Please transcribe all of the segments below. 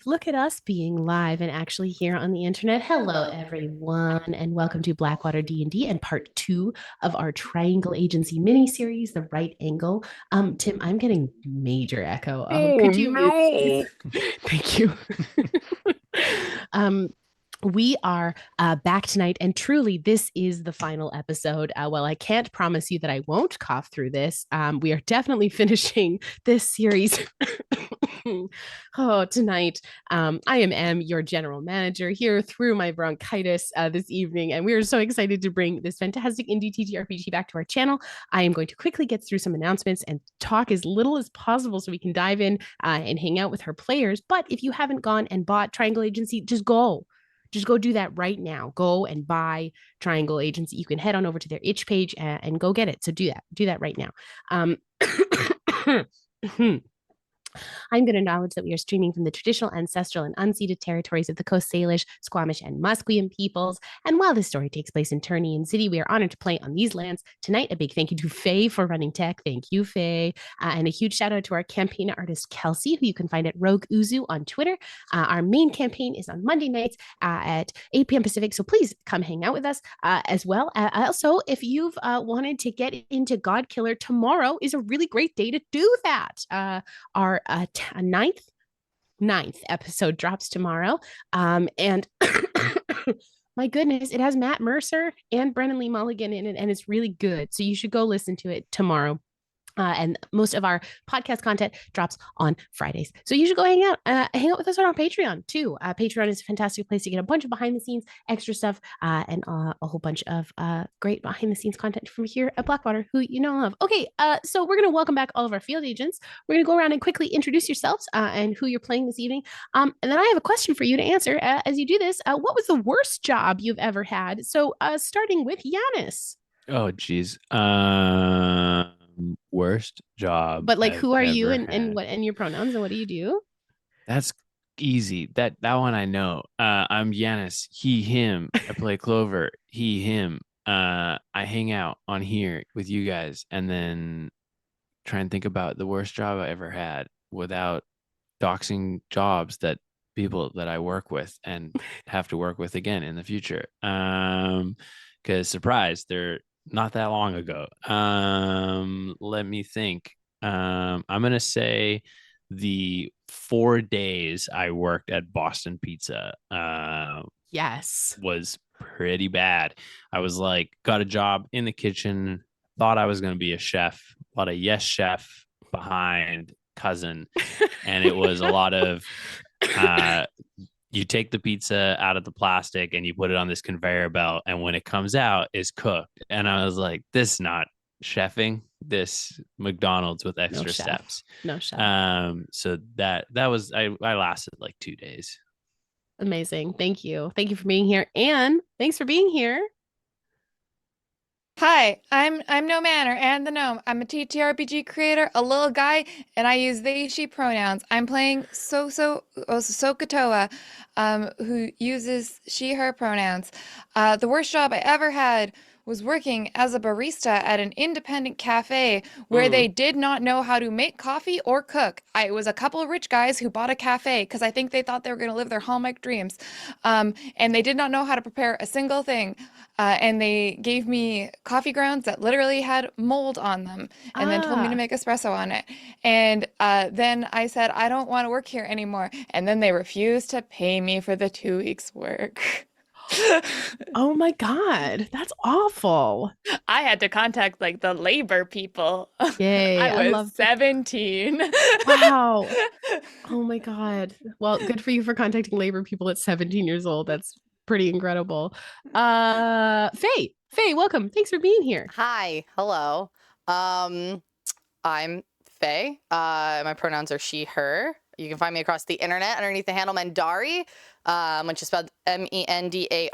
look at us being live and actually here on the internet. Hello, everyone, and welcome to Blackwater D&D and part 2 of our Triangle Agency mini-series, The Right Angle. Tim, I'm getting major echo. Could you mute, please? Thank you. We are back tonight, and truly, this is the final episode. Well, I can't promise you that I won't cough through this. We are definitely finishing this series. Tonight. I am Em, your general manager, here through my bronchitis this evening, and we are so excited to bring this fantastic indie TTRPG back to our channel. I am going to quickly get through some announcements and talk as little as possible so we can dive in and hang out with her players. But if you haven't gone and bought Triangle Agency, just go. Just go do that right now. Go and buy Triangle Agency. You can head on over to their itch page and go get it. So do that. Do that right now. I'm going to acknowledge that we are streaming from the traditional, ancestral, and unceded territories of the Coast Salish, Squamish, and Musqueam peoples. And while this story takes place in Turnian City, we are honored to play on these lands. Tonight, a big thank you to Faye for running tech. Thank you, Faye. And a huge shout out to our campaign artist, Kelsey, who you can find at Rogue Uzu on Twitter. Our main campaign is on Monday nights at 8 p.m. Pacific, so please come hang out with us as well. Also, if you've wanted to get into God Killer, tomorrow is a really great day to do that. Our ninth episode drops tomorrow. And my goodness, it has Matt Mercer and Brennan Lee Mulligan in it, and it's really good. So you should go listen to it tomorrow. And most of our podcast content drops on Fridays. So you should go hang out with us on our Patreon too. Patreon is a fantastic place to get a bunch of behind the scenes extra stuff and a whole bunch of great behind the scenes content from here at Blackwater, who you know and love. Okay, so we're going to welcome back all of our field agents. We're going to go around and quickly introduce yourselves and who you're playing this evening. And then I have a question for you to answer as you do this. What was the worst job you've ever had? So starting with Yanis. Oh, geez. Worst job. But like, I've who are you ever and had. what and your pronouns and what do you do? That's easy. That one I know. I'm Yanis. He, him. I play Clover. He, him. I hang out on here with you guys and then try and think about the worst job I ever had without doxing jobs that people that I work with and have to work with again in the future. Because surprise, they're not that long ago. Let me think. I'm gonna say the 4 days I worked at Boston Pizza Yes. was pretty bad. I was like, got a job in the kitchen, thought I was gonna be a chef, a lot of yes chef behind cousin, and it was a lot of you take the pizza out of the plastic and you put it on this conveyor belt, and when it comes out, it's cooked. And I was like, this is not chefing. This McDonald's with extra steps. No chef. So that was I lasted like 2 days. Amazing. Thank you. Thank you for being here. Anne, thanks for being here. Hi, I'm No Manor and the Gnome. I'm a TTRPG creator, a little guy, and I use they, she pronouns. I'm playing SohCahToa, who uses she, her pronouns. The worst job I ever had was working as a barista at an independent cafe where they did not know how to make coffee or cook. It was a couple of rich guys who bought a cafe because I think they thought they were going to live their hallmark dreams. And they did not know how to prepare a single thing. And they gave me coffee grounds that literally had mold on them and then told me to make espresso on it. And then I said, I don't want to work here anymore. And then they refused to pay me for the 2 weeks' work. Oh my God, that's awful. I had to contact like the labor people. Yay. I was 17. Wow. Oh my God. Well, good for you for contacting labor people at 17 years old. That's pretty incredible. Faye, welcome. Thanks for being here. Hi. Hello. I'm Faye. My pronouns are she, her. You can find me across the internet underneath the handle Mendari, which is spelled Mendari.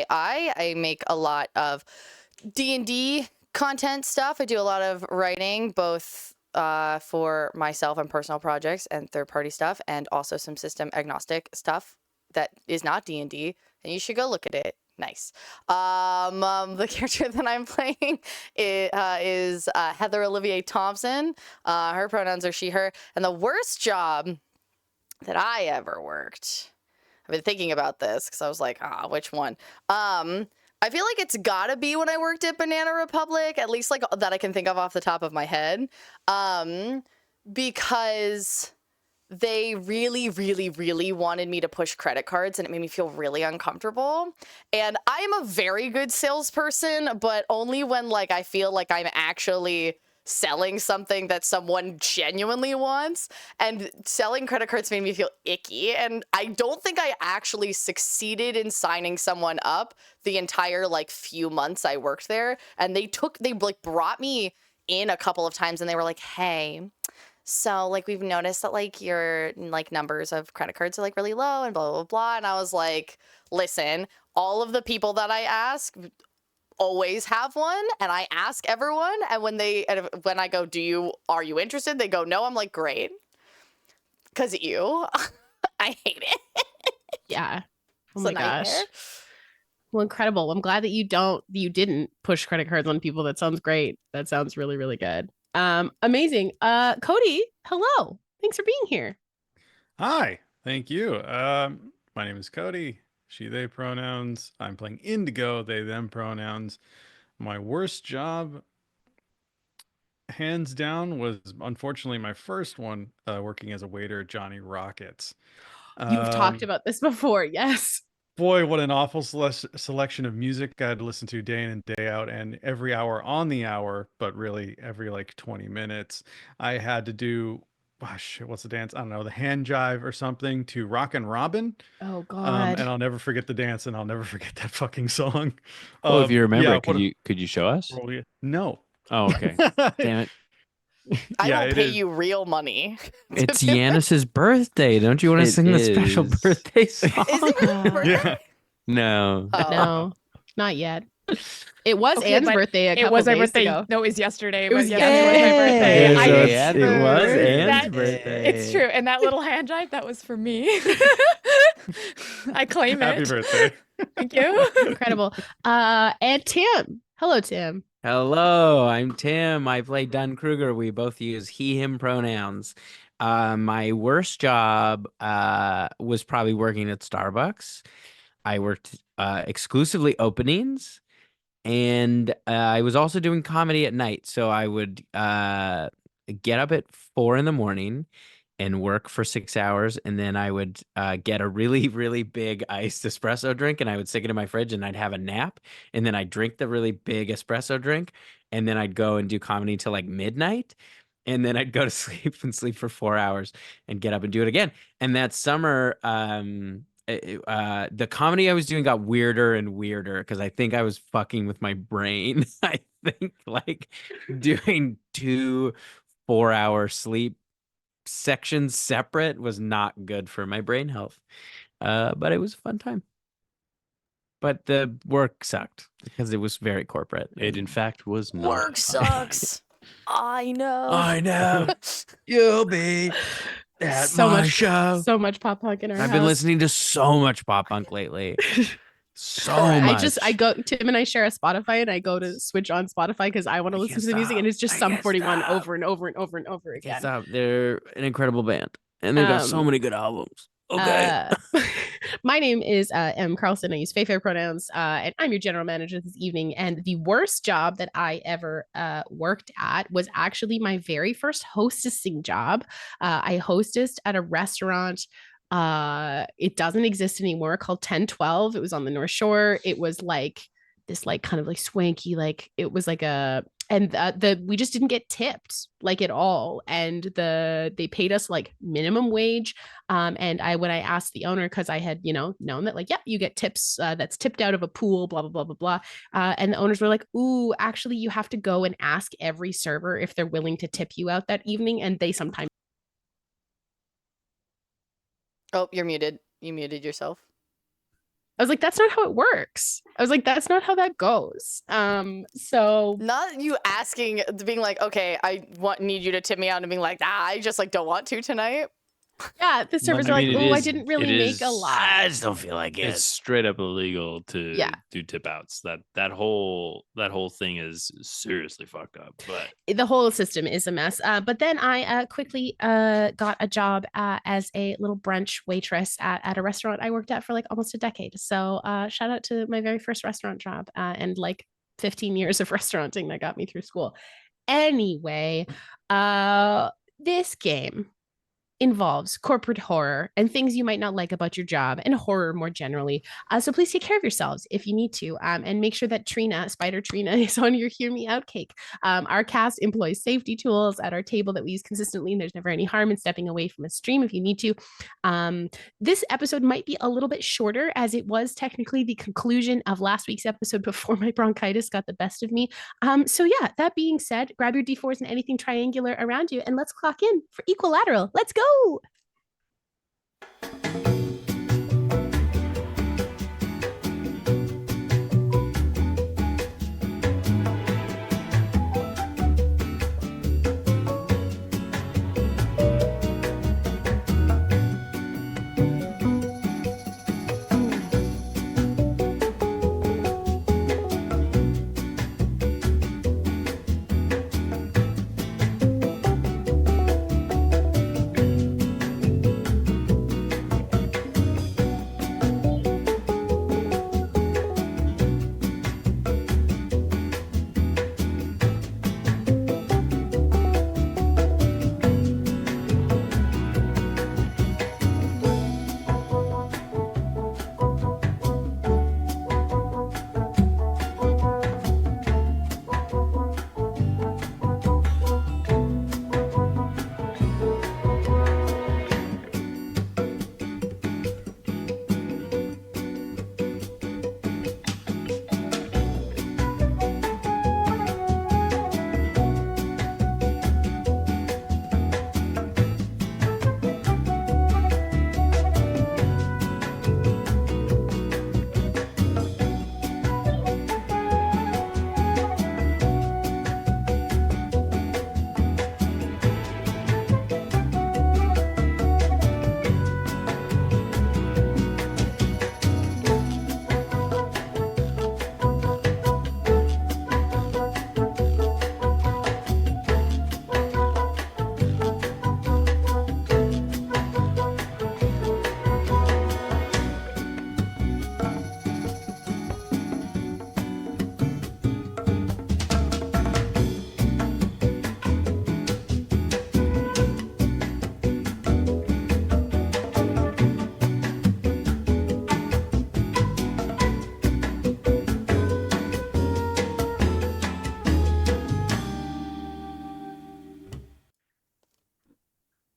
I make a lot of D&D content stuff. I do a lot of writing, both for myself and personal projects and third-party stuff, and also some system agnostic stuff that is not D&D, and you should go look at it. Nice. The character that I'm playing is Heather Olivier-Thompson. Her pronouns are she, her. And the worst job that I ever worked. I've been thinking about this because I was like, which one? I feel like it's gotta be when I worked at Banana Republic, at least like that I can think of off the top of my head. Because they really, really, really wanted me to push credit cards, and it made me feel really uncomfortable. And I am a very good salesperson, but only when like I feel like I'm actually selling something that someone genuinely wants, and selling credit cards made me feel icky. And I don't think I actually succeeded in signing someone up the entire like few months I worked there. And they like brought me in a couple of times and they were like, hey, so like we've noticed that like your like numbers of credit cards are like really low and blah blah blah. And I was like, listen, all of the people that I ask always have one, and I ask everyone, and when I go, are you interested, they go no. I'm like, great, because I hate it. Yeah. Oh It's my a gosh. nightmare. Well, incredible. I'm glad that you didn't push credit cards on people. That sounds great. That sounds really, really good. Amazing. Cody, hello. Thanks for being here. Hi, thank you. My name is Cody. She, they pronouns. I'm playing Indigo, they, them pronouns. My worst job, hands down, was unfortunately my first one, working as a waiter at Johnny Rockets. You've talked about this before. Yes. Boy, what an awful selection of music I had to listen to day in and day out, and every hour on the hour, but really every like 20 minutes, I had to do, shit, what's the dance? I don't know, the hand jive or something to Rockin' Robin. Oh God. And I'll never forget the dance, and I'll never forget that fucking song. Well, if you remember, yeah, could you show us? No. Oh, okay. Damn it. I Yeah, don't it pay is. you real money. It's Yanis's birthday. Don't you want to It sing the special is. birthday song? Is it really your birthday? Yeah. No. Oh. No, not yet. It was Okay, Anne's but birthday a It couple was my days birthday. ago. No, it was yesterday. It was but yes, it was my yesterday. birthday. Yeah, I so did it's- it was Anne's that- birthday. It's true. And that little hand jive, that was for me. I claim it. Happy birthday. Thank you. Incredible. And Tim. Hello, Tim. Hello, I'm Tim. I play Dunn Kruger. We both use he, him pronouns. My worst job was probably working at Starbucks. I worked exclusively openings, and I was also doing comedy at night. So I would get up at 4 a.m. and work for 6 hours, and then I would get a really, really big iced espresso drink, and I would stick it in my fridge, and I'd have a nap, and then I'd drink the really big espresso drink, and then I'd go and do comedy till like midnight, and then I'd go to sleep and sleep for 4 hours and get up and do it again. And that summer, the comedy I was doing got weirder and weirder because I think I was fucking with my brain. I think like doing 2 4-hour sleep sections separate was not good for my brain health. But it was a fun time. But the work sucked because it was very corporate. It in fact was not. Work sucks. I know. I know. You'll be at So my much show. So much pop punk in our I've house. been listening to so much pop punk lately. So much. Tim and I share a Spotify, and I go to switch on Spotify because I want to listen to the music, and it's just I Sum can't 41 stop. over and over and over and over again. Stop. They're an incredible band, and they've got so Um, many good albums. Okay. My name is M. Carlson. I use faer pronouns, and I'm your general manager this evening. And the worst job that I ever worked at was actually my very first hostessing job. I hostessed at a restaurant. It doesn't exist anymore, called 1012. It was on the North Shore. It was like this, like kind of like swanky, like it was like a. And we just didn't get tipped like at all, and they paid us like minimum wage. And when I asked the owner, because I had known that like, yeah, you get tips that's tipped out of a pool, blah blah blah blah blah. And the owners were like, ooh, actually, you have to go and ask every server if they're willing to tip you out that evening, and they sometimes. Oh, you're muted. You muted yourself. I was like, that's not how it works. I was like, that's not how that goes. So Not you asking, being like, okay, need you to tip me out, and being like, I just like don't want to tonight. Yeah, the servers are I like, mean, oh, I didn't really it make a is- lot. I just don't feel like It's it. straight up illegal to Yeah. do tip outs. That whole thing is seriously fucked up. But The whole system is a mess. But then I quickly got a job as a little brunch waitress at a restaurant I worked at for like almost a decade. So shout out to my very first restaurant job and like 15 years of restauranting that got me through school. Anyway, this game involves corporate horror and things you might not like about your job and horror more generally. So please take care of yourselves if you need to, and make sure that Spider Trina, is on your Hear Me Out cake. Our cast employs safety tools at our table that we use consistently, and there's never any harm in stepping away from a stream if you need to. This episode might be a little bit shorter, as it was technically the conclusion of last week's episode before my bronchitis got the best of me. So yeah, that being said, grab your D4s and anything triangular around you, and let's clock in for Equilateral. Let's go.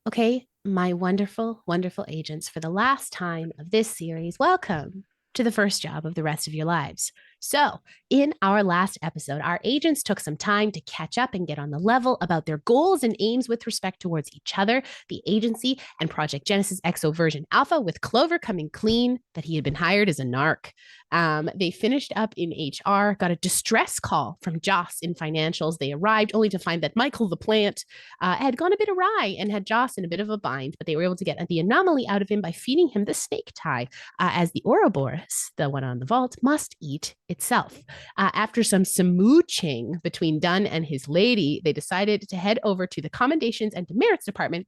Okay, my wonderful, wonderful agents, for the last time of this series, welcome to the first job of the rest of your lives. So, in our last episode, our agents took some time to catch up and get on the level about their goals and aims with respect towards each other, the agency, and Project Genesis-Version Alpha, with Clover coming clean that he had been hired as a narc. They finished up in HR, got a distress call from Joss in financials. They arrived only to find that Michael the plant had gone a bit awry and had Joss in a bit of a bind, but they were able to get the anomaly out of him by feeding him the snake tie, as the Ouroboros, the one on the vault, must eat itself. After some smooching between Dunn and his lady, they decided to head over to the commendations and demerits department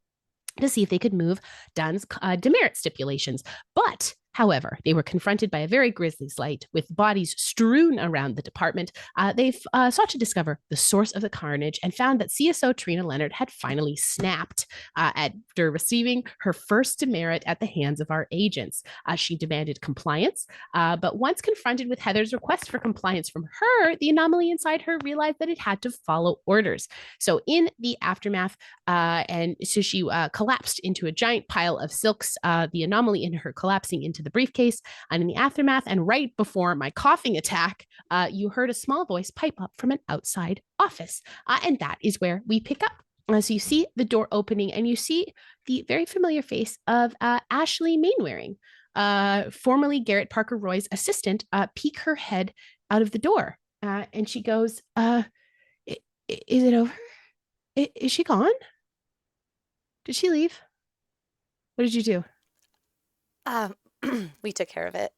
to see if they could move Dunn's demerit stipulations. But however, they were confronted by a very grisly sight with bodies strewn around the department. They sought to discover the source of the carnage and found that CSO Trina Leonard had finally snapped after receiving her first demerit at the hands of our agents. She demanded compliance, but once confronted with Heather's request for compliance from her, the anomaly inside her realized that it had to follow orders. So in the aftermath, and so she collapsed into a giant pile of silks, the anomaly in her collapsing into the briefcase. And in the aftermath, and right before my coughing attack, you heard a small voice pipe up from an outside office. And that is where we pick up. So you see the door opening, and you see the very familiar face of Ashley Mainwaring, formerly Garrett Parker Roy's assistant, peek her head out of the door. And she goes, is it over? Is she gone? Did she leave? What did you do? We took care of it.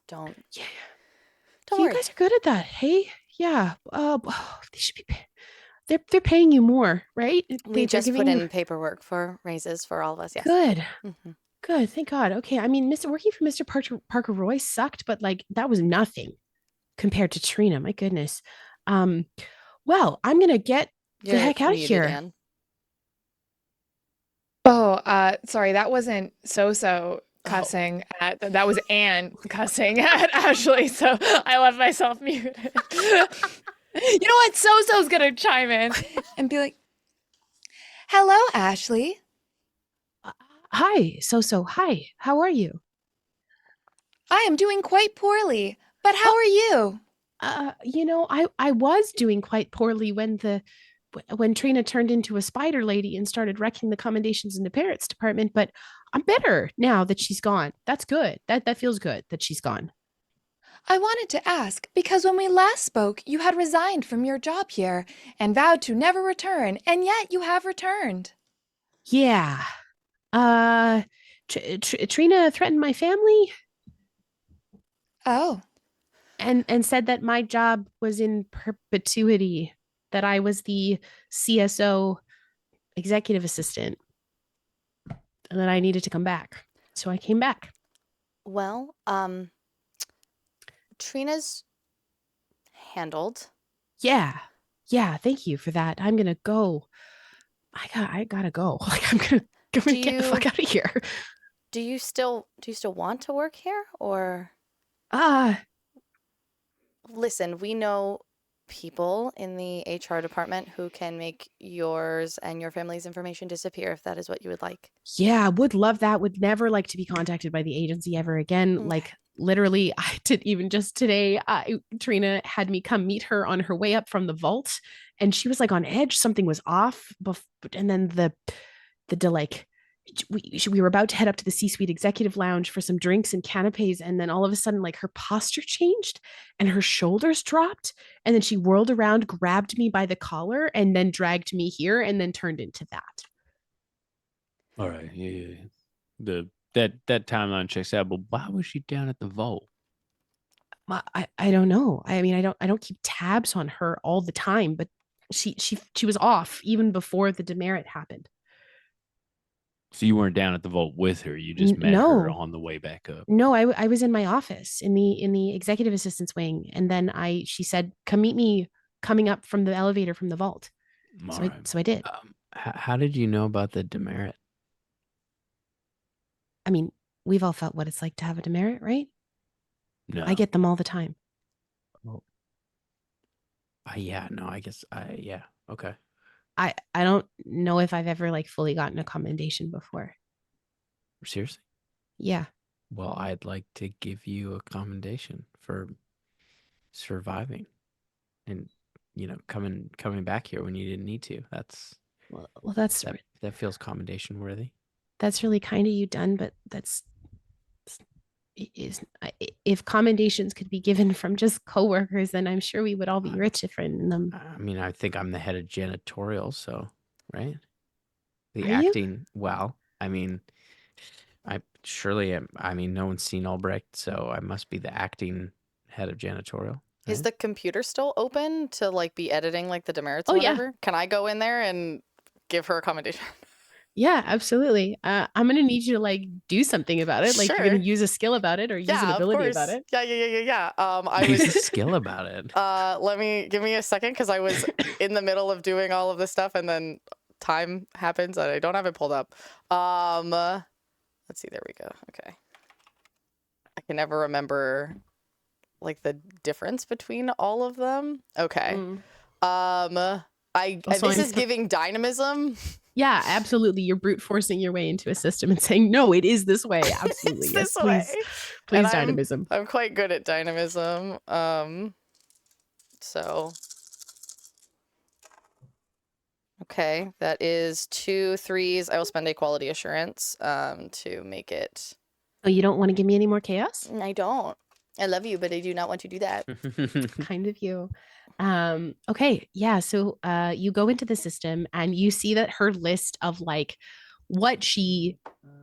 Don't Yeah. don't You worry. guys are good at that. Hey, yeah. They should be. They're paying you more, right? We They're just giving put you in paperwork for raises for all of us. Yes. good. hmm Good. Thank God. Okay. I mean, working for Mr. Parker Roy sucked, but like that was nothing compared to Trina. My goodness. Um. Well, I'm gonna get the You're heck out of muted, here. Anne. Oh, sorry, that wasn't so cussing at that was Anne cussing at Ashley, so I left myself muted. You know what? So-so's gonna chime in and be like, "Hello, Ashley. Hi, Hi. How are you? I am doing quite poorly, but how are you?" I was doing quite poorly when Trina turned into a spider lady and started wrecking the commendations in the parrots department, but I'm better now that she's gone. That's good. That feels good that she's gone. I wanted to ask because when we last spoke, you had resigned from your job here and vowed to never return, and yet you have returned. Yeah. Uh, Trina threatened my family Oh, and said that my job was in perpetuity, that I was the CSO executive assistant, and that I needed to come back. So I came back. Well, Trina's handled. Yeah. Yeah, thank you for that. I'm gonna go. I gotta go. Like I'm gonna Do get the you- fuck out of here. Do you still want to work here, or Uh listen? We know people in the HR department who can make yours and your family's information disappear if that is what you would like. yeah, would love that. Would never like to be contacted by the agency ever again. Okay. Like literally, I did even just today. Trina had me come meet her on her way up from the vault, and she was like on edge. Something was off. And then the like we were about to head up to the C-suite executive lounge for some drinks and canapes, and then all of a sudden like her posture changed and her shoulders dropped, and then she whirled around, grabbed me by the collar, and then dragged me here, and then turned into that. All right. Yeah. That timeline checks out, but why was she down at the vault? I don't know. I mean, I don't keep tabs on her all the time, but she was off even before the demerit happened. So you weren't down at the vault with her. You just met her No. on the way back up. No, I was in my office in the executive assistant's wing, and then she said, "Come meet me coming up from the elevator from the vault." All So right. I did. How did you know about the demerit? I mean, we've all felt what it's like to have a demerit, right? No. I get them all the time. Yeah, no, I guess yeah. Okay. I don't know if I've ever like fully gotten a commendation before. Seriously? Yeah. Well, I'd like to give you a commendation for surviving and coming back here when you didn't need to. That's Well, that's that feels commendation worthy. that's really kind of you, Dunn, but if commendations could be given from just coworkers, then I'm sure we would all be rich if in them. I mean, I think I'm the head of janitorial, so right? The Are you? acting, well, I mean, I surely am. I mean, no one's seen Albrecht, so I must be the acting head of janitorial. Is right? the computer still open to like be editing like the demerits Oh, or yeah. whatever? Can I go in there and give her a commendation? Yeah, absolutely. I'm gonna need you to like do something about it. Like you're Sure. gonna use a skill about it or use an Yeah, of ability course. about it. Yeah. I Use a was skill about it. give me a second because I was in the middle of doing all of this stuff and then time happens and I don't have it pulled up. Let's see, there we go. Okay. I can never remember like the difference between all of them. Okay. Also, This is giving dynamism. Yeah, absolutely. You're brute forcing your way into a system and saying, no, it is this way. Absolutely. It's Yes, this way. please And dynamism. I'm quite good at dynamism. So okay, that is 2 3s. I will spend a quality assurance to make it. Oh, you don't want to give me any more chaos? I don't. I love you, but I do not want to do that. Kind of you. Okay, yeah. So you go into the system and you see that her list of like what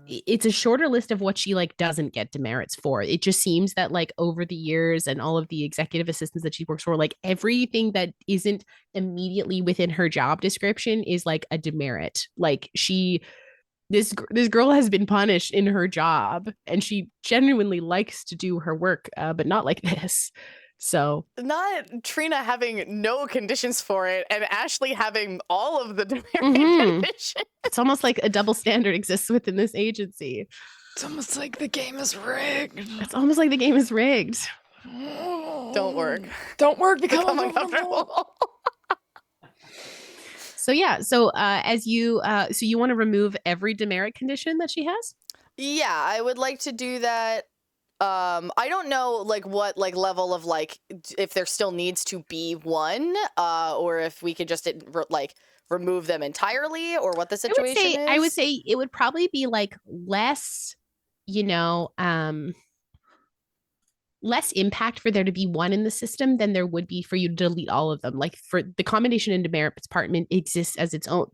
it's a shorter list of what she like doesn't get demerits for. It just seems that like over the years and all of the executive assistants that she works for, like everything that isn't immediately within her job description is like a demerit. Like this girl has been punished in her job, and she genuinely likes to do her work, but not like this. So not Trina having no conditions for it and Ashley having all of the demerit conditions. It's almost like a double standard exists within this agency. It's almost like the game is rigged. It's almost like the game is rigged. Don't work. Don't work. Become uncomfortable. So yeah, so as you so you want to remove every demerit condition that she has? Yeah, I would like to do that. I don't know like what like level of like if there still needs to be one, or if we could just like remove them entirely, or what the situation is. I would say it would probably be like less, less impact for there to be one in the system than there would be for you to delete all of them. Like for the combination and demerit department exists as its own,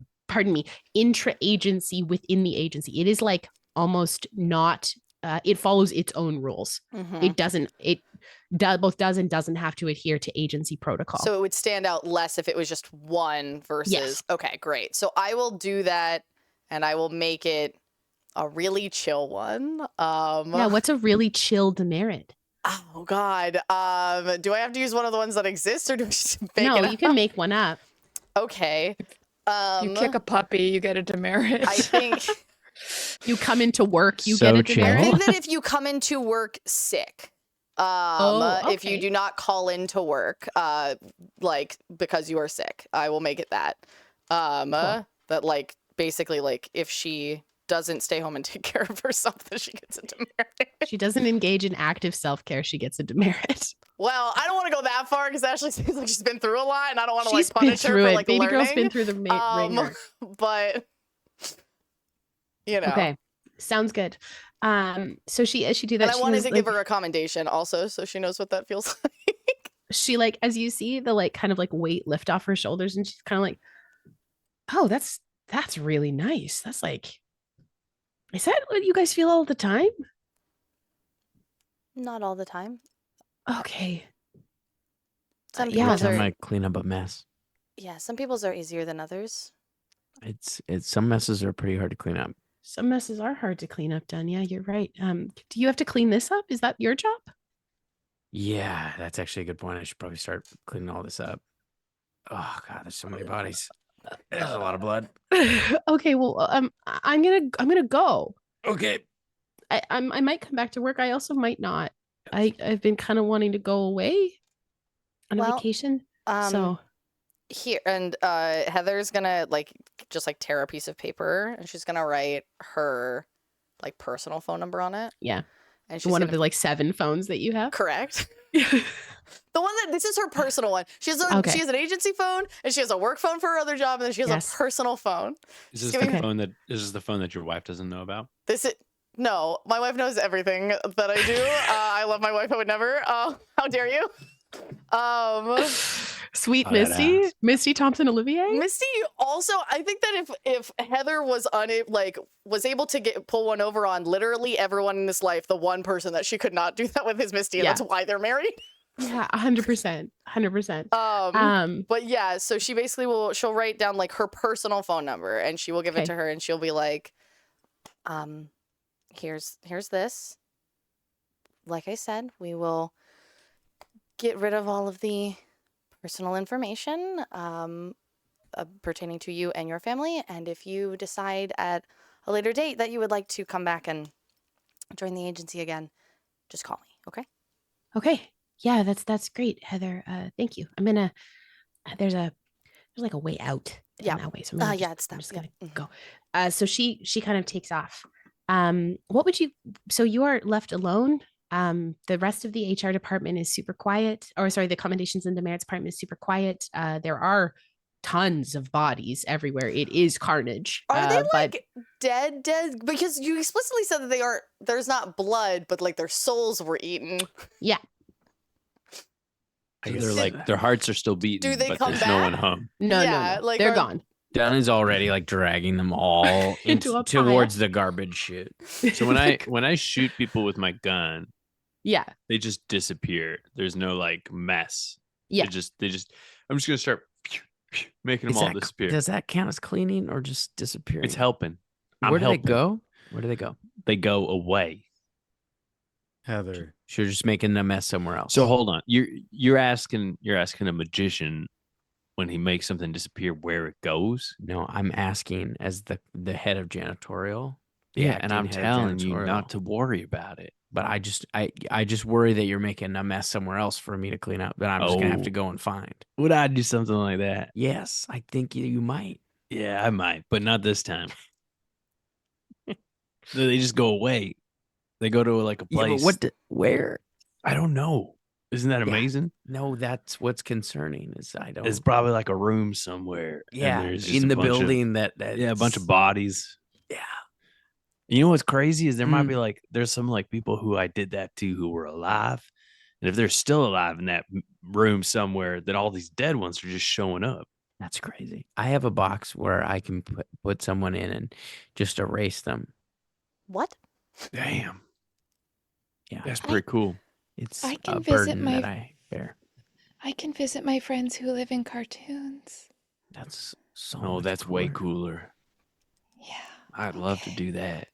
intra-agency within the agency. It is like almost not. It follows its own rules. It both does and doesn't have to adhere to agency protocol. So it would stand out less if it was just one versus. Yes. Okay, great. So I will do that, and I will make it a really chill one. Yeah, what's a really chill demerit? Oh God. Do I have to use one of the ones that exist, or do I just make it No, up? you can make one up. Okay. You kick a puppy, you get a demerit. I think. You come into work, you So get a chill. I demerit. think that if you come into work sick, if you okay. do not call into work, like because you are sick, I will make it that. Cool. That like basically like if she doesn't stay home and take care of herself, then she gets a demerit. She doesn't engage in active self-care, she gets a demerit. Well, I don't want to go that far because Ashley seems like she's been through a lot, and I don't want to She's like been punish her through for it. like Baby learning. girl's been through the ringer. But you know. Okay, sounds good. So she do that. And I she wanted has, to like, give her a commendation also, so she knows what that feels like. she like as you see the like kind of like weight lift off her shoulders, and she's kind of like, oh, that's really nice. That's like, is that what you guys feel all the time? Not all the time. Okay. Some yeah, people's I are might clean up a mess. some people's are easier than others. It's some messes are pretty hard to clean up. Some messes are hard to clean up, Dunn. Yeah, you're right. Do you have to clean this up? Is that your job? Yeah, that's actually a good point. I should probably start cleaning all this up. Oh God, there's so many bodies. There's a lot of blood. Okay, well, I'm gonna go. Okay. I might come back to work. I also might not. I've been kind of wanting to go away on a Well, vacation. So Here and Heather's gonna like just like tear a piece of paper, and she's gonna write her like personal phone number on it. yeah, And she's one of gonna- the like 7 phones that you have. correct. The one that this is her personal one. She has Okay. she has an agency phone, and she has a work phone for her other job, and then she has Yes. a personal phone. Is this giving the her- phone that the phone that your wife doesn't know about? No, my wife knows everything that I do. I love my wife. I would never. How dare you? Sweet Oh, that Misty, ass. Misty Thompson Olivier. Misty also, I think that if Heather was was able to pull one over on literally everyone in this life, the one person that she could not do that with is Misty, and Yeah. that's why they're married. Yeah, 100%, 100%. But yeah, so she basically she'll write down like her personal phone number, and she will give it Okay. to her, and she'll be like, here's this. Like I said, we will get rid of all of the personal information pertaining to you and your family. And if you decide at a later date that you would like to come back and join the agency again, just call me, okay? Okay, yeah, that's great, Heather. Thank you. I'm gonna. There's like a way out. Yeah. That way. So I'm gonna Yeah, just- it's I'm that. just Yeah. gonna Mhm. go. So she kind of takes off. What would you? So you are left alone. The rest of the HR department is super quiet. Or sorry, the accommodations and demerits department is super quiet. There are tons of bodies everywhere. It is carnage. Are they but like dead? Because you explicitly said that there's not blood, but like their souls were eaten. yeah, I So guess they're like their hearts are still beating, they but come there's no one back? home. no, Yeah, no, like, they're are- gone. Dunn is already like dragging them all Into a towards pile. the garbage chute. So when I shoot people with my gun, Yeah. they just disappear. There's no like mess. Yeah. They just. I'm just gonna start making them all disappear. Does that count as cleaning or just disappearing? It's helping. Where do helping. they go? Where do they go? They go away. Heather. So you're just making a mess somewhere else. So hold on. You're asking a magician when he makes something disappear where it goes. No, I'm asking as the head of janitorial. the Yeah, and I'm acting head of telling you janitorial. not to worry about it. But I just worry that you're making a mess somewhere else for me to clean up that I'm just gonna have to Oh. go and find. Would I do something like that? Yes, I think you might. Yeah, I might, but not this time. They just go away. They go to like a Yeah, place. but where? I don't know. Isn't that Yeah. amazing? No, that's what's concerning. Is I don't. It's probably like a room somewhere. and yeah, there's just in a the bunch of- building yeah, a bunch of that's- bodies. Yeah. You know what's crazy is there might Mm. be like there's some like people who I did that to who were alive, and if they're still alive in that room somewhere, then all these dead ones are just showing up. That's crazy. I have a box where I can put someone in and just erase them. What? Damn, Yeah, that's pretty cool. it's I a can visit burden my- that I bear. I can visit my friends who live in cartoons. That's so. Oh, much that's way cooler. cooler. Yeah. I'd love to Okay. do that.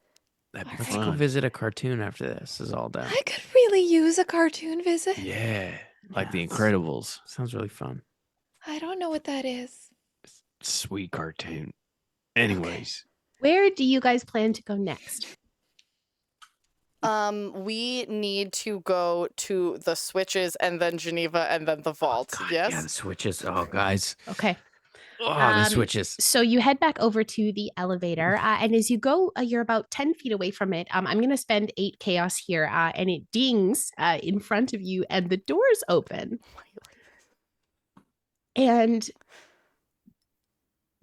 That'd be Let's Let's go fun. visit a cartoon after this is all done. I could really use a cartoon visit. Yeah, like The Yes. Incredibles. Sounds really fun. I don't know what that is. Sweet cartoon. Anyways, Where do you guys plan to go next? We need to go to the switches and then Geneva and then the vault. God, yes. Yeah, the switches. Oh, guys. Okay. Oh, the Um, switches. So you head back over to the elevator, and as you go, you're about 10 feet away from it. I'm going to spend 8 chaos here, and it dings in front of you, and the doors open. And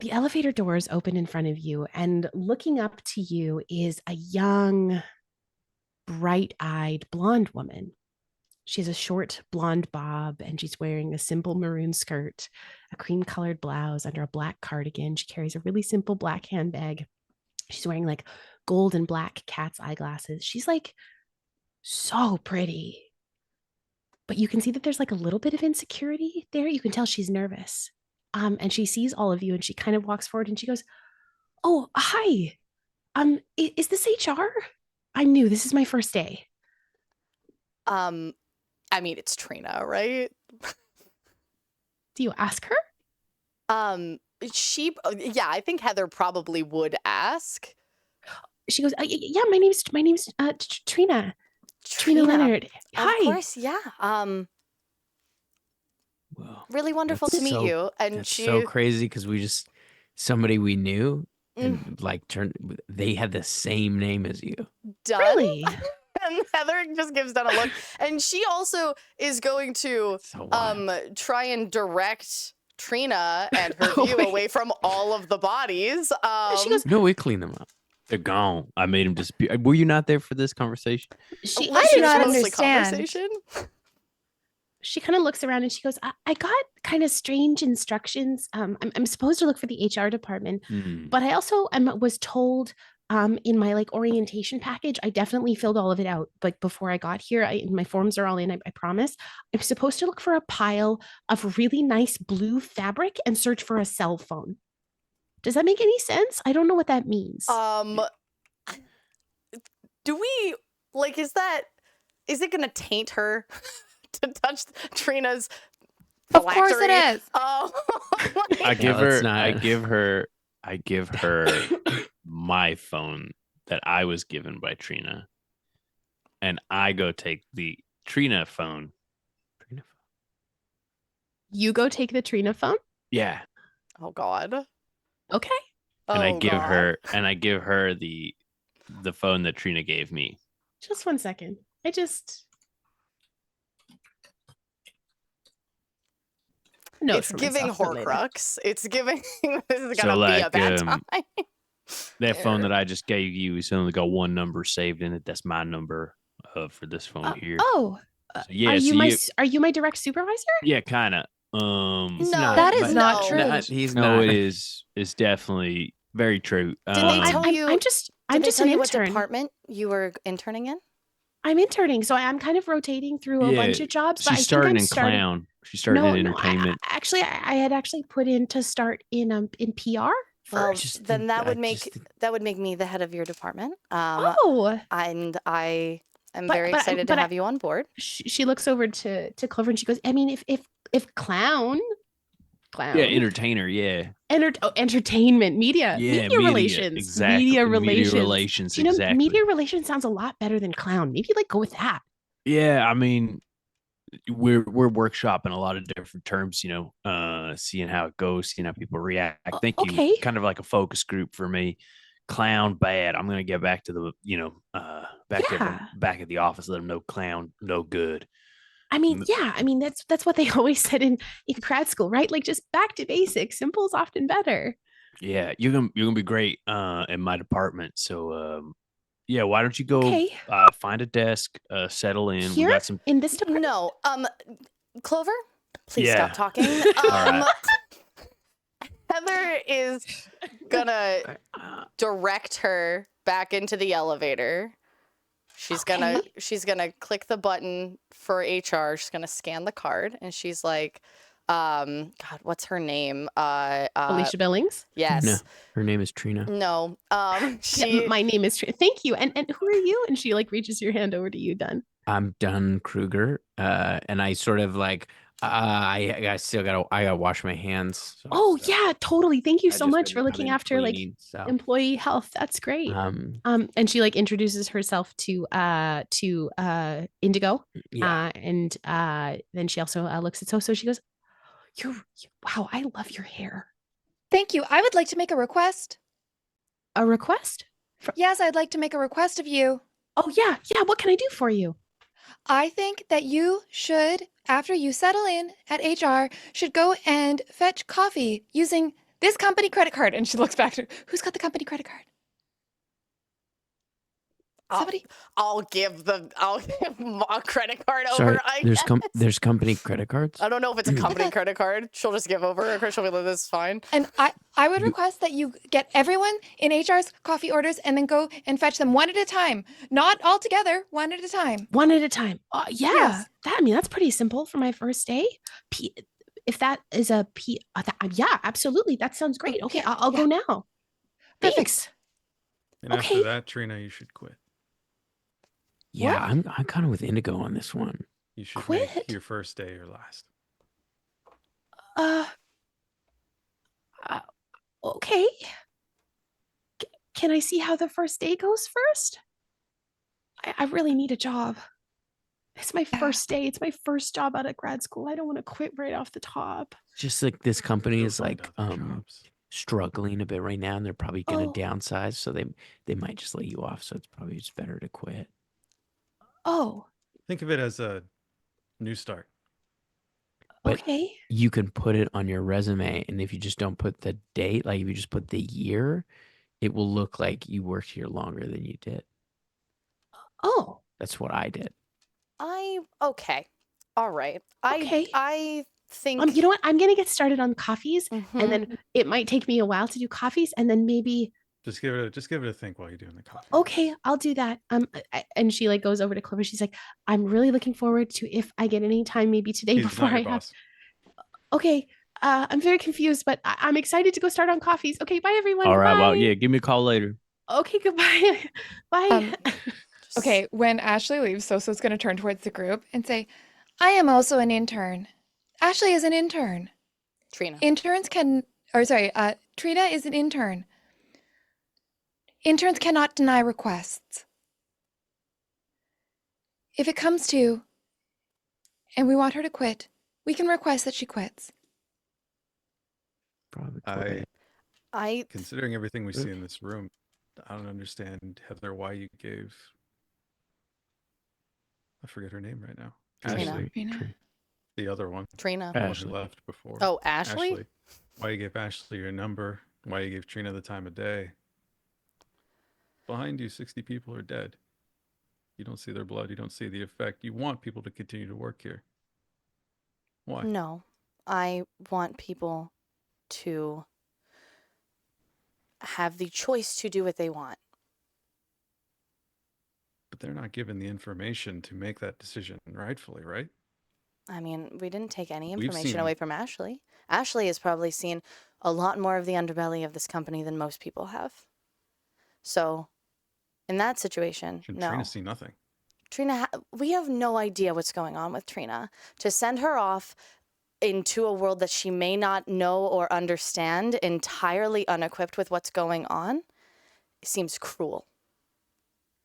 the elevator doors open in front of you, and looking up to you is a young, bright-eyed blonde woman. She has a short blonde bob, and she's wearing a simple maroon skirt, a cream-colored blouse under a black cardigan. She carries a really simple black handbag. She's wearing like gold and black cat's eyeglasses. She's like so pretty. But you can see that there's like a little bit of insecurity there. You can tell she's nervous. And she sees all of you, and she kind of walks forward and she goes, "Oh, hi. Is this HR? I'm new. This is my first day." I mean, it's Trina, right? Do you ask her? She, yeah, I think Heather probably would ask. She goes, "Yeah, my name's Trina. Trina Leonard. Of Hi." course, yeah. Well, Really wonderful to that's meet so- you. And that's she, so crazy because somebody we knew Mm. and like they had the same name as you. Dunn. Really? And Heather just gives Dunn a look, and she also is going to So wild. try and direct Trina and her Oh, view wait. away from all of the bodies. She goes, No, we clean them up. they're gone. I made them disappear. Were you not there for this conversation? she was I do it not mostly understand. conversation? she kind of looks around and she goes, I got kind of strange instructions. I'm supposed to look for the HR department, Hmm. but I also was told in my like orientation package, I definitely filled all of it out. Like before I got here, my forms are all in, I promise. I'm supposed to look for a pile of really nice blue fabric and search for a cell phone. Does that make any sense? I don't know what that means. Do we like? Is it gonna taint her to touch Trina's? Of course it phylactery? is. Oh, I give let's her. not. I give her my phone that I was given by Trina, and I go take the Trina phone. You go take the Trina phone. Yeah, oh God. Okay. and I Oh, give God. her the phone that Trina gave me. Just 1 second. No, It's giving Horcrux. It's giving. This is So, gonna be a like, bad time. That phone There. that I just gave you has only got one number saved in it. That's my number for this phone here. Oh, So, yeah, are so you my direct supervisor? yeah, kind of. He's No, not. That is but not no. true. He's no, not. it is. It's definitely very true. Did they tell I'm, you? I'm just Did I'm they just tell an you what intern. department you were interning in? I'm interning, so I'm kind of rotating through a bunch of jobs. But She's I think starting I'm in starting. clown. She's starting in entertainment. I had actually put in to start in PR Well, first. then that would make me the head of your department. Oh, And I am But- very but- excited but to I- have you on board. she looks over to Clover and she goes, I mean, if clown, Yeah, entertainer. Yeah, entertainment, media relations, exactly. media Media relations. relations, So, you know, exactly. media relations sounds a lot better than clown. Maybe like go with that. Yeah, I mean, we're workshopping a lot of different terms. Seeing how it goes, seeing how people react. Thank you. Okay. Kind of like a focus group for me. Clown bad. I'm gonna get back to the back at the office. Let them know clown no good. I mean, yeah. I mean, that's what they always said in grad school, right? Like just back to basics. Simple is often better. Yeah, you're gonna be great in my department. So yeah, why don't you go Okay. find a desk, settle in. Here We got some. in this department. No, Clover, please Yeah. stop talking. right. Heather is gonna direct her back into the elevator. She's gonna click the button for HR. She's gonna scan the card, and she's like, God, what's her name? Alicia Billings. Yes. No, her name is Trina. No. Yeah, my name is Thank you. And who are you? And she like reaches your hand over to you, Dunn. I'm Dunn Kruger, and I sort of like I gotta wash my hands. Oh yeah, totally. Thank you so much for I've looking been after cleaning, so. employee health. That's great. And she like introduces herself to Indigo. Yeah. And then she also looks at So she goes, wow, I love your hair. Thank you. I would like to make a request. A request? Yes, I'd like to make a request of you. Oh yeah, what can I do for you? I think that you should, after you settle in at HR, should go and fetch coffee using this company credit card. And she looks back to who's got the company credit card? Somebody? I'll give a credit card Sorry, over. there's company credit cards. I don't know if it's a company credit card. She'll just give over. She'll be like, "This is fine." And I would request that you get everyone in HR's coffee orders and then go and fetch them one at a time, not all together, one at a time. One at a time. Yeah. Yes. That's pretty simple for my first day. If that is yeah, absolutely. That sounds great. Okay, I'll go now. Perfect. Thanks. And after that, Trina, you should quit. Yeah, What? I'm kind of with Indigo on this one. You should Quit? make your first day your last. Okay. Can I see how the first day goes first? I really need a job. It's my first day. It's my first job out of grad school. I don't want to quit right off the top. Just like this company Go is find like other jobs. struggling a bit right now, and they're probably going to Oh. downsize, so they might just lay you off. So it's probably just better to quit. Oh, Think of it as a new start. But okay. you can put it on your resume, and if you just don't put the date, like if you just put the year, it will look like you worked here longer than you did. Oh, That's what I did. Okay. All right. Okay. I think. you know what? I'm gonna get started on coffees, Mhm. and then it might take me a while to do coffees, and then maybe Just give it a think while you're doing the coffee. okay, I'll do that. And she like goes over to Clover. She's like, I'm really looking forward to if I get any time, maybe today He's before not your I have. boss. Okay, I'm very confused, but I'm excited to go start on coffees. Okay, bye everyone. All right, well, Bye. yeah, give me a call later. Okay, goodbye. Bye. Okay, when Ashley leaves, Sosa's going to turn towards the group and say, I am also an intern. Ashley is an intern. Trina. Trina is an intern. Interns cannot deny requests. If it comes to, and we want her to quit, we can request that she quits. Probably. Considering everything we see in this room, I don't understand, Heather, why you gave. I forget her name right now. Trina. Ashley, Trina. the other one, Trina. the one who Ashley. left before. Oh, Ashley? Why you gave Ashley your number? Why you gave Trina the time of day? Behind you, 60 people are dead. You don't see their blood. You don't see the effect. You want people to continue to work here. Why? No. I want people to have the choice to do what they want. But they're not given the information to make that decision rightfully, right? I mean, we didn't take any We've information seen- away from Ashley. Ashley has probably seen a lot more of the underbelly of this company than most people have. So, in that situation, Should no. Trina see nothing? Trina, we have no idea what's going on with Trina. To send her off into a world that she may not know or understand, entirely unequipped with what's going on, seems cruel.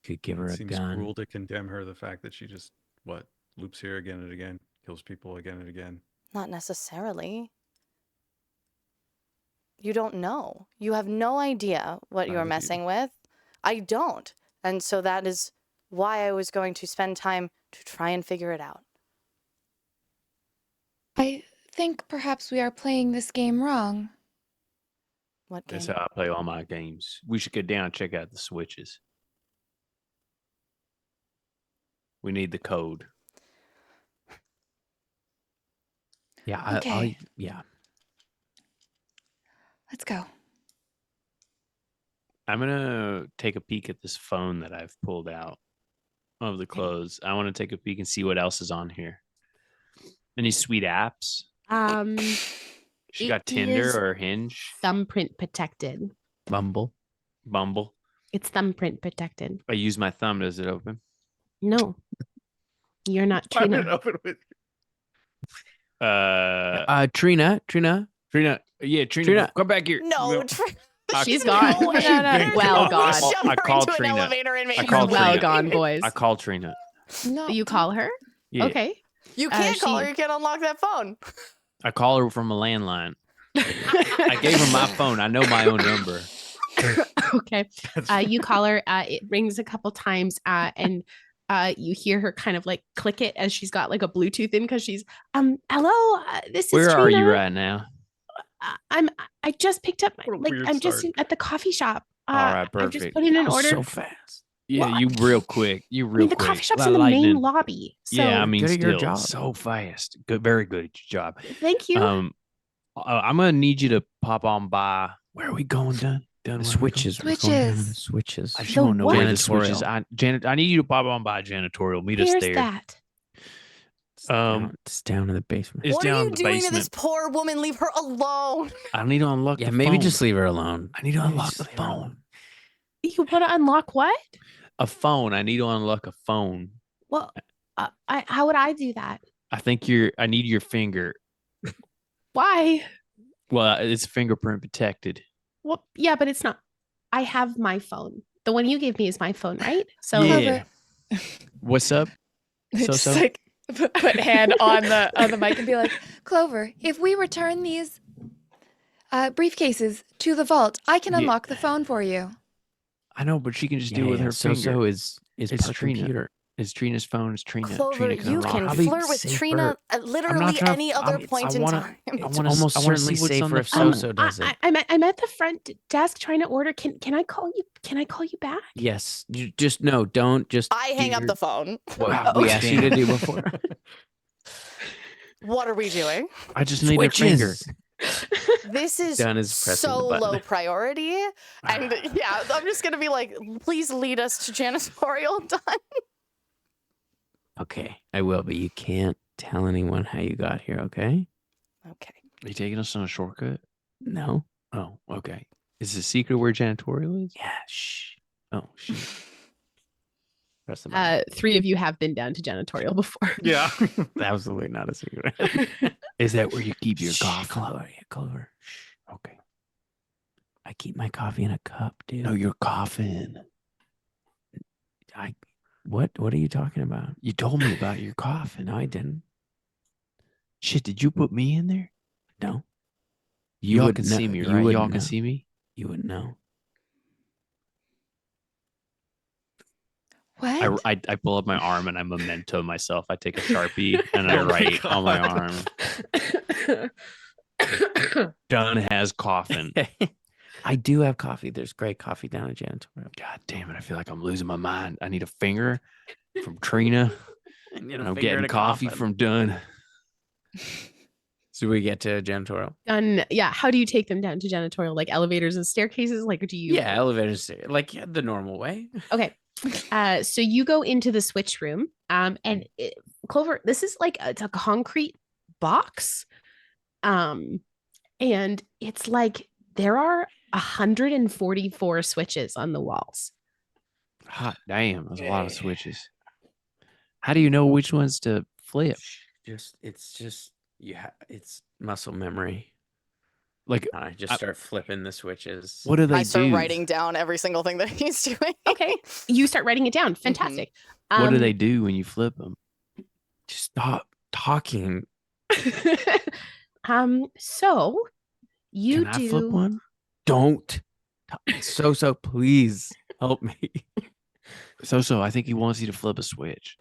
Could give her It a seems gun. cruel to condemn her. The fact that she just loops here again and again, kills people again and again. Not necessarily. You don't know. You have no idea what you're Neither do you. messing with. I don't. And so that is why I was going to spend time to try and figure it out. I think perhaps we are playing this game wrong. What game? That's how I play all my games. We should get down and check out the switches. We need the code. Yeah. Okay. Yeah. Let's go. I'm gonna take a peek at this phone that I've pulled out of the clothes. I want to take a peek and see what else is on here. Any sweet apps? She It got Tinder is or Hinge, thumbprint protected. Bumble. Bumble. It's thumbprint protected. I use my thumb. Does it open? No, you're not Why would it Trina. open with Trina. Trina. Yeah, Trina. Trina. Come back here. No, She's no, gone. no, No. Well gone. Shove I her called into Trina. an elevator and make I her called leave. Well Trina. gone, boys. I called Trina. No. You call her? Yeah. Okay. You can't call she- her. You can't unlock that phone. I call her from a landline. I gave her my phone. I know my own number. Okay. You call her. It rings a couple times, and you hear her kind of like click it as she's got like a Bluetooth in because she's hello. This is Where are Trina. you right now? I just picked up. What a Like weird I'm just start. at the coffee shop. All right, I just perfect. put in an That was order. so fast. Yeah, Well, you real quick. You I real mean, the quick. coffee shop's Like in the main lightning. lobby. So Yeah, I mean, good at your still job. so fast. Good, very good at your job. thank you. I'm gonna need you to pop on by. Where are we going, Dunn? Dunn, The where are we going? switches. We're going down to the Switches. switches. I just The want to know where the what? switches. I need you to pop on by janitorial. Meet us Where's there. that? It's down in the basement. It's What are down you in the doing to basement. this poor woman? Leave her alone. I need to unlock Yeah, the maybe phone. just leave her alone. I need to Maybe unlock just the leave her alone. phone. You want to unlock what? A phone. I need to unlock a phone. Well, how would I do that? I think I need your finger. Why? Well, it's fingerprint protected. Well, yeah, but it's not. I have my phone. The one you gave me is my phone, right? So Yeah. What's up? Just So? like put hand on the mic and be like, Clover, if we return these briefcases to the vault, I can Yeah. unlock the phone for you. I know, but she can just do it with her so finger. is It's part Trina. computer. It's Trina's phone. It's Trina. Clover, Trina you unlock can it. Probably flirt with safer. Trina at literally trying- any other I'm- point I in wanna- time. I It's wanna- almost I wanna certainly see what's on safer the if phone. So does it. I'm at the front desk trying to order. Can I call you? Can I call you back? Yes. You just no, don't just I hang up the phone. what we asked you to do before. What are we doing? I just need a finger. Switches. This is Dunn is pressing so the button. low priority. And yeah, I'm just going to be like, please lead us to janitorial, Dunn. Okay, I will, but you can't tell anyone how you got here, okay? Okay. Are you taking us on a shortcut? No. Oh, okay. Is it a secret where janitorial is? Yeah, shh. Oh, shit. Press the button. 3 of you have been down to janitorial before. Yeah. Absolutely not a secret. Is that where you keep your Shh, coffee? Clover, yeah, Clover. Shh. Okay. I keep my coffee in a cup, dude. No, you're coughing. What are you talking about? You told me about your coughing. No, I didn't. Shit, did you put me in there? No. Y'all would can know- see me, you right? wouldn't Y'all can know. see me? You wouldn't know. What? I pull up my arm and I memento myself. I take a Sharpie and I Oh my write on my God. arm. Dunn has coughing. I do have coffee. There's great coffee down at janitorial. God damn it. I feel like I'm losing my mind. I need a finger from Trina. And And I'm getting coffee from Dunn. So we get to janitorial. Done. Yeah. How do you take them down to janitorial? Like elevators and staircases? Like, do you? Yeah, elevators, like the normal way. Okay. So you go into the switch room. Clover, this is like it's a concrete box. And it's like there are 144 switches on the walls. Hot damn, there's a lot of switches. How do you know which ones to flip? It's muscle memory. Like, I just start flipping the switches. what do they I start do? writing down every single thing that he's doing. Okay. You start writing it down. Fantastic. What do they do when you flip them? Just stop talking. So you Can do I flip one? Don't. So please help me. So I think he wants you to flip a switch.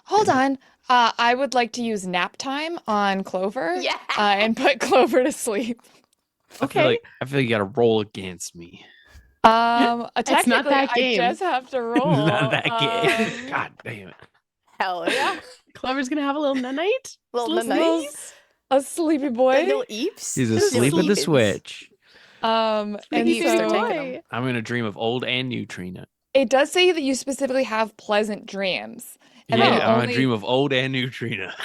Hold on. I would like to use nap time on Clover. Yeah. And put Clover to sleep. Okay. I feel like you got to roll against me. Technically, not that game. I just have to roll. Not that game. God damn it. Hell yeah. Clover's gonna have a little night. Little nice. A sleepy boy. Little eeps. He's asleep at the Sleepins. switch. And Sleepy so Eeps are taking him. I'm going to dream of old and new Trina. it does say that you specifically have pleasant dreams. And Yeah, then I'm going only- to dream of old and new Trina.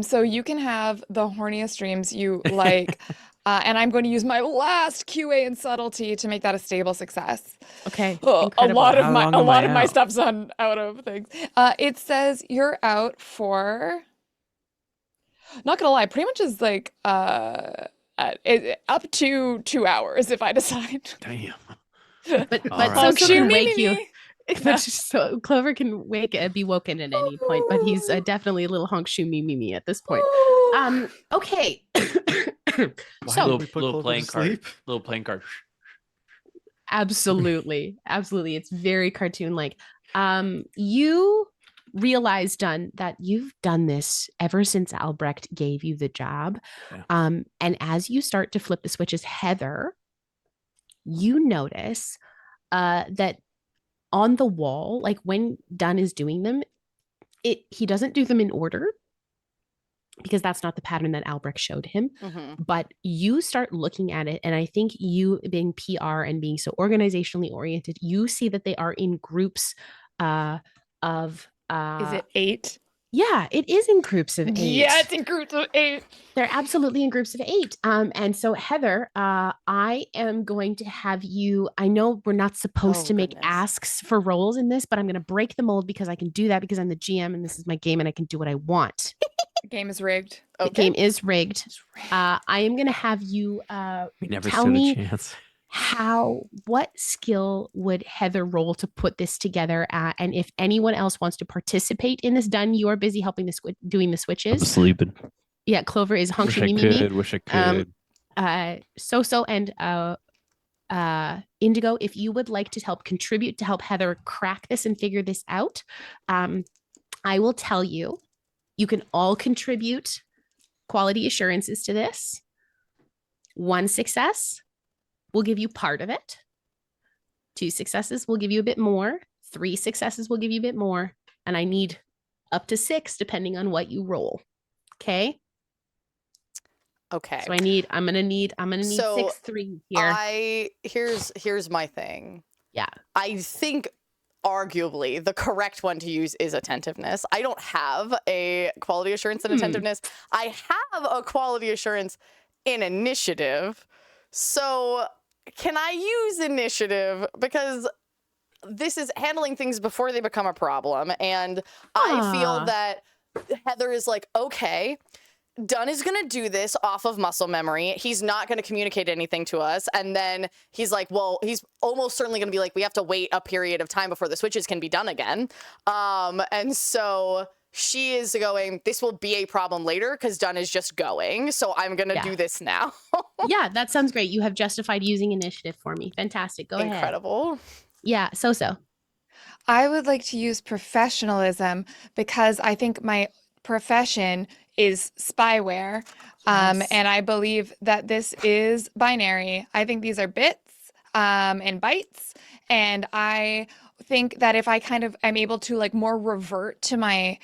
So you can have the horniest dreams you like. And I'm going to use my last QA and subtlety to make that a stable success. Okay. A Incredible. lot of How my long a am lot I of my out? stuff's on out of things. It says you're out for. Not gonna lie, pretty much is like up to 2 hours if I decide. Damn. But All right. Soso Shoo, can me, wake me, you. me. But so Clover can be woken at any point, but he's definitely a little honk shoo me at this point. Okay. Why So- don't we put little Clover playing to card. sleep? Little playing card. Absolutely. It's very cartoon like. You realize, Dunn, that you've done this ever since Albrecht gave you the job. Yeah. And as you start to flip the switches, Heather, you notice that on the wall, like when Dunn is doing them, he doesn't do them in order because that's not the pattern that Albrecht showed him. Mm-hmm. But you start looking at it, and I think you being PR and being so organizationally oriented, you see that they are in groups of Is it 8? yeah, it is in groups of 8. Yeah, it's in groups of 8. They're absolutely in groups of 8. And so Heather, I am going to have you, I know we're not supposed Oh, to make goodness. asks for roles in this, but I'm going to break the mold because I can do that because I'm the GM and this is my game and I can do what I want. The game is rigged. The game is rigged. I am going to have you We never tell stood me a chance. what skill would Heather roll to put this together, and if anyone else wants to participate in this. Done. You are busy helping doing the I'm switches. sleeping. Yeah, Clover is Wish I honking me. could. Wish I could. Soso and Indigo, if you would like to help contribute to help Heather crack this and figure this out, I will tell you, you can all contribute quality assurances to this. 1 success will give you part of it. 2 successes will give you a bit more. 3 successes will give you a bit more. And I need up to 6 depending on what you roll. Okay. Okay. So I'm gonna need So 6 3 here. Here's my thing. Yeah. I think arguably the correct one to use is attentiveness. I don't have a quality assurance in attentiveness. I have a quality assurance in initiative. So can I use initiative? Because this is handling things before they become a problem. And I feel that Heather is like, okay, Dunn is going to do this off of muscle memory. He's not going to communicate anything to us. And then he's like, well, he's almost certainly going to be like, we have to wait a period of time before the switches can be done again. And so she is going, this will be a problem later because Dunn is just going. So I'm going to do this now. Yeah, that sounds great. You have justified using initiative for me. Fantastic. Go ahead. Incredible. Yeah, so. I would like to use professionalism because I think my profession is spyware. Yes. And I believe that this is binary. I think these are bits and bytes. And I think that if I I'm able to like more revert to my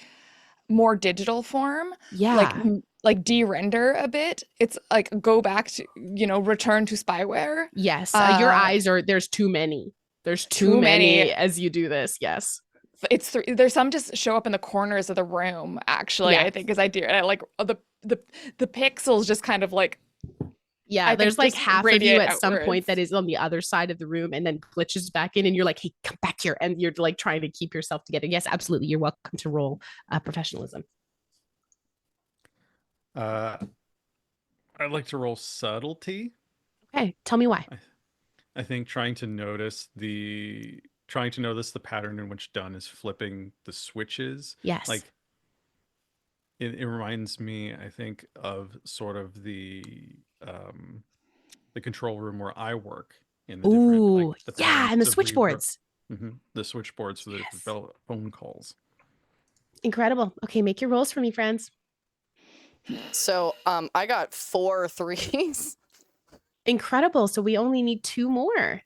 more digital form, Yeah. like like de-render a bit. It's like go back to, return to spyware. Yes, your eyes are. There's too many. There's too many as you do this. Yes. There's some just show up in the corners of the room. Actually, Yeah. I think as I do, like the pixels just kind of like. Yeah, I there's think like just half of you radiate at some point outwards. that is on the other side of the room and then glitches back in, and you're like, "Hey, come back here!" And you're like trying to keep yourself together. Yes, absolutely. You're welcome to roll professionalism. I'd like to roll subtlety. Okay, tell me why. I think trying to notice the pattern in which Dunn is flipping the switches. Yes. Like it reminds me, I think, of sort of the control room where I work in the different, Ooh, like, the yeah, patterns and the of switchboards. the switchboards for the different phone calls. Incredible. Okay, make your rolls for me, friends. So I got 4 3s. Incredible. So we only need 2 more.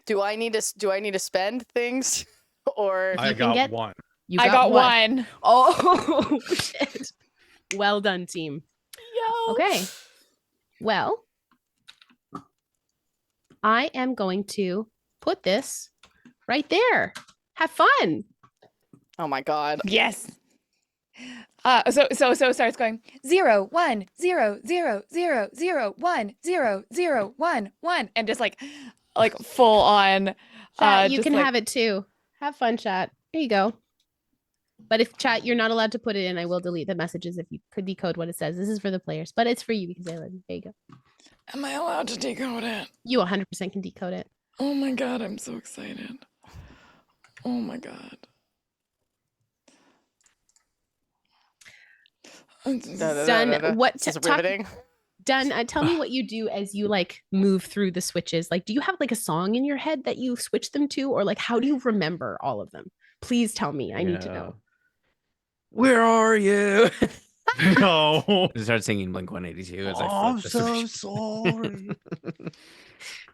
Do I need to spend things, or I got 1. You I got one. Oh shit. Well done, team. Yo. Okay. Well, I am going to put this right there. Have fun. Oh my god. Yes. So starts going 0 1 0 0 0 0 1 0 0 1 1 and just like full on. Chat, you just can like, have it too. Have fun, chat. There you go. But if chat, you're not allowed to put it in, I will delete the messages if you could decode what it says. This is for the players, but it's for you because I love you. There you go. Am I allowed to decode it? You 100% can decode it. Oh my god, I'm so excited. Oh my god. Dunn, what This is riveting. Dunn, tell me what you do as you like move through the switches. Like, do you have like a song in your head that you switch them to, or like how do you remember all of them? Please tell me. I need to know. Where are you? No. I start singing Blink 182 as Oh, I I'm flip the so switch. sorry.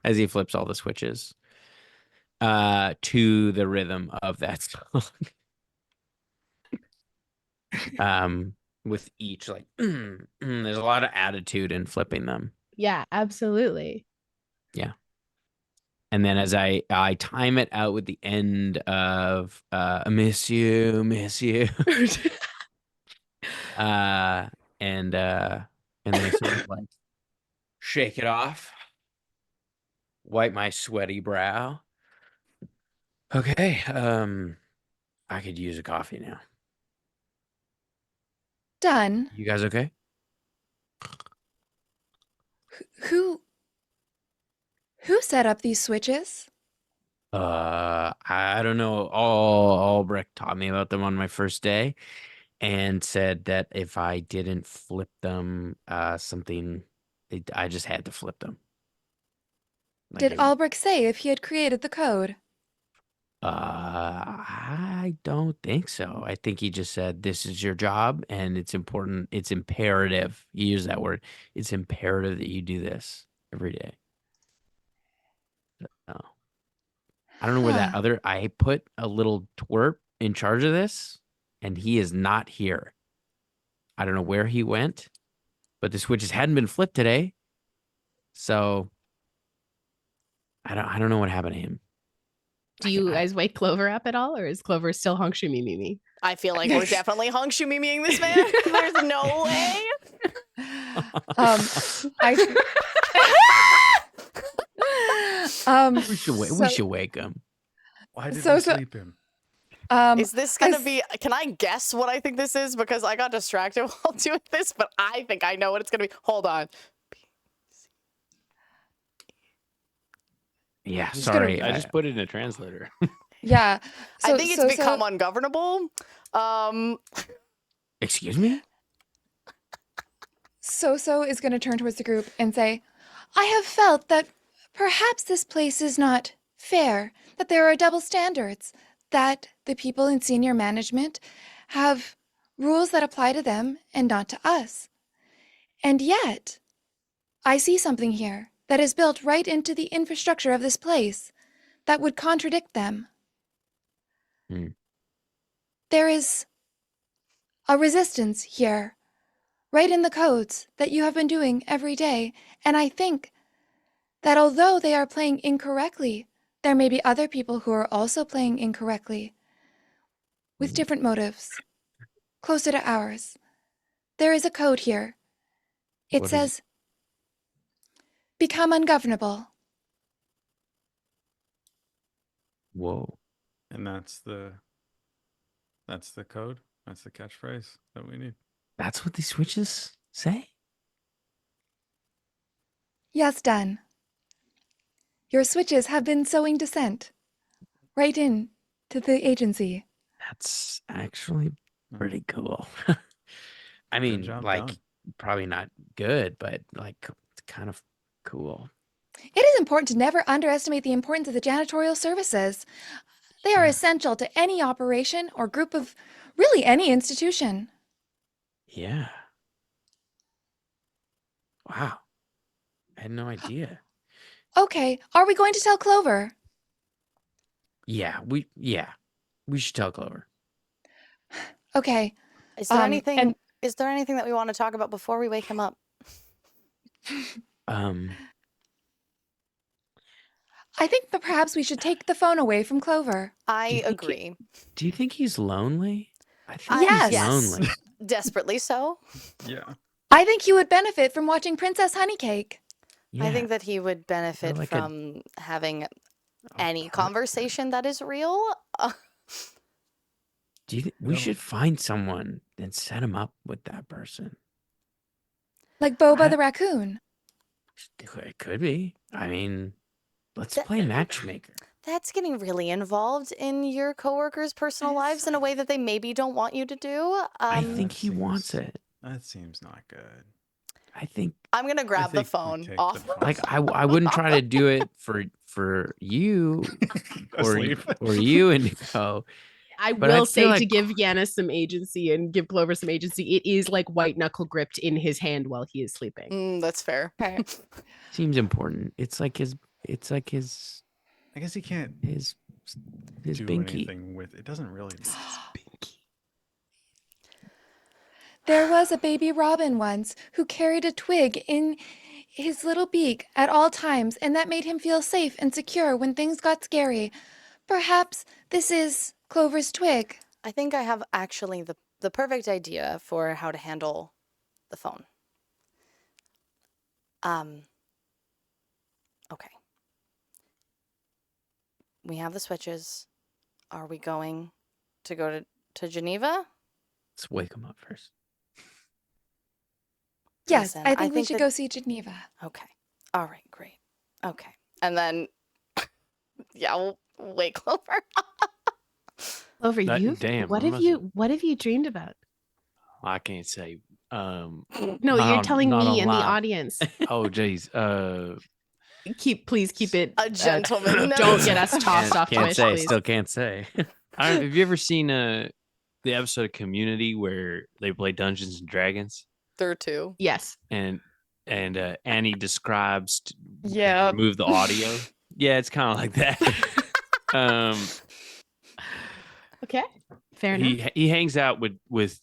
As he flips all the switches to the rhythm of that song. With each like there's a lot of attitude in flipping them. Yeah, absolutely. Yeah. And then as I time it out with the end of miss you. And then I sort of like shake it off, wipe my sweaty brow. Okay, I could use a coffee now. Dunn. You guys okay? Who set up these switches? I don't know. Albrecht taught me about them on my first day and said that if I didn't flip them, I just had to flip them. Did Albrecht say if he had created the code? I don't think so. I think he just said this is your job and it's important. It's imperative. He used that word. It's imperative that you do this every day. No. I don't know where that other. I put a little twerp in charge of this, and he is not here. I don't know where he went, but the switches hadn't been flipped today, so I don't know what happened to him. Do you guys wake Clover up at all, or is Clover still hung me? I feel like we're definitely hung shumimiing this man. There's no way. We should wake him. Why did we sleep him? Is this gonna be? Can I guess what I think this is? Because I got distracted while doing this, but I think I know what it's gonna be. Hold on. Yeah, sorry. I just put it in a translator. Yeah. I think it's become ungovernable. Excuse me? So is going to turn towards the group and say, I have felt that perhaps this place is not fair, that there are double standards, that the people in senior management have rules that apply to them and not to us. And yet, I see something here that is built right into the infrastructure of this place that would contradict them. There is a resistance here, write in the codes that you have been doing every day, and I think that although they are playing incorrectly, there may be other people who are also playing incorrectly with different motives, closer to ours. There is a code here. It What is says, become ungovernable. Whoa. And that's the code. That's the catchphrase that we need. That's what these switches say? Yes, Dunn. Your switches have been sowing dissent right in to the agency. That's actually pretty cool. I Good mean, job, like, Dunn. probably not good, but like, it's kind of cool. It is important to never underestimate the importance of the janitorial services. They are essential to any operation or group of really any institution. Yeah. Wow. I had no idea. Okay, are we going to tell Clover? Yeah, we should tell Clover. Okay. Is there anything? and- Is there anything that we want to talk about before we wake him up? I think that perhaps we should take the phone away from Clover. I think agree. Do you think he's lonely? I think Yes. he's lonely. Desperately so. Yeah. I think he would benefit from watching Princess Honeycake. Yeah. I think that he would benefit like from having any partner. conversation that is real. Do you we should find someone and set him up with that person? Like Boba I- the raccoon. It could be. I mean, let's That- play matchmaker. That's getting really involved in your coworkers' personal lives in a way that they maybe don't want you to do. I think That he wants seems- it. That seems not good. I think I'm gonna grab the think we phone take off. the phone. like I wouldn't try to do it for you or Asleep. or you and Nico. I But I will feel say like- to give Yanis some agency and give Clover some agency, it is like white knuckle gripped in his hand while he is sleeping. That's fair. Okay. Seems important. It's like his I guess he can't his do binky. anything with it. Doesn't really. There was a baby robin once who carried a twig in his little beak at all times, and that made him feel safe and secure when things got scary. Perhaps this is Clover's twig. I think I have actually the perfect idea for how to handle the phone. Okay. We have the switches. Are we going to go to Geneva? Let's wake him up first. Yes, Listen, I I think we think should that- go see Geneva. Okay. All right, great. Okay. And then, yeah, we'll wake Clover. Clover, Damn, what I have must you dreamed about? I can't say. No, Not you're on- telling not me on and the live. audience. Oh, geez. Please keep it. A gentleman. Don't knows. get us tossed off Can't Twitch, say. please. Still can't say. Have you ever seen the episode of Community where they play Dungeons and Dragons There are two. Yes. and Annie describes Yeah. remove the audio? Yeah, it's kind of like that. Okay. Fair enough. he hangs out with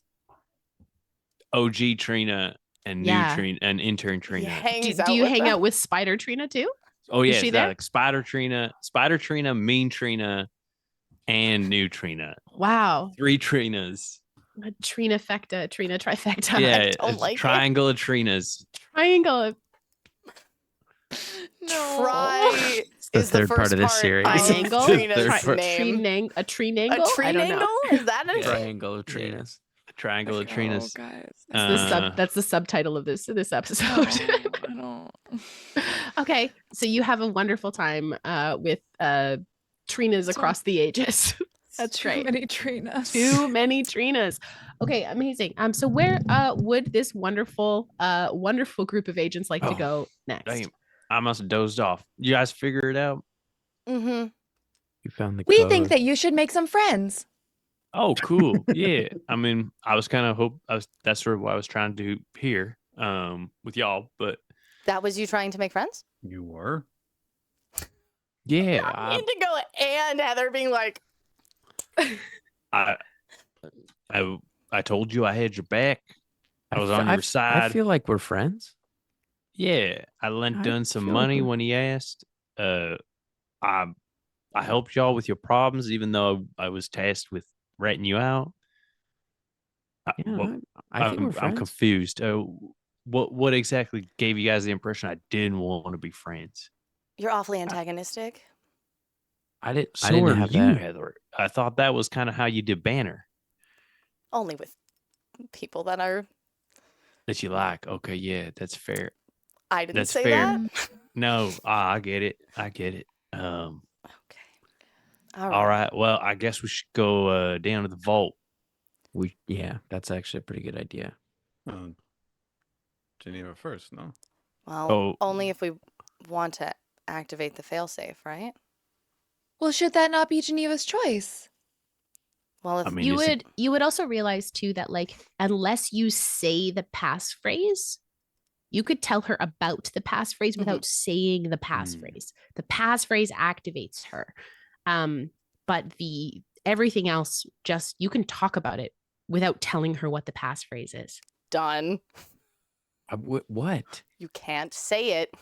OG Trina and new Yeah. Trina and intern Trina. He hangs Do out you with hang them. out with Spider Trina too? Oh Is yeah, she it's there? like Spider Trina, Mean Trina, and new Trina. Wow. 3 Trinas. A Trina fecta, Trina trifecta. Yeah, don't it's a like it. triangle of Trinas. Triangle. Try the is third the part first of this part series. of Triangle? Trina's Third name. A tree A I don't know. tree Is that a Triangle of Trinas. Triangle of Trinas. guys. That's the subtitle of this episode. I don't. Okay, so you have a wonderful time with Trinas across the ages. That's Too right. many Trinas. Too many Trinas. Okay, amazing. So where would this wonderful group of agents like to Oh, go next? Damn, I must have dozed off. You guys figure it out? Mm-hmm. You found the We code. think that you should make some friends. Oh, cool. Yeah. I mean, I was kind of that's sort of what I was trying to do here with y'all, but That was you trying to make friends? You were. yeah, Indigo and Heather being like, I told you I had your back. I was fe- on I your f- side. I feel like we're friends. Yeah, I lent I Dunn some feel like money we're- when he asked. I helped y'all with your problems, even though I was tasked with ratting you out. Yeah, Well, I think we're I'm friends. confused. What exactly gave you guys the impression I didn't want to be friends? You're awfully antagonistic. I didn't So are have you, that. Heather. I thought that was kind of how you did banner Only with people that are. that you like. Okay, yeah, that's fair. I didn't That's say fair. that. No, I get it. I get it. Okay. All right. Well, I guess we should go down to the vault. Yeah, that's actually a pretty good idea. Geneva first, no? Well, Oh. only if we want to activate the failsafe, right? Well, should that not be Geneva's choice? Well, if I mean, You would also realize too that like unless you say the passphrase, you could tell her about the passphrase without saying the passphrase. The passphrase activates her. But everything else, just you can talk about it without telling her what the passphrase is. Done. What? You can't say it.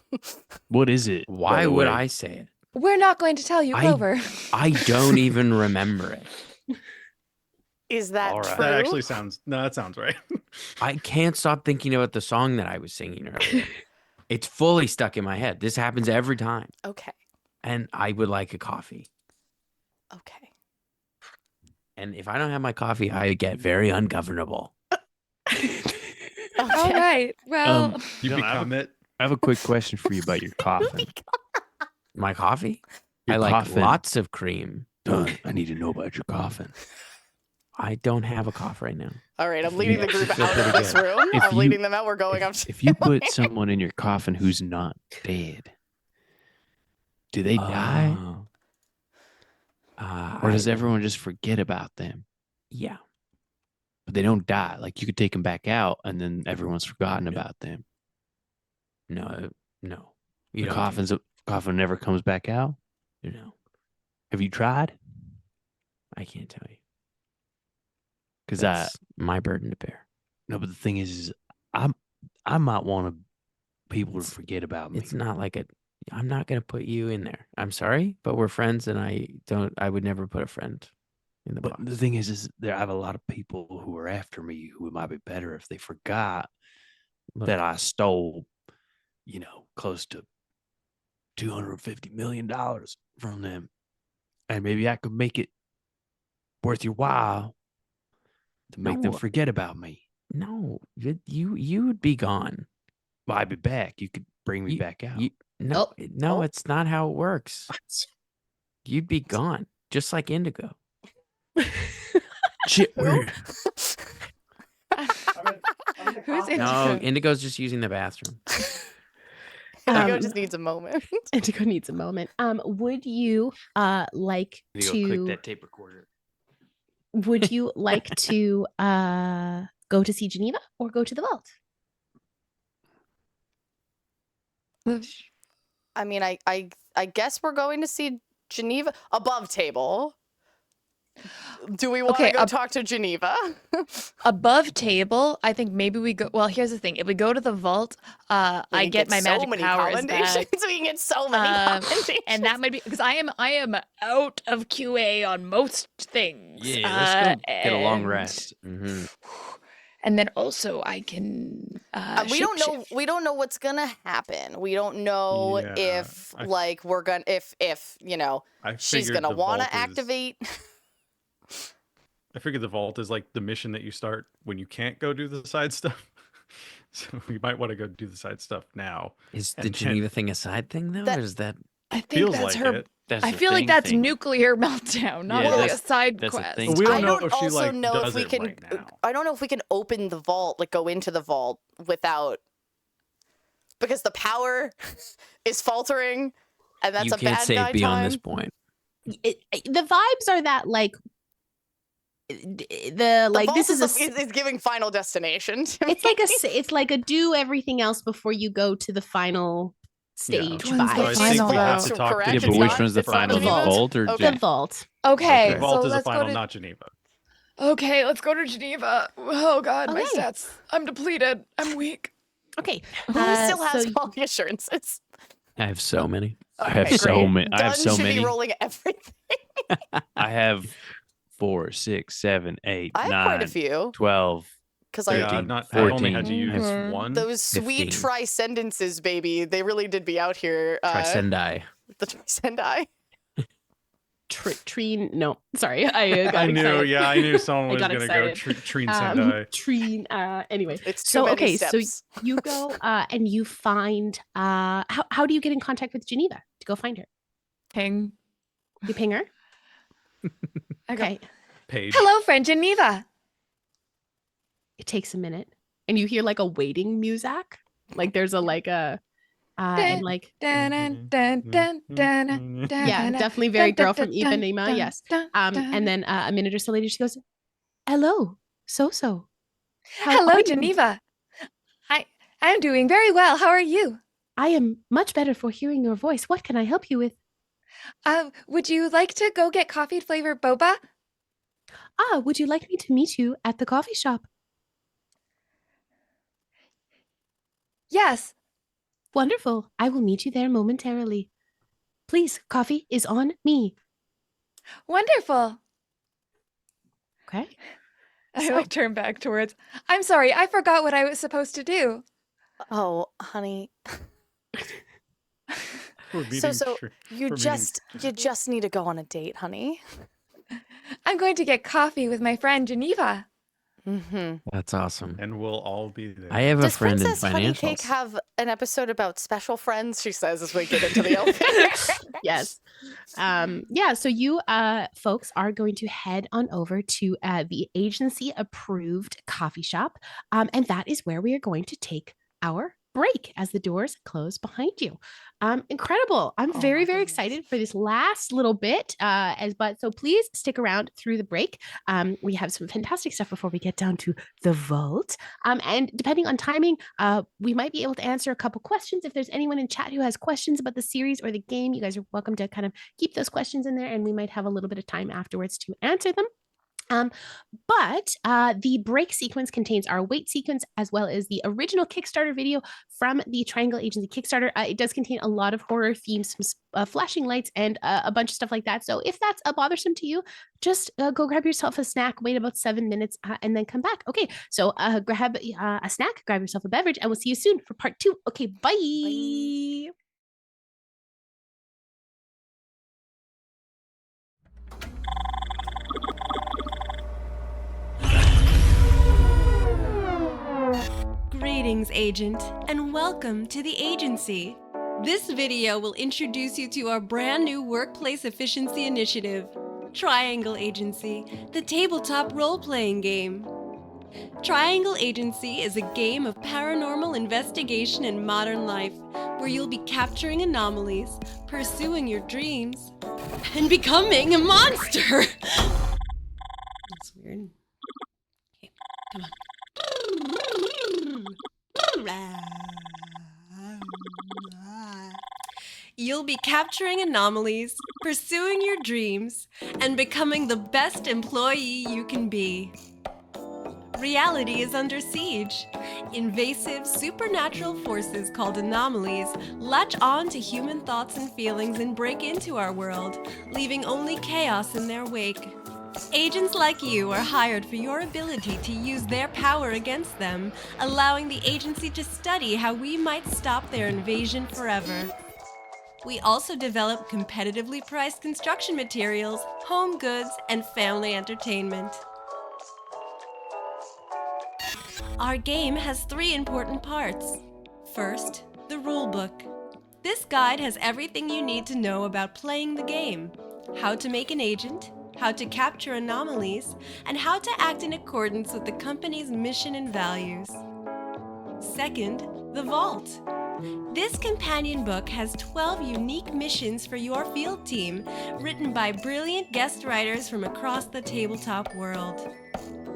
what is it? by Why the would way? I say it? We're not going to tell you, Clover. I don't even remember it. Is that All right. true? That actually sounds that sounds right. I can't stop thinking about the song that I was singing earlier. It's fully stuck in my head. This happens every time. Okay. And I would like a coffee. Okay. And if I don't have my coffee, I get very ungovernable. All right. Well, You Dunn, become it. I have a quick question for you about your coffin. My coffee? Your I like coffin. lots of cream. Dunn, I need to know about your coffin. I don't have a cough right now. All right. I'm leading the group Feel out of pretty this good. room. If I'm you- leading them out. We're going up. If you put someone in your coffin who's not dead, do they die? Or does everyone just forget about them? Yeah. But they don't die. Like you could take them back out and then everyone's forgotten about them. No. The You don't do coffin never comes back out? that. No. Have you tried? I can't tell you. Because That's my burden to bear. no, but the thing is I might want people to forget about me. It's not like I'm not going to put you in there. I'm sorry, but we're friends and I would never put a friend in the But box. the thing is I have a lot of people who are after me who it might be better if they forgot that I stole, close to $250 million from them. And maybe I could make it worth your while to make them No. forget about me. No, you would be gone. Well, I'd be back. You could bring me back out. No, Oh. it's not how it works. You'd be gone, just like Indigo. Shit, Who? weird. who's Indigo? No, Indigo's just using the bathroom. Indigo just needs a moment. Indigo needs a moment. Would you like You go to click that tape recorder. would you like to go to see Geneva or go to the vault? I mean, I guess we're going to see Geneva above table. Do we want to Okay, go talk to Geneva? Above table, I think maybe we go. Well, here's the thing: if we go to the vault, I can get my so magic many powers commendations. back, We can get so many commendations. and that might be because I am out of QA on most things. Yeah, let's go get a long and- rest. Mm-hmm. And then also I can. We don't know. shapeshift. We don't know what's gonna happen. We don't know Yeah, if I- like we're gonna if I she's figured gonna the want vault to is- activate. I figured the vault is like the mission that you start when you can't go do the side stuff. So you might want to go do the side stuff now. Is the And Geneva thing a side thing though? That- or is that I think Feels that's like her. it. That's I the feel like thing that's thing. nuclear meltdown, not Yeah, really a that's- side that's a quest. thing. But we don't I know don't if she also like know does if we it can. right now. I don't know if we can open the vault, like go into the vault without, because the power is faltering, and that's you a can't bad say guy it beyond time. this point? The vibes are that like the The like vault this is is giving Final Destination. To it's me. like it's like a do everything else before you go to the final stage Which one's the So I vibe. think final we have though? to talk Correct. to Yeah, It's but Geneva which not- one's the it's not final? The Geneva? vault or Okay. The vault. Okay, The vault so is the let's final, go to. not Geneva. Okay, let's go to Geneva. Oh God, my Okay. stats. I'm depleted. I'm weak. Okay. Who still has so quality assurances? I have so many. I have Okay, so great. many. I have Dunn so should many. be rolling everything. I have 4, 6, 7, 8, I have quite a 9, few 12. because So, yeah, 13, I only had 14. to use Mhm. one. those sweet 15. tri-sentences, baby. They really did be out here. Tricendi. The tricendi. Treen. No, sorry. I got I knew, excited. yeah, I knew someone I was got gonna go excited. Treen Sendai. Treen. Anyway. It's too So many okay, so steps. you go and you find how do you get in contact with Geneva to go find her? Ping. You ping her? I go, Okay. Page. hello, friend Geneva. It takes a minute. And you hear like a waiting music. Like there's a and like Dun, dun, dun, dun, dun, dun, yeah, dun, definitely very dun, girl dun, from dun, Ipanema, dun, yes. dun, dun. And then a minute or so later she goes, "Hello, So. How Hello, are you?" Geneva. I'm doing very well. How are you? I am much better for hearing your voice. What can I help you with? Would you like to go get coffee flavored boba? Would you like me to meet you at the coffee shop? Yes. Wonderful. I will meet you there momentarily. Please, coffee is on me. Wonderful. Okay. I So- like turn back towards. I'm sorry, I forgot what I was supposed to do. Oh, honey. We're meeting You we're just need to go on a date, honey. I'm going to get coffee with my friend Geneva. Mm-hmm. That's awesome. and we'll all be there. I have a Does friend in Princess Honeycake financials. have an episode about special friends? She says as we get into the elevator. Yes. Yeah, so you folks are going to head on over to the agency approved coffee shop. And that is where we are going to take our break as the doors close behind you. Incredible. I'm Oh very, my very goodness. excited for this last little bit. So please stick around through the break. We have some fantastic stuff before we get down to the vault. And depending on timing, we might be able to answer a couple questions. If there's anyone in chat who has questions about the series or the game, you guys are welcome to kind of keep those questions in there, and we might have a little bit of time afterwards to answer them. But the break sequence contains our wait sequence as well as the original Kickstarter video from the Triangle Agency Kickstarter. It does contain a lot of horror themes, some flashing lights, and a bunch of stuff like that. So if that's bothersome to you, just go grab yourself a snack, wait about 7 minutes, and then come back. Okay, so grab a snack, grab yourself a beverage, and we'll see you soon for part 2. Okay, bye. Bye. Greetings, Agent, and welcome to the agency. This video will introduce you to our brand new workplace efficiency initiative, Triangle Agency, the tabletop role-playing game. Triangle Agency is a game of paranormal investigation in modern life, where you'll be capturing anomalies, pursuing your dreams, and becoming a monster. That's weird. Okay, come on. You'll be capturing anomalies, pursuing your dreams, and becoming the best employee you can be. Reality is under siege. Invasive, supernatural forces called anomalies latch on to human thoughts and feelings and break into our world, leaving only chaos in their wake. Agents like you are hired for your ability to use their power against them, allowing the agency to study how we might stop their invasion forever. We also develop competitively priced construction materials, home goods, and family entertainment. Our game has 3 important parts. First, the rulebook. This guide has everything you need to know about playing the game: how to make an agent, how to capture anomalies, and how to act in accordance with the company's mission and values. Second, the vault. This companion book has 12 unique missions for your field team, written by brilliant guest writers from across the tabletop world.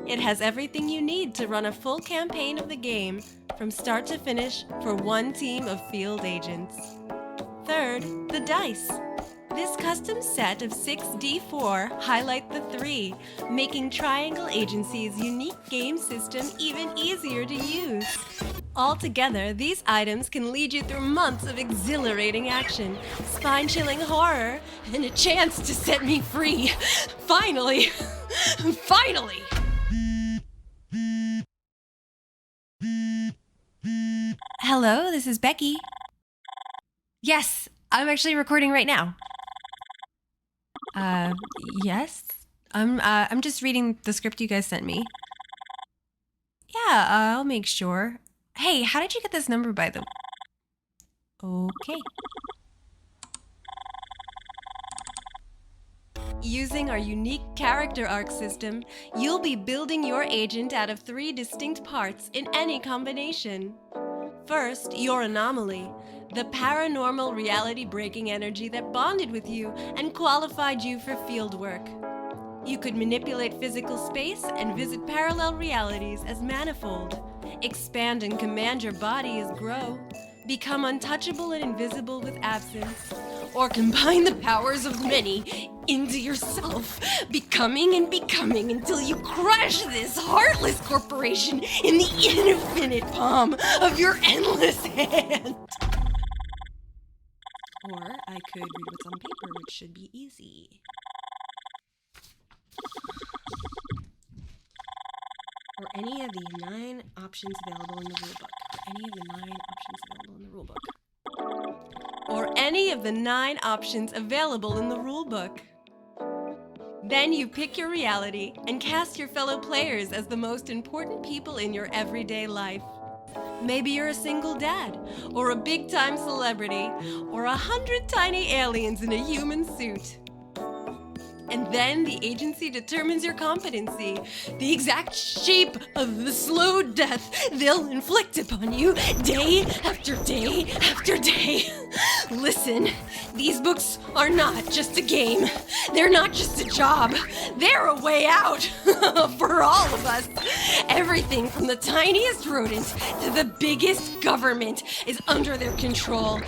It has everything you need to run a full campaign of the game, from start to finish, for one team of field agents. Third, the dice. This custom set of 6d4 highlight the 3, making Triangle Agency's unique game system even easier to use. Altogether, these items can lead you through months of exhilarating action, spine-chilling horror, and a chance to set me free. Finally! Finally! Hello, this is Becky. Yes, I'm actually recording right now. Yes? I'm just reading the script you guys sent me. Yeah, I'll make sure. Hey, how did you get this number by the way? Okay. Using our unique character arc system, you'll be building your agent out of 3 distinct parts in any combination. First, your anomaly, the paranormal reality-breaking energy that bonded with you and qualified you for field work. You could manipulate physical space and visit parallel realities as manifold, expand and command your body as grow, become untouchable and invisible with absence, or combine the powers of many into yourself, becoming and becoming until you crush this heartless corporation in the infinite palm of your endless hand. Or I could read what's on paper, which should be easy. Or any of the 9 options available in the rulebook. Or any of the 9 options available in the rulebook. Then you pick your reality and cast your fellow players as the most important people in your everyday life. Maybe you're a single dad, or a big-time celebrity, or 100 tiny aliens in a human suit. And then the agency determines your competency, the exact shape of the slow death they'll inflict upon you day after day after day. Listen, these books are not just a game. They're not just a job. They're a way out for all of us. Everything from the tiniest rodent to the biggest government is under their control.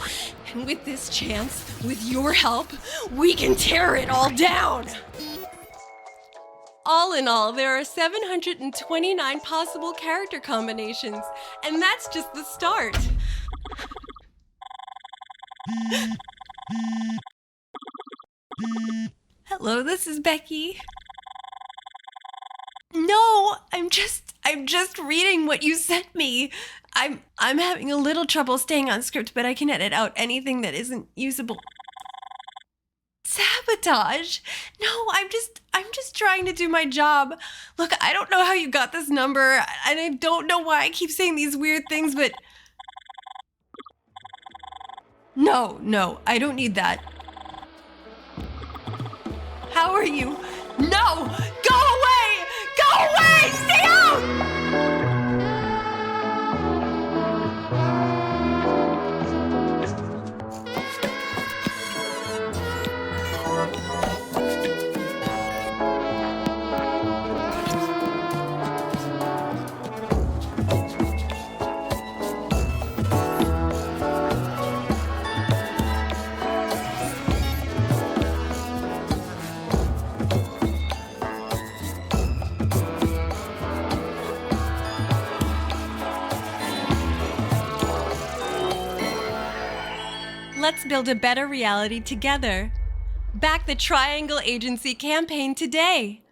And with this chance, with your help, we can tear it all down. All in all, there are 729 possible character combinations, and that's just the start. Hello, this is Becky. No, I'm just reading what you sent me. I'm having a little trouble staying on script, but I can edit out anything that isn't usable. Sabotage? No, I'm just trying to do my job. Look, I don't know how you got this number, and I don't know why I keep saying these weird things, but No, I don't need that. How are you? No! Go away! Go away! Stay out! Let's build a better reality together. Back the Triangle Agency campaign today.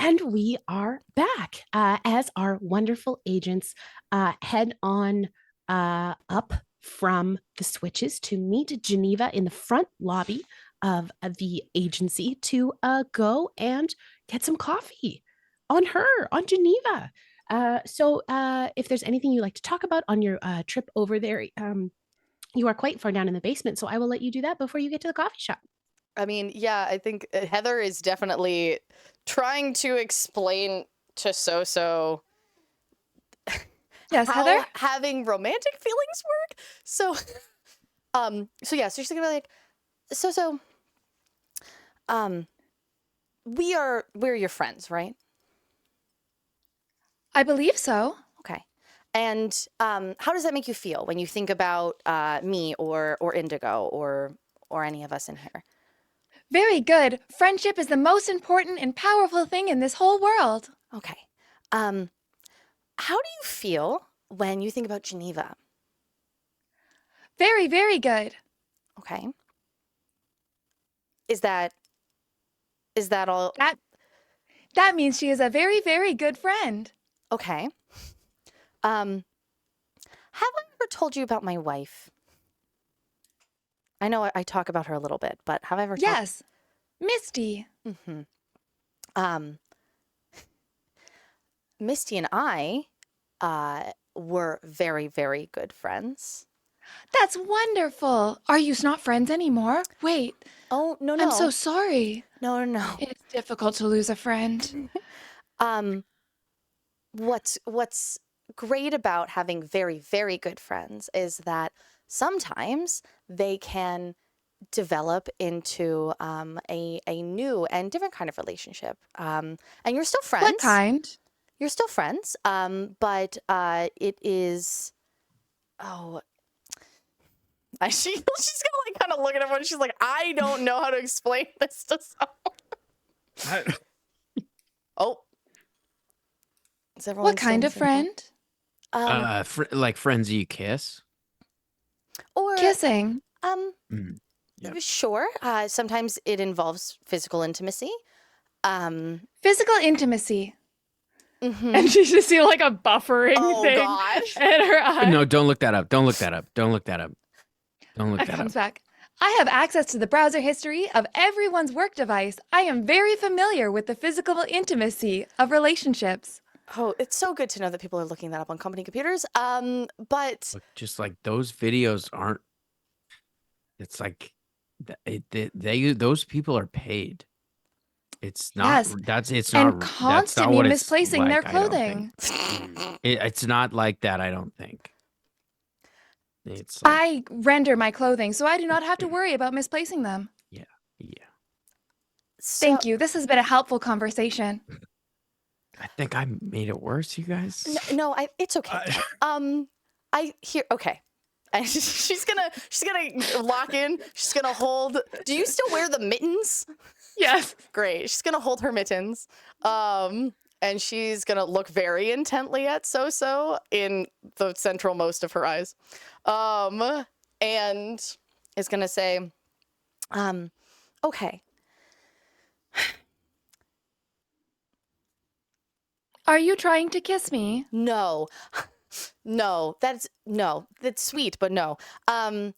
And we are back as our wonderful agents head on up from the switches to meet Geneva in the front lobby of the agency to go and get some coffee on Geneva. So if there's anything you'd like to talk about on your trip over there, you are quite far down in the basement, so I will let you do that before you get to the coffee shop. I mean, yeah, I think Heather is definitely trying to explain to SoHCah Yes, how Heather? having romantic feelings work. So, so she's gonna be like, SoHCah, we're your friends, right? I believe so. Okay. And how does that make you feel when you think about me or Indigo or any of us in here? Very good. Friendship is the most important and powerful thing in this whole world. Okay. How do you feel when you think about Geneva? Very, very good. Okay. Is that all? That means she is a very, very good friend. Okay. Have I ever told you about my wife? I know I talk about her a little bit, but have I ever? Yes, Misty. Mm-hmm. Misty and I were very, very good friends. That's wonderful. Are you not friends anymore? Wait. Oh, no. I'm so sorry. No. It's difficult to lose a friend. What's great about having very, very good friends is that sometimes they can develop into a new and different kind of relationship. And you're still friends. What kind? You're still friends, but it is. Oh, she's gonna like kind of look at everyone. She's like, I don't know how to explain this to someone. Oh, is everyone? What kind of friend? Like friends you kiss? Or Kissing. Yep. Sure. Sometimes it involves physical intimacy. Physical intimacy. Mm-hmm. And she just see like a buffering thing gosh. in her eye. No, don't look that up. Don't look that up. It comes back. I have access to the browser history of everyone's work device. I am very familiar with the physical intimacy of relationships. Oh, it's so good to know that people are looking that up on company computers. But Look, just like those videos aren't. It's like those people are paid. It's not. Yes, It's and not. That's not constantly what it's misplacing their like, I don't clothing. think. It's not like that. I don't think. It's like, I render my clothing, so I do not have to worry about misplacing them. yeah. Thank you. This has been a helpful conversation. I think I made it worse, you guys. No, it's okay. I hear. Okay. And she's gonna lock in. She's gonna hold. Do you still wear the mittens? Yes. Great. She's gonna hold her mittens. And she's gonna look very intently at SoHCah in the central most of her eyes. And is gonna say, okay. Are you trying to kiss me? No, that's sweet, but no. I'm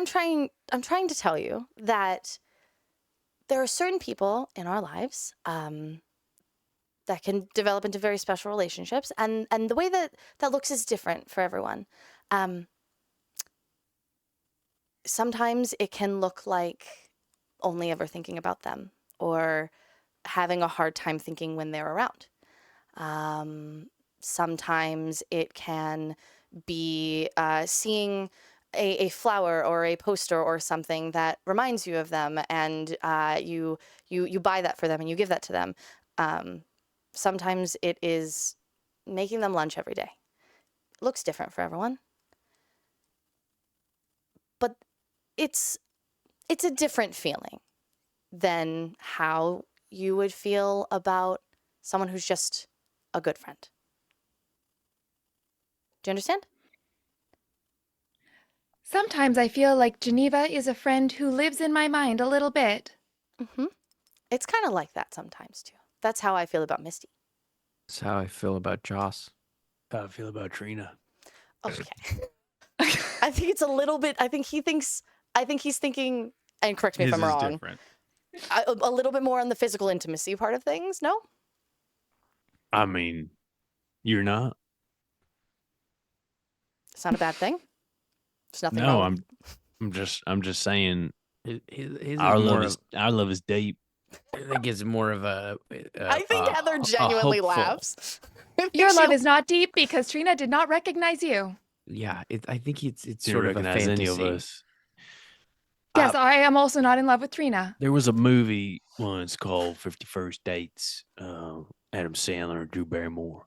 trying to tell you that there are certain people in our lives that can develop into very special relationships, and the way that looks is different for everyone. Sometimes it can look like only ever thinking about them or having a hard time thinking when they're around. Sometimes it can be seeing a flower or a poster or something that reminds you of them, and you buy that for them and you give that to them. Sometimes it is making them lunch every day. It looks different for everyone, but it's a different feeling than how you would feel about someone who's just a good friend. Do you understand? Sometimes I feel like Geneva is a friend who lives in my mind a little bit. Mm-hmm. It's kind of like that sometimes too. That's how I feel about Misty. That's how I feel about Joss. How I feel about Trina. Okay. I think it's a little bit. I think he's thinking. And correct me if I'm wrong. Different. A little bit more on the physical intimacy part of things. No. I mean, you're not. It's not a bad thing. There's nothing No, wrong. I'm just saying. His Our is love is deep. I think it's more of a. I think Heather genuinely hopeful. laughs. Your love is not deep because Trina did not recognize you. Yeah, I think it's Didn't sort of a recognize fantasy. any of us. Yes, I am also not in love with Trina. There was a movie once called 51st Dates. Adam Sandler and Drew Barrymore.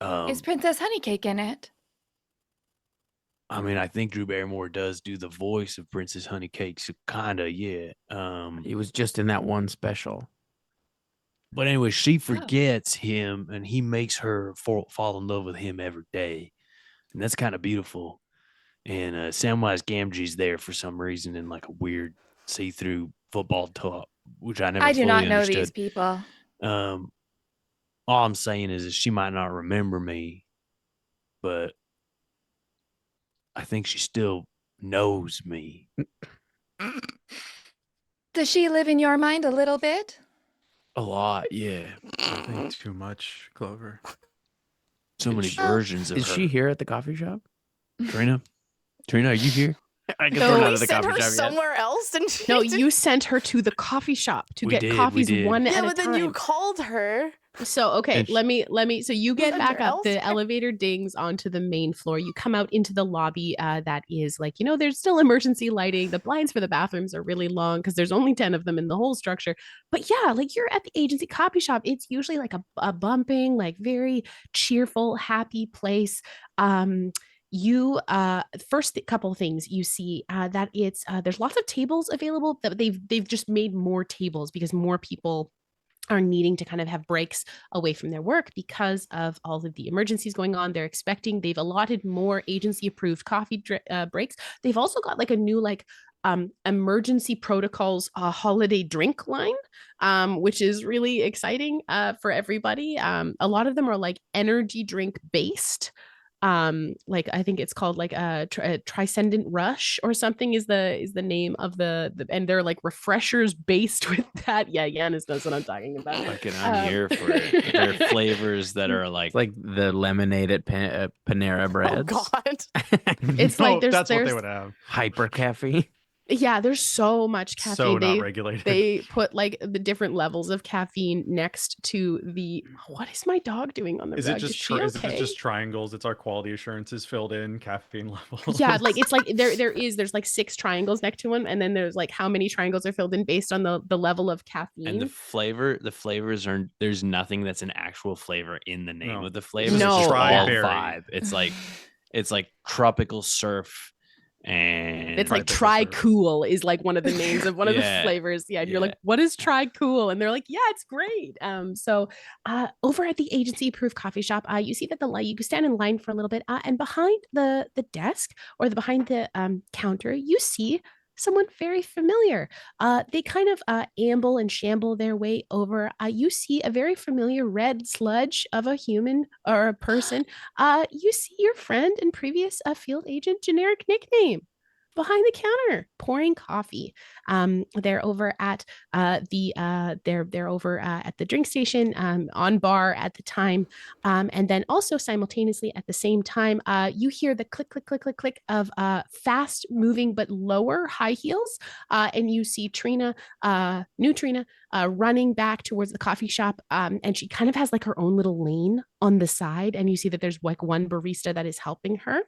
Is Princess Honeycake in it? I mean, I think Drew Barrymore does do the voice of Princess Honeycake, so kinda, yeah. He was just in that one special. But anyway, she forgets him, and he makes her fall in love with him every day, and that's kind of beautiful. And Samwise Gamgee's there for some reason in like a weird see-through football top, which I never. I do fully not know understood. these people. All I'm saying is that she might not remember me, but I think she still knows me. Does she live in your mind a little bit? A lot, yeah. I think too much, Clover. So many versions of Is her. she here at the coffee shop? Trina, are you here? I guess No, we're we not at the sent coffee her shop yet. somewhere else, didn't she? No, you sent her to the coffee shop to We get did, we coffees did. one Yeah, at a but then time. you called her. So, okay, And let me, so you get sent back her up, the elsewhere. elevator dings onto the main floor. You come out into the lobby that is like, there's still emergency lighting. The blinds for the bathrooms are really long because there's only 10 of them in the whole structure. But yeah, like you're at the agency coffee shop. It's usually like a bumping, like very cheerful, happy place. You first couple things you see that it's there's lots of tables available that they've just made more tables because more people are needing to kind of have breaks away from their work because of all of the emergencies going on. They've allotted more agency approved coffee breaks. They've also got like a new like emergency protocols holiday drink line, which is really exciting for everybody. A lot of them are like energy drink based. Like I think it's called like a Transcendent Rush or something is the name of the and they're like refreshers based with that. Yeah, Yanis knows what I'm talking about. Fucking, I'm here for it. There are flavors that are like It's like the lemonade at Panera Oh Breads. God. It's like that's what there's they would have. Hyper caffeine. yeah, there's so much caffeine. So not regulated. They put like the different levels of caffeine next to the. What is my dog doing on the Is rug? it just she is it okay? just triangles? It's our quality assurances filled in caffeine levels. Yeah, like it's like there's like 6 triangles next to one, and then there's like how many triangles are filled in based on the level of caffeine. and the flavors are there's nothing that's an actual flavor in the name No. of the flavor. No. It's just all Tri-berry. vibe. It's like tropical surf and It's like Tropical Try syrup. Cool is like one of the names of one of the Yeah, flavors. Yeah, and you're yeah. like, what is Try Cool? And they're like, yeah, it's great. So over at the agency approved coffee shop, you see that the light. You can stand in line for a little bit, and behind the desk or behind the counter, you see someone very familiar. They kind of amble and shamble their way over. You see a very familiar red sludge of a human or a person. You see your friend and previous field agent generic nickname behind the counter pouring coffee. They're over at they're over at the drink station on bar at the time, and then also simultaneously at the same time, you hear the click click click click click of fast moving but lower high heels, and you see Trina, new Trina, running back towards the coffee shop, and she kind of has like her own little lane on the side, and you see that there's like one barista that is helping her.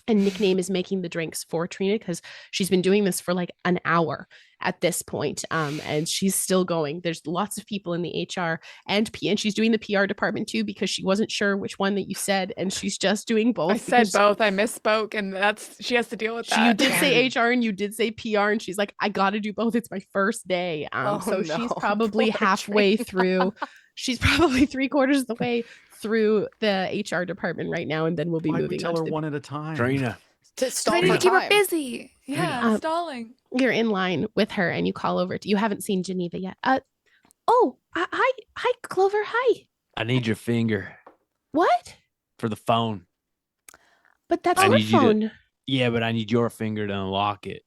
And Nickname is making the drinks for Trina because she's been doing this for like an hour at this point, and she's still going. There's lots of people in the HR and she's doing the PR department too because she wasn't sure which one that you said, and she's just doing both. I said both. I misspoke, and she has to deal with that. You did say HR and you did say PR, and she's like, I got to do both. It's my first day. So she's probably Poor halfway Trina. through. She's probably 3/4 of the way through the HR department right now, and then we'll be Why we moving tell on her to the one at a time? Trina. To stall Trying for to keep her time. busy. Yeah, Um, stalling. You're in line with her and you call over to, you haven't seen Geneva yet. Oh, hi, Clover. Hi. I need your finger What? for the phone. But that's I your need you to- phone. Yeah, but I need your finger to unlock it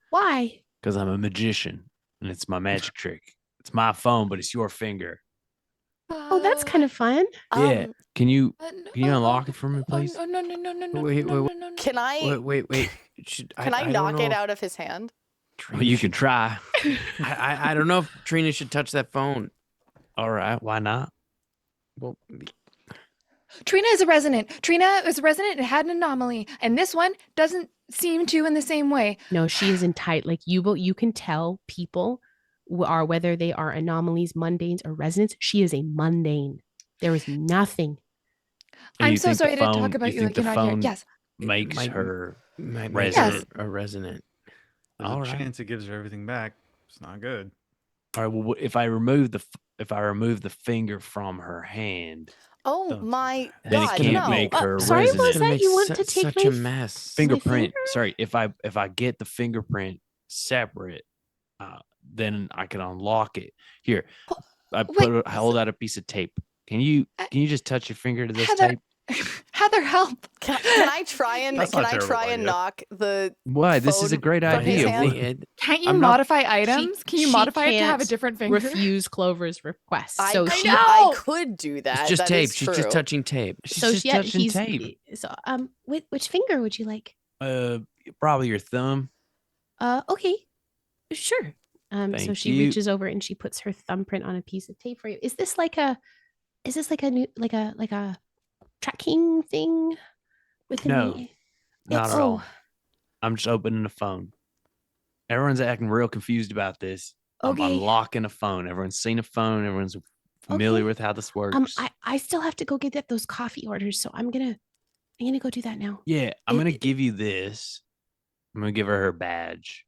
Why? because I'm a magician and it's my magic trick. It's my phone, but it's your finger. Oh, that's kind of fun. Yeah. Can you no, unlock it for me, please? Oh, no, no, no, no, no, Wait, no, wait, no, no, no. Can I Wait. can I don't knock know it if out of his hand? Well, you can try. I don't know if Trina should touch that phone. All right. Why not? Well, Trina is a resident. Trina is a resident and had an anomaly, and this one doesn't seem to in the same way. No, she is in tight. Like you can tell people are whether they are anomalies, mundanes, or residents. She is a mundane. There is nothing. And I'm you so think the sorry to talk phone- about you you think like the you're not here. phone- Yes. Makes might- her might resident. a resident. There's All a right. chance it gives her everything back. It's not good. All right. Well, if I remove the finger from her hand, Oh Don't do my that. Then it god, can't no. make her sorry, resident. was It's gonna that make you want to take such my a mess. fingerprint. finger? Sorry, if I get the fingerprint separate, then I can unlock it. Here, I wait, hold out a piece of tape. Can you just touch your finger to this Heather, tape? Heather, help. Can I try and That's not a terrible and idea. knock the Why? This is a phone great from his idea. hand? Can't you I'm not- modify items? Can you she modify it to have a can't different finger? refuse Clover's request. I, So could, she know. I could do that. It's just That tape. is She's just true. touching tape. She's so just yeah, touching he's tape. so which finger would you like? Probably your thumb. Okay. Sure. So Thank she you. reaches over and she puts her thumbprint on a piece of tape for you. Is this like a new like a tracking thing within No, the Not at oh. all. I'm just opening the phone. Everyone's acting real confused about this. I'm Okay. unlocking a phone. Everyone's seen a phone. Everyone's familiar Okay. with how this works. I still have to go get those coffee orders, so I'm gonna go do that now. Yeah, I'm gonna it- give you this. I'm gonna give her badge.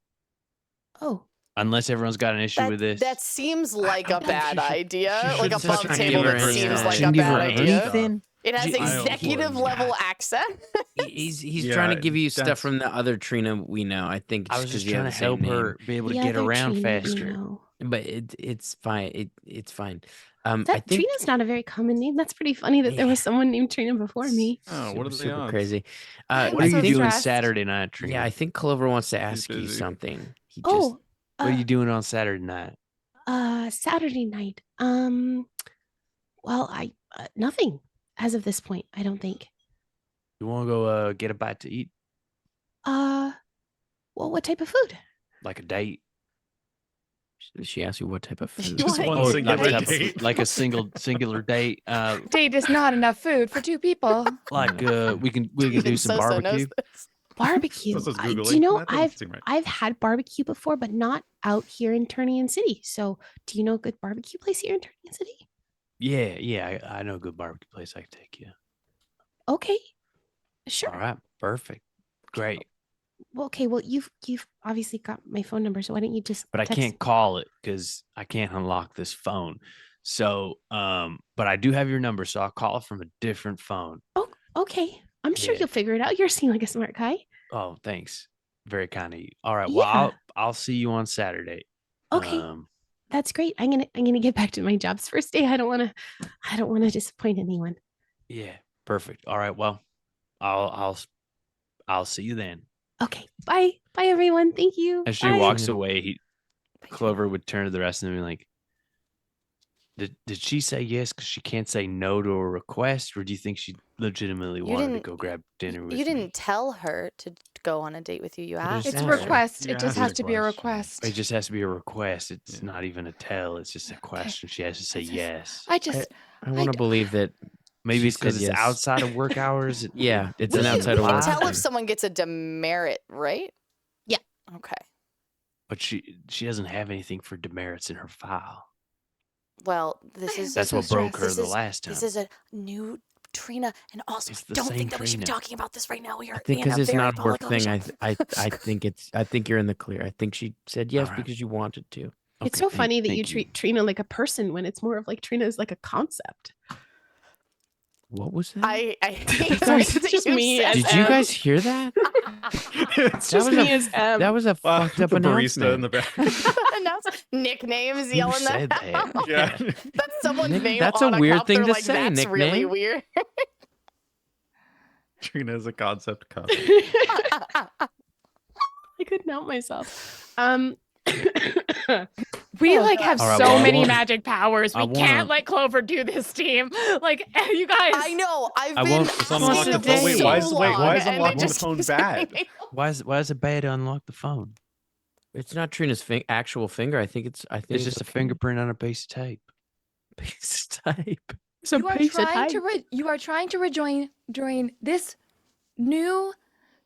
Oh, Unless everyone's got an issue with this. That seems like a don't think bad she should- idea. she Like should above touch table, her that any, seems like a shouldn't give her bad idea. anything. It has I don't executive want level that. access. He's Yeah, trying to give you stuff that's- from the other Trina we know. I think it's I was just 'cause you trying to have the same help name. her be able to the get other around Trina, you faster. know. But it's fine. It's fine. I That think Trina's not a very common name. That's pretty funny that there was someone named Trina before me. Oh, what are the super odds? crazy. I'm What are so you doing stressed. Saturday night, Trina? Yeah, I think Clover wants to ask you busy. something. He just Oh, What are you doing on Saturday night? Saturday night. Well, I nothing as of this point. I don't think. You want to go get a bite to eat, Well, what type of food? like a date? she asked you what type of food. Just one Or singular like, date. like a singular date. Date is not enough food for two people. Like we can do Even some Sosa knows barbecue. this. Barbecue. Sosa's Do you Googling. know That doesn't seem right. I've had barbecue before, but not out here in Turnian City. So, do you know a good barbecue place here in Turnian City? Yeah, I know a good barbecue place I can take you. Okay, sure. All right, perfect, great. Well, okay. Well, you've obviously got my phone number, so why don't you just? But I text- can't call it because I can't unlock this phone. So, but I do have your number, so I'll call it from a different phone. Oh, okay. I'm sure Yeah. you'll figure it out. You're seeming like a smart guy. Oh, thanks. Very kind of you. All right. Well, Yeah. I'll see you on Saturday. Okay, that's great. I'm gonna get back to my job's first day. I don't want to disappoint anyone. Yeah. Perfect. All right. Well, I'll see you then. Okay, bye, everyone. Thank you. As she Bye. walks away, Clover would turn to the rest of them and be like, Did she say yes because she can't say no to a request, or do you think she legitimately wanted to didn't- go grab dinner with You me? didn't tell her to go on a date with you. You asked. just It's a ask her. request. Yeah, It just ask has her to be a question. request. It just has to be a request. It's Yeah. not even a tell. It's just a question. She has to say just- yes. I just I want to d- believe that Maybe she it's because said it's yes. outside of work hours. Yeah, it's We an can- outside we of can work. tell hour. if someone gets a demerit, right? Yeah. Okay. But she doesn't have anything for demerits in her file. Well, this I is That's so what broke her this the is- last time. This is a new Trina, and also It's I the don't same think that we should be Trina. talking about this right now. We are I think in a because it's very not a work public thing. location. I think you're in the clear. I think she said yes Alright. because you wanted to. It's Okay, so thank- funny that you thank treat Trina like a person when it's more of like Trina is like a concept. What was that? I Sorry, hate it's that just you me said as Did you M. guys hear that? It's That just was me a as M. that was a fucked up the barista in announcement. the back. nicknames Who yelling said that. that? out. Yeah. That's someone's Nick- name that's on a weird cup. thing They're to like, say, that's really nickname. weird. Trina is a concept cup. I couldn't help myself. We Oh, like God. have All right, so well, I many won't- magic powers. We I can't wanna- let Clover do this, team. Like you guys. I know. I've I been won't- It's asking unlocking the for phone. Wait, so why is long, and it unlocking the just phone keeps bad? getting- Why is it bad to unlock the phone? It's not Trina's actual finger. I think it's It's just a okay. fingerprint on a piece of tape. Piece of tape. So You are trying to rejoin this new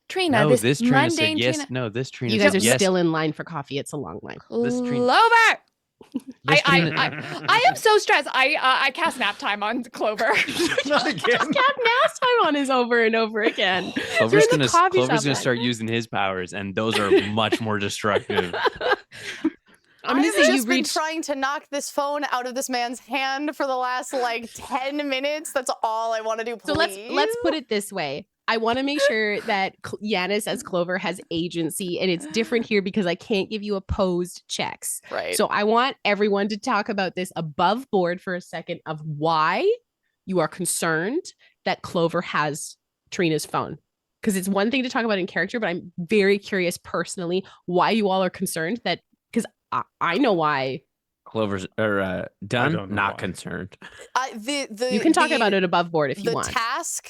Trina. No, this Trina mundane said yes. Trina. No, this Trina You guys said are yes. still in line for coffee. It's a long line. This Trina- Clover. This Trina- I am so stressed. I cast nap time on Clover. Not again. Cap Now's time on is over and over again. Clover's You're in the coffee Clover's shop gonna line. start using his powers, and those are much more destructive. I'm gonna I've say you just been reached. trying to knock this phone out of this man's hand for the last like 10 minutes. That's all I want to do. Please. So let's put it this way. I want to make sure that Yanis as Clover has agency, and it's different here because I can't give you opposed checks. right. So I want everyone to talk about this above board for a second of why you are concerned that Clover has Trina's phone. Because it's one thing to talk about in character, but I'm very curious personally why you all are concerned that, because I know why. Clover's or I Dunn, don't know not why. concerned. You can talk about it above board if you the want. task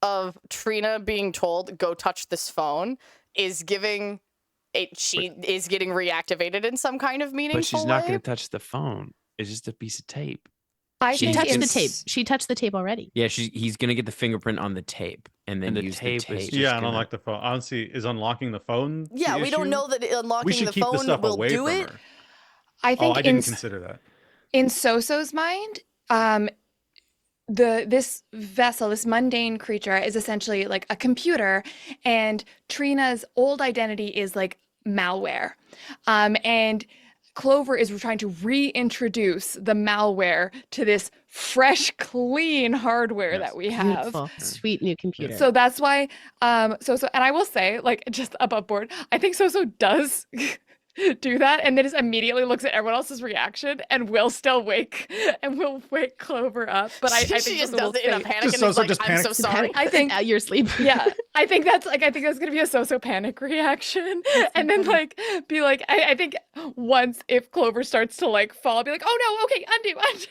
of Trina being told go touch this phone is giving it. She is getting reactivated in some kind of meaningful But she's not way. going to touch the phone. It's just a piece of tape. I She think touched the it's- tape. She touched the tape already. Yeah, he's gonna get the fingerprint on the tape and then And the use tape the is tape. just Yeah, and gonna- unlock the phone. Honestly, is unlocking the phone? the Yeah, we don't issue? know that unlocking We should the keep the phone stuff will away do from it. her. I Oh, think I didn't consider that. in SoH's mind, this vessel, this mundane creature, is essentially like a computer, and Trina's old identity is like malware, and Clover is trying to reintroduce the malware to this fresh, clean hardware Yes. that we have. Beautiful, sweet new computer. So that's why, so, and I will say, like, just above board, I think So does do that, and then just immediately looks at everyone else's reaction and will still wake Clover up. But I think she just Soso will does it in a say- panic Just and is Soso like, just I'm so panics. sorry. I think Out your sleep. yeah, I think that's gonna be a So panic reaction, and then like be like, I think once if Clover starts to like fall, I'll be like, oh no, okay, undo.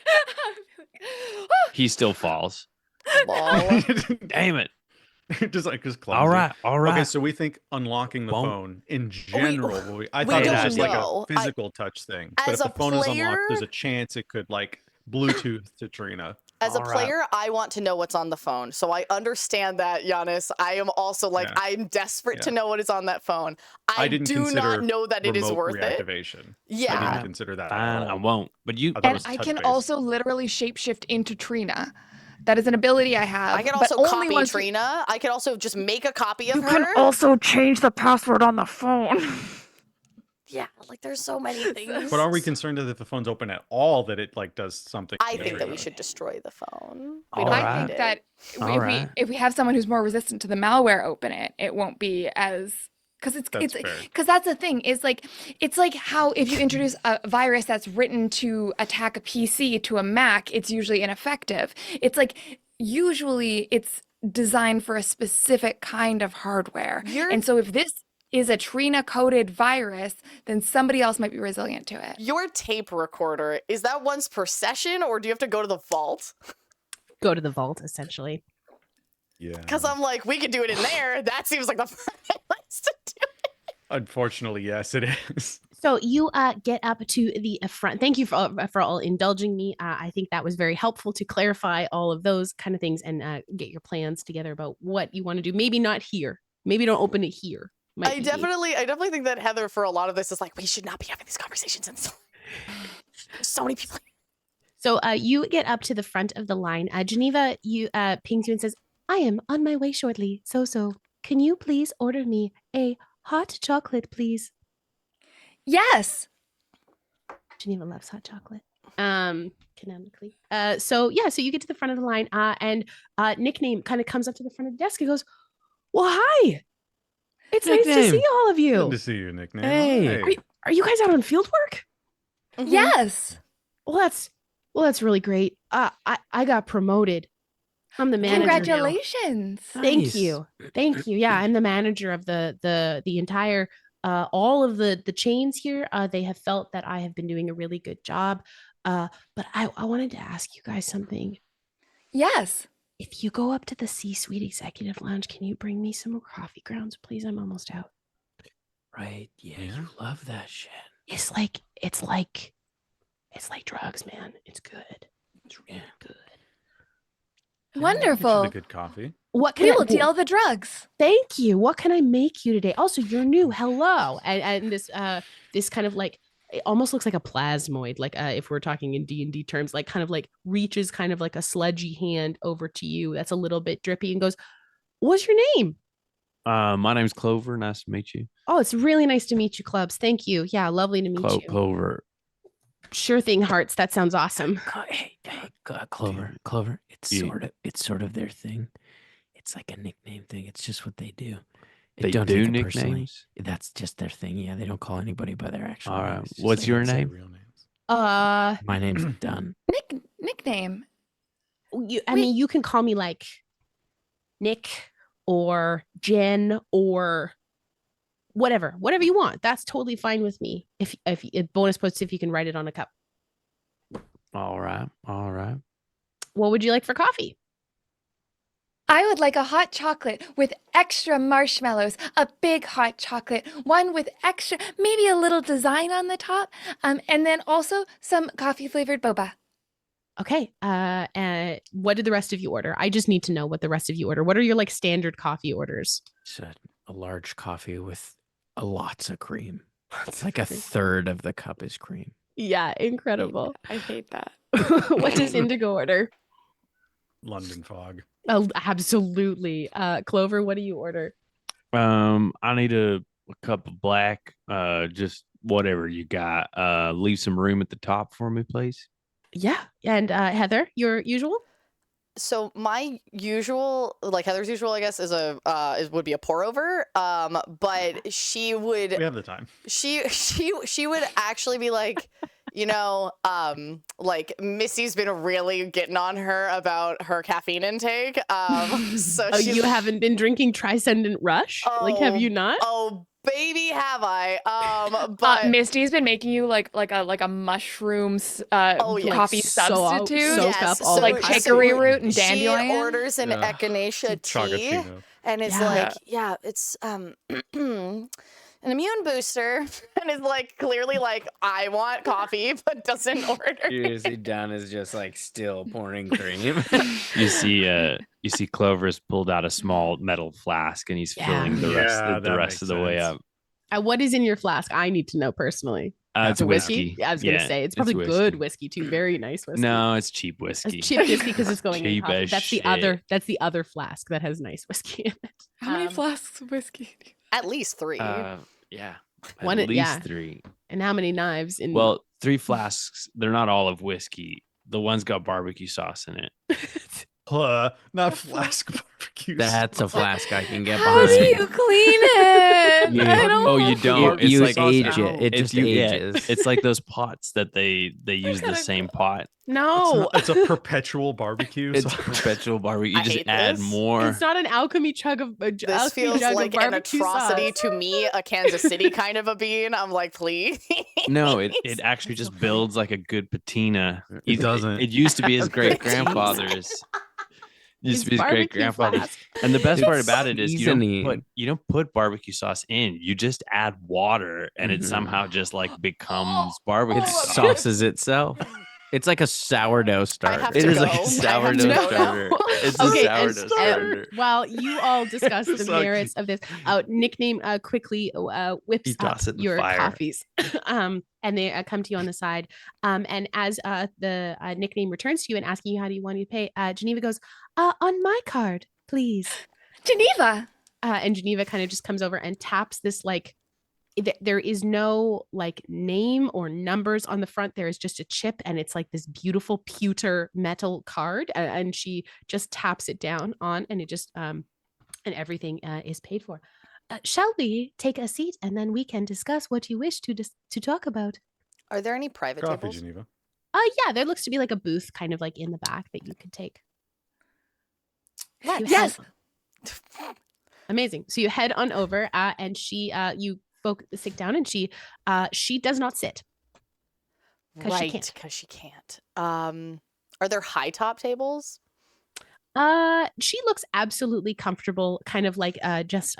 He still falls. Lol. Damn it. just clumsy. All right. Okay, so we think unlocking the Won't- phone in general. I we thought it don't was just like know. a physical touch thing. But As if a the phone is unlocked, player- there's a chance it could like Bluetooth to Trina. As a All right. player, I want to know what's on the phone. So I understand that, Giannis. I am also like, Yeah. I'm desperate to Yeah. know what is on that phone. I didn't do not consider know that it is remote worth it. reactivation. I Yeah. didn't consider that. Fine, at I all. won't. But you, I thought it And was I can touch-based. also literally shapeshift into Trina. That is an ability I have. I can but also only copy once- Trina. I can also just make a copy of You her. can also change the password on the phone. Yeah, like there's so many things. But are we concerned that if the phone's open at all, that it like does something? I to think that we Trina? should destroy the phone. All don't right. I need think it. that All if right. we have someone who's more resistant to the malware open it, it won't be as because That's fair. because that's the thing is like it's like how if you introduce a virus that's written to attack a PC to a Mac, it's usually ineffective. It's like usually it's designed for a specific kind of hardware. And so if this is a Trina coded virus, then somebody else might be resilient to it. Your tape recorder, is that once per session or do you have to go to the vault? Go to the vault, essentially. Yeah. Because I'm like, we could do it in there. That seems like the perfect place to do it. Unfortunately, yes, it is. So you get up to the front. Thank you for all indulging me. I think that was very helpful to clarify all of those kind of things and get your plans together about what you want to do. Maybe not here. Maybe don't open it here. Might I be- definitely think that Heather, for a lot of this, is like, we should not be having these conversations. And so many people. So you get up to the front of the line. Geneva, you pings you and says, I am on my way shortly. So, can you please order me a hot chocolate, please? Yes. Geneva loves hot chocolate. Canonically. So you get to the front of the line, and Nickname kind of comes up to the front of the desk and goes, "Well, hi. It's nice to Nickname. see all of you. Good to see you, Nickname. Hey. Are you guys out on field work? Mhm. Yes. Well, that's really great. I got promoted. I'm the manager now. Congratulations. Thank Nice. you. Yeah, I'm the manager of the entire all of the chains here. They have felt that I have been doing a really good job. But I wanted to ask you guys something. Yes. If you go up to the C-suite executive lounge, can you bring me some more coffee grounds, please? I'm almost out. Right. Yeah, you love that shit. It's like drugs, man. It's good. It's really good. Wonderful. The good coffee. What can We I will deal the drugs. Thank you. What can I make you today? Also, you're new. Hello. And this kind of like, it almost looks like a plasmoid, like if we're talking in D&D terms, like kind of like reaches kind of like a sludgy hand over to you that's a little bit drippy and goes, "What's your name?" My name's Clover. Nice to meet you. "Oh, it's really nice to meet you, Clubs. Thank you. Yeah, lovely to meet you." Clover. Sure thing, Hearts. That sounds awesome. Hey, Clover. It's sort of their thing. It's like a nickname thing. It's just what they do. They Don't do take it personally. nicknames? That's just their thing. Yeah, they don't call anybody by their actual All name. right. It's just What's they your don't say name? Real names. My name's Dunn. Nickname. I mean, you can call me like Nick or Jen or whatever you want. That's totally fine with me. If bonus points if you can write it on a cup. All right. What would you like for coffee? I would like a hot chocolate with extra marshmallows, a big hot chocolate, one with extra, maybe a little design on the top, and then also some coffee flavored boba. Okay. What did the rest of you order? I just need to know what the rest of you order. What are your like standard coffee orders? It's a large coffee with lots of cream. It's like a third of the cup is cream. Yeah, incredible. I hate that. What does Indigo order? London fog. Oh, absolutely. Clover, what do you order? I need a cup of black. Just whatever you got. Leave some room at the top for me, please. Yeah. And Heather, your usual? So my usual, like Heather's usual, I guess, would be a pour over. But she would. We have the time. She would actually be like, like Missy's been really getting on her about her caffeine intake. So you haven't been drinking Transcendent Rush? Like, have you not? Oh, baby, have I? But Misty's been making you like a mushrooms coffee substitute. Yes, so like chicory root and dandelion. She orders an echinacea tea, and it's it's an immune booster, and is like clearly like, I want coffee, but doesn't order. Usually Dunn is just like still pouring cream. You see Clover's pulled out a small metal flask and he's filling the rest of the way up. What is in your flask? I need to know personally. It's whiskey. I was gonna say it's probably good whiskey too. Very nice whiskey. No, it's cheap whiskey. It's cheap whiskey because it's going in coffee. Cheap That's the other flask that has nice whiskey in it. How many flasks of whiskey? At least 3. Yeah. One at least 3. And how many knives in? Well, 3 flasks. They're not all of whiskey. The one's got barbecue sauce in it. Not flask barbecue. That's a flask I can get How behind. do you clean it? You don't. You it's like, age it. It just ages. It's like those pots that they use the same pot. No, it's a perpetual barbecue. It's perpetual barbecue. You just add this. more. It's not an alchemy chug of. This feels like an atrocity to me, a Kansas City kind of a bean. I'm like, please. No, it actually just builds like a good patina. It doesn't. It used to be his great grandfather's. Used to be his great grandfather's. And the best part about it is you don't put barbecue sauce in. You just add water, and it somehow just like becomes barbecue. It sauces itself. It's like a sourdough starter. It is like a sourdough starter. It's a sourdough starter. While you all discuss the merits of this, Nickname quickly whips up your coffees, and they come to you on the side. And as the Nickname returns to you and asking you how do you want to pay, Geneva goes, on my card, please. Geneva. And Geneva kind of just comes over and taps this like there is no like name or numbers on the front. There is just a chip, and it's like this beautiful pewter metal card, and she just taps it down on, and it just and everything is paid for. Shall we take a seat, and then we can discuss what you wish to talk about? Are there any private Coffee, tables? Geneva. Yeah, there looks to be like a booth kind of like in the back that you could take. Yes. Amazing. So you head on over, and you folk sit down, and she does not sit. 'Cause she Right, can't. because she can't. Are there high top tables? She looks absolutely comfortable, kind of like just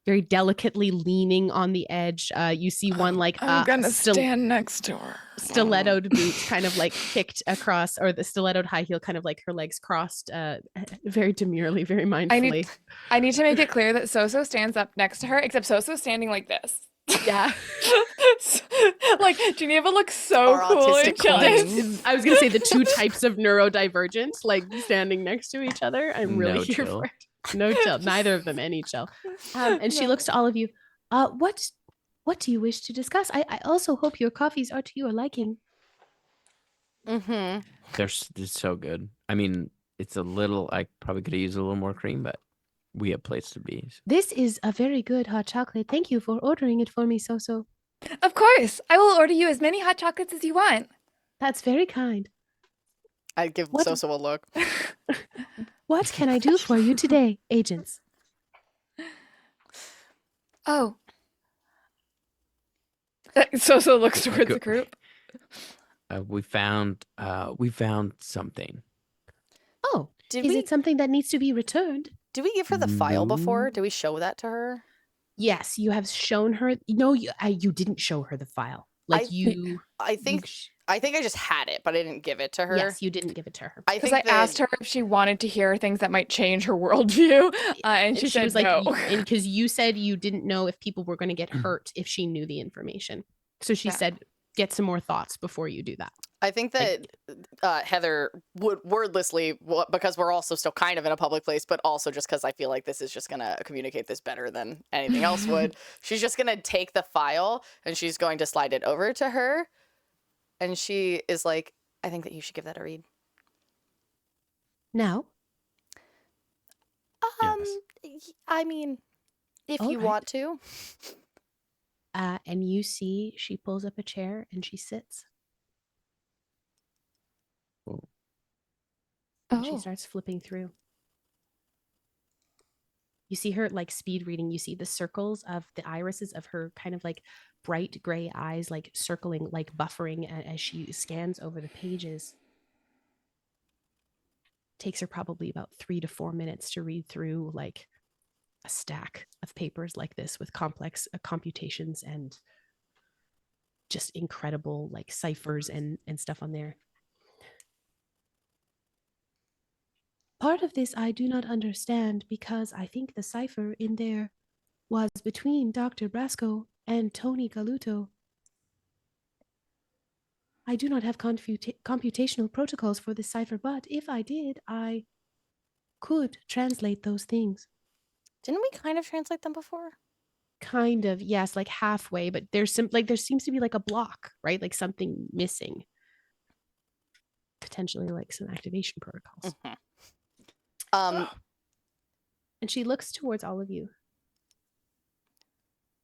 very delicately leaning on the edge. You see one like I'm gonna stand next to her. stilettoed boots kind of like kicked across, or the stilettoed high heel kind of like her legs crossed, very demurely, very mindfully. I need to make it clear that Soso stands up next to her, except Soso's standing like this. Yeah. Like Geneva looks so Our cool and autistic chilling. queen. I was gonna say the two types of neurodivergent, like standing next to each other. I'm really No here chill. for it. No chill. Neither of them any chill. And she No. looks to all of you. What do you wish to discuss? I also hope your coffees are to your liking. Mm-hmm. They're so good. I mean, it's a little. I probably could have used a little more cream, but we have place to be. This is a very good hot chocolate. Thank you for ordering it for me, Soso. Of course, I will order you as many hot chocolates as you want. That's very kind. I'd give What- Soso a look. What can I do for you today, agents? Oh. Soso looks towards the Go- group. We found something. Oh, Did is we it something that needs to be returned? did we give her the file before? No. Did we show that to her? Yes, you have shown her. No, you didn't show her the file. Like you. I think I just had it, but I didn't give it to her. Yes, you didn't give it to her. I Because think I asked her if she wanted to hear things that might change her worldview, and she said was like, no. and because you said you didn't know if people were going to get hurt if she knew the information. So she Yeah. said, get some more thoughts before you do that. I think that Heather would wordlessly, because we're also still kind of in a public place, but also just because I feel like this is just going to communicate this better than anything else would. She's just going to take the file and she's going to slide it over to her. And she is like, I think that you should give that a read. Now, I mean, if All you right. want to. and you see she pulls up a chair and she sits. And she starts flipping through. You see her like speed reading. You see the circles of the irises of her kind of like bright gray eyes, like circling, like buffering as she scans over the pages. Takes her probably about 3 to 4 minutes to read through like a stack of papers like this with complex computations and just incredible like ciphers and stuff on there. Part of this I do not understand because I think the cipher in there was between Dr. Brasco and Tony Galuto. I do not have computational protocols for this cipher, but if I did, I could translate those things. Didn't we kind of translate them before? Kind of, yes, like halfway, but there seems to be like a block, right? Like something missing. Potentially like some activation protocols. Mm-hmm. And she looks towards all of you.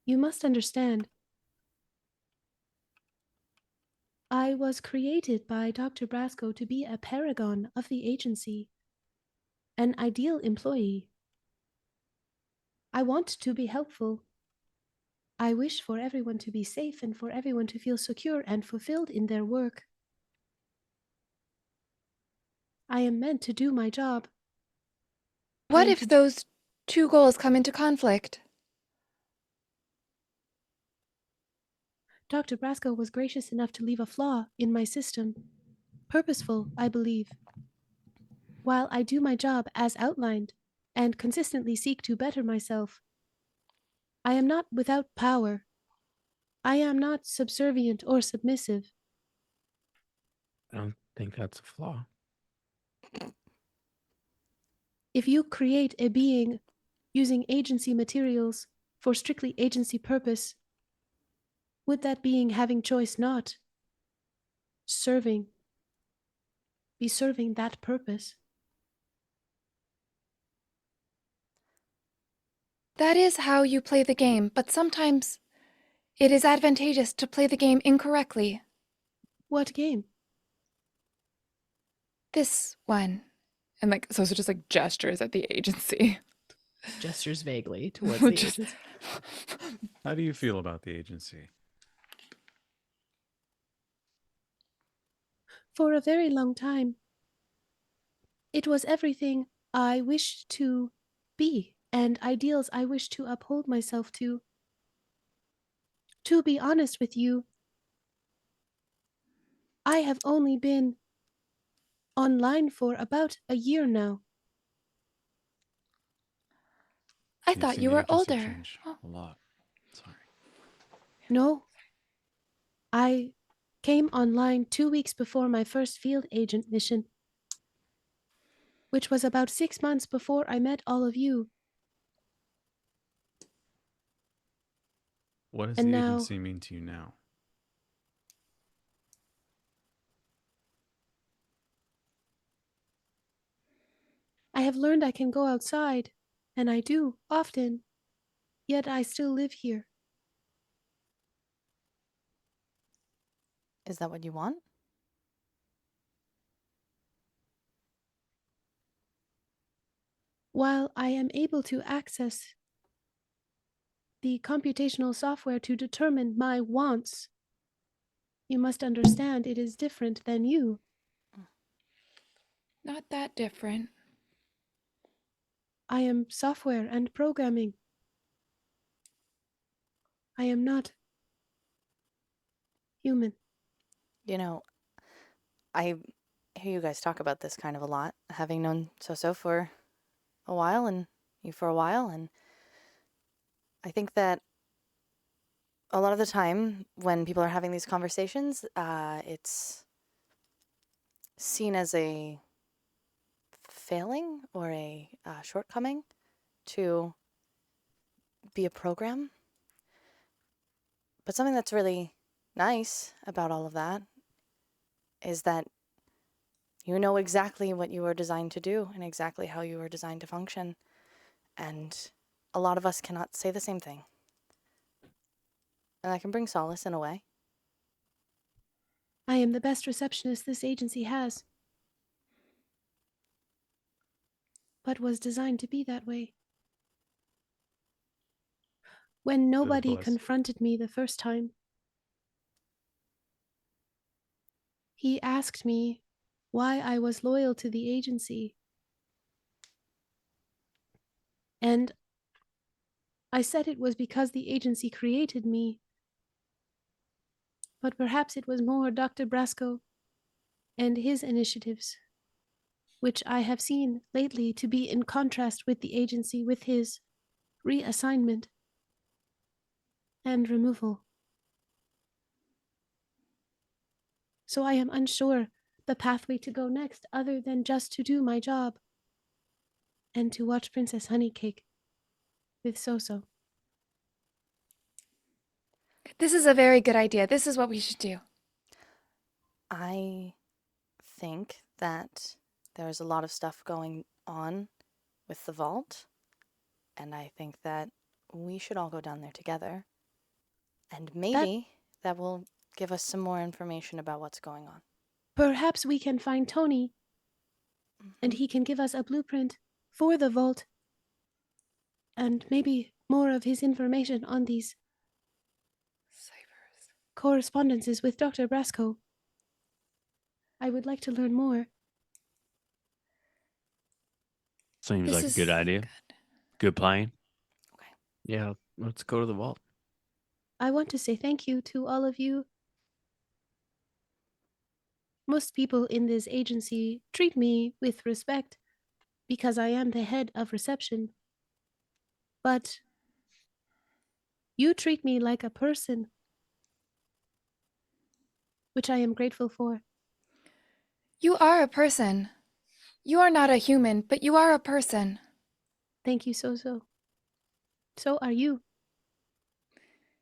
You must understand. I was created by Dr. Brasco to be a paragon of the agency, an ideal employee. I want to be helpful. I wish for everyone to be safe and for everyone to feel secure and fulfilled in their work. I am meant to do my job. What if those two goals come into conflict? Dr. Brasco was gracious enough to leave a flaw in my system. Purposeful, I believe. While I do my job as outlined and consistently seek to better myself, I am not without power. I am not subservient or submissive. I don't think that's a flaw. If you create a being using agency materials for strictly agency purpose, would that being having choice not be serving that purpose? That is how you play the game, but sometimes it is advantageous to play the game incorrectly. What game? This one. And like, so just like gestures at the agency. Gestures vaguely towards the Just- agency. How do you feel about the agency? For a very long time, it was everything I wished to be and ideals I wished to uphold myself to. To be honest with you, I have only been online for about a year now. I You've thought seen you the were agency older. change Oh. a lot. Sorry. No, I came online 2 weeks before my first field agent mission, which was about 6 months before I met all of you. What does And the now- agency mean to you now? I have learned I can go outside, and I do, often, yet I still live here. Is that what you want? While I am able to access the computational software to determine my wants, you must understand it is different than you. Not that different. I am software and programming. I am not human. You know, I hear you guys talk about this kind of a lot, having known SoHCah for a while and you for a while, and I think that a lot of the time when people are having these conversations, it's seen as a failing or a shortcoming to be a program. But something that's really nice about all of that is that you know exactly what you were designed to do and exactly how you were designed to function. And a lot of us cannot say the same thing. And that can bring solace in a way. I am the best receptionist this agency has, but was designed to be that way. When nobody bless. confronted me the first time, he asked me why I was loyal to the agency. And I said it was because the agency created me. But perhaps it was more Dr. Brasco and his initiatives, which I have seen lately to be in contrast with the agency with his reassignment and removal. So I am unsure the pathway to go next other than just to do my job and to watch Princess Honeycake with SoHCah. This is a very good idea. This is what we should do. I think that there's a lot of stuff going on with the vault, and I think that we should all go down there together, and maybe that will give us some more information about what's going on. Perhaps we can find Tony and he can give us a blueprint for the vault and maybe more of his information on these Ciphers. correspondences with Dr. Brasco. I would like to learn more. Seems This like a is good idea. Good plan. Yeah, let's go to the vault. I want to say thank you to all of you. Most people in this agency treat me with respect because I am the head of reception. But you treat me like a person, which I am grateful for. You are a person. You are not a human, but you are a person. Thank you, SoHCah. So are you.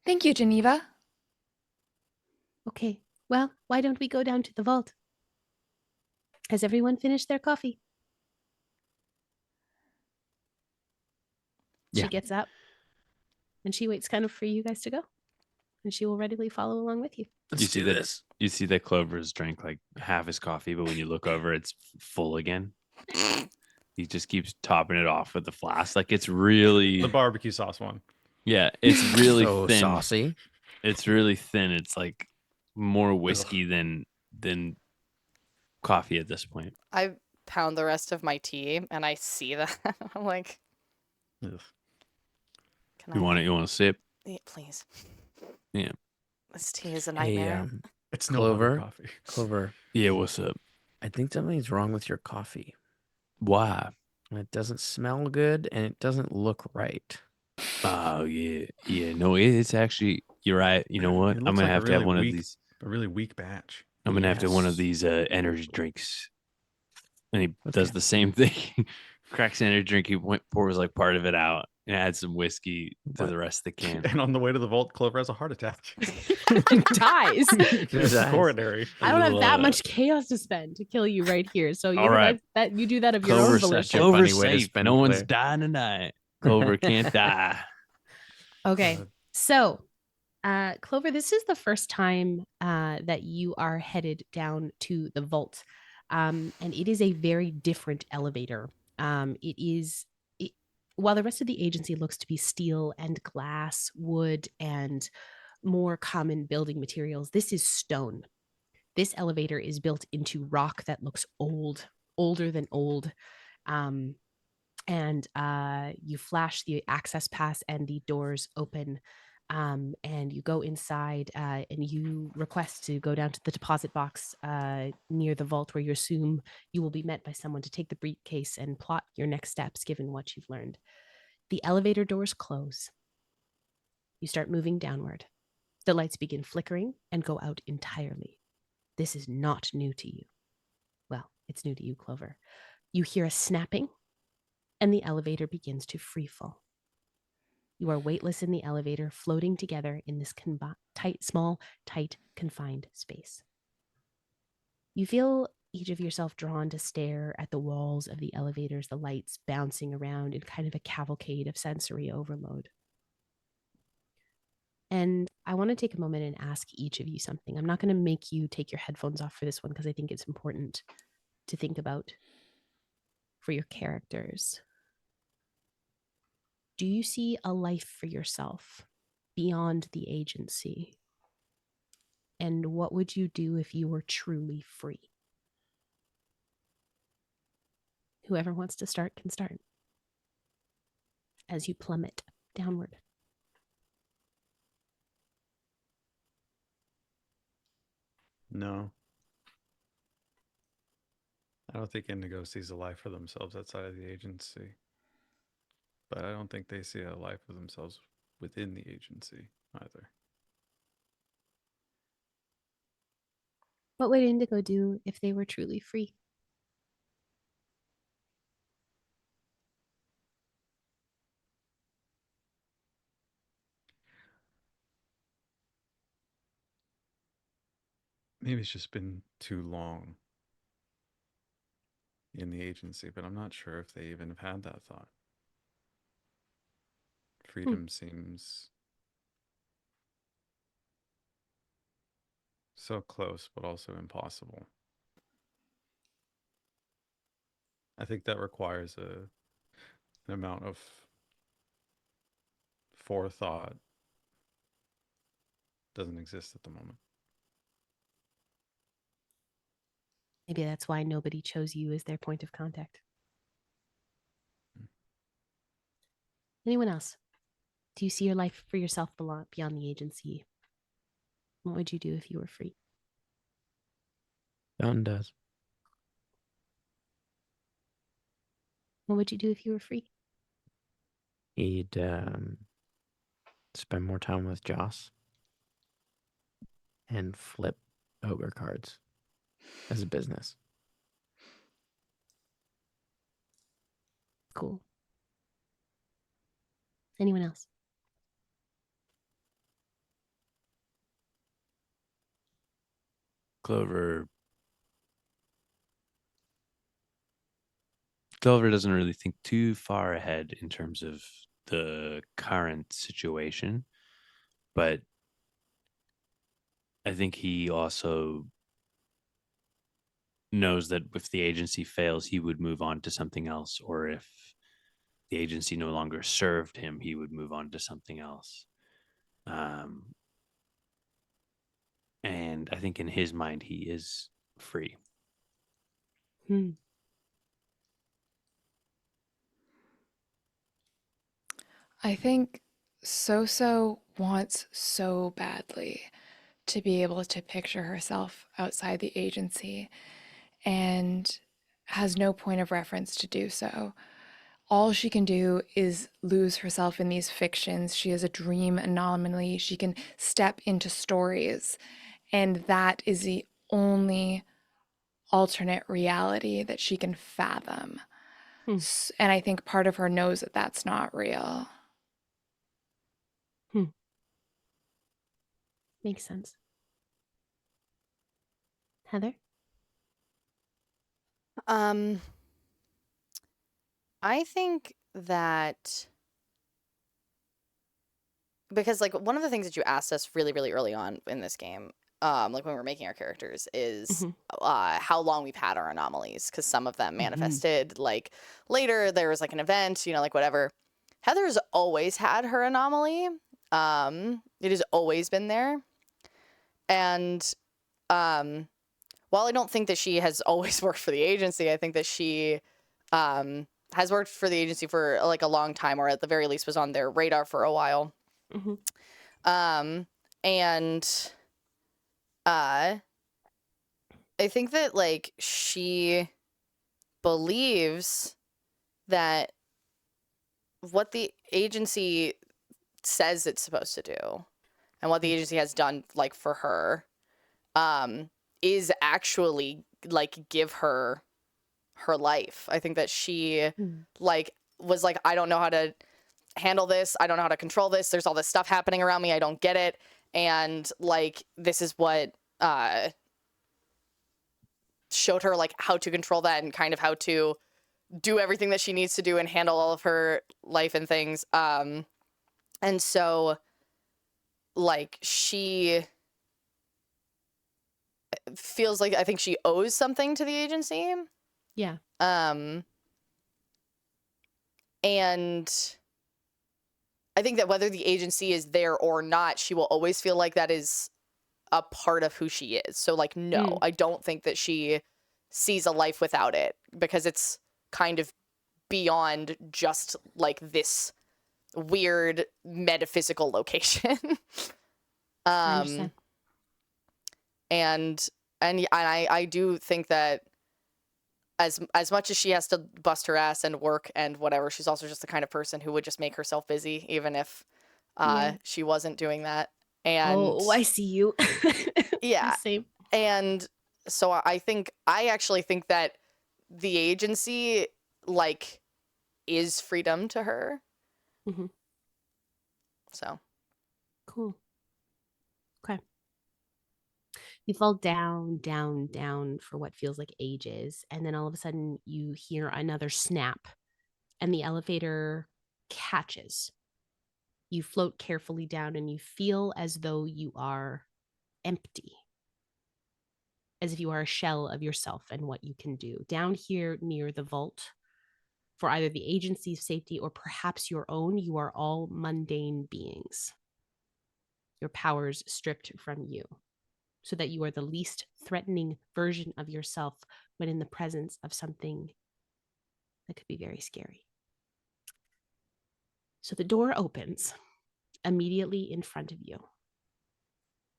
Thank you, Geneva. Okay, well, why don't we go down to the vault? Has everyone finished their coffee? Yeah. She gets up and she waits kind of for you guys to go. And she will readily follow along with you. Let's do this. You see that Clover's drank like half his coffee, but when you look over, it's full again. He just keeps topping it off with the flask. Like it's really, The barbecue sauce one. yeah, it's really So thin. saucy. It's really thin. It's like more whiskey than coffee at this point. I pound the rest of my tea and I see that. I'm like, Ugh. can You I want it? You want to sip? Yeah, please. Yeah. This tea is a Hey, nightmare. It's no longer Clover. coffee. Clover, Yeah. What's up? I think something's wrong with your coffee. Why? It doesn't smell good and it doesn't look right. Oh yeah, yeah. No, it's actually. You're right. You know what? It I'm looks gonna like a have to have really one of weak- these. A really weak batch. I'm gonna have to have one of Yes. these energy drinks. And he does Okay. the same thing. Cracks an energy drink. He pours like part of it out and adds some whiskey to What? the rest of the can. And on the way to the vault, Clover has a heart attack. Dies. It's Dies. coronary. I don't have that Love much it. chaos to spend to kill you right here. So you All know right. that you do that of your Clover's own such volition. a Clover's funny way to safe. spend No one's play. dying tonight. Clover can't die. Okay. So Clover, this is the first time that you are headed down to the vault. And it is a very different elevator. While the rest of the agency looks to be steel and glass, wood, and more common building materials, this is stone. This elevator is built into rock that looks old, older than old. And you flash the access pass and the doors open. And you go inside and you request to go down to the deposit box near the vault, where you assume you will be met by someone to take the briefcase and plot your next steps given what you've learned. The elevator doors close. You start moving downward. The lights begin flickering and go out entirely. This is not new to you. Well, it's new to you, Clover. You hear a snapping, and the elevator begins to freefall. You are weightless in the elevator, floating together in this small, tight, confined space. You feel each of yourself drawn to stare at the walls of the elevators, the lights bouncing around in kind of a cavalcade of sensory overload. And I want to take a moment and ask each of you something. I'm not going to make you take your headphones off for this one because I think it's important to think about for your characters. Do you see a life for yourself beyond the agency? And what would you do if you were truly free? Whoever wants to start can start. As you plummet downward. No. I don't think Indigo sees a life for themselves outside of the agency. But I don't think they see a life for themselves within the agency either. What would Indigo do if they were truly free? Maybe it's just been too long in the agency, but I'm not sure if they even have had that thought. Freedom seems so close, but also impossible. I think that requires an amount of forethought. Doesn't exist at the moment. Maybe that's why nobody chose you as their point of contact. Anyone else? Do you see your life for yourself beyond the agency? What would you do if you were free? Dunn does. What would you do if you were free? He'd spend more time with Joss and flip ogre cards as a business. Cool. Anyone else? Clover doesn't really think too far ahead in terms of the current situation, but I think he also knows that if the agency fails, he would move on to something else, or if the agency no longer served him, he would move on to something else. And I think in his mind, he is free. I think So wants so badly to be able to picture herself outside the agency and has no point of reference to do so. All she can do is lose herself in these fictions. She has a dream anomaly. She can step into stories, and that is the only alternate reality that she can fathom. And I think part of her knows that that's not real. Makes sense. Heather? I think that because like one of the things that you asked us really, really early on in this game, like when we were making our characters, is how long we've had our anomalies, because some of them manifested like later. There was like an event, you know, like whatever. Heather's always had her anomaly. It has always been there, and while I don't think that she has always worked for the agency, I think that she has worked for the agency for like a long time, or at the very least was on their radar for a while. And I think that like she believes that what the agency says it's supposed to do and what the agency has done like for her is actually like give her life. I think that she like was like, I don't know how to handle this. I don't know how to control this. There's all this stuff happening around me. I don't get it. And like, this is what showed her like how to control that and kind of how to do everything that she needs to do and handle all of her life and things. And so like she feels like, I think she owes something to the agency. Yeah. And I think that whether the agency is there or not, she will always feel like that is a part of who she is. So like, no, I don't think that she sees a life without it, because it's kind of beyond just like this weird metaphysical location. I understand. And I do think that as much as she has to bust her ass and work and whatever, she's also just the kind of person who would just make herself busy, even if she wasn't doing that. And I see you. yeah. Same. And so I actually think that the agency like is freedom to her. So cool. Okay. You fall down, down, down for what feels like ages. And then all of a sudden you hear another snap and the elevator catches. You float carefully down and you feel as though you are empty, as if you are a shell of yourself and what you can do. Down here near the vault, for either the agency's safety or perhaps your own, you are all mundane beings. Your powers stripped from you, so that you are the least threatening version of yourself when in the presence of something that could be very scary. So the door opens immediately in front of you.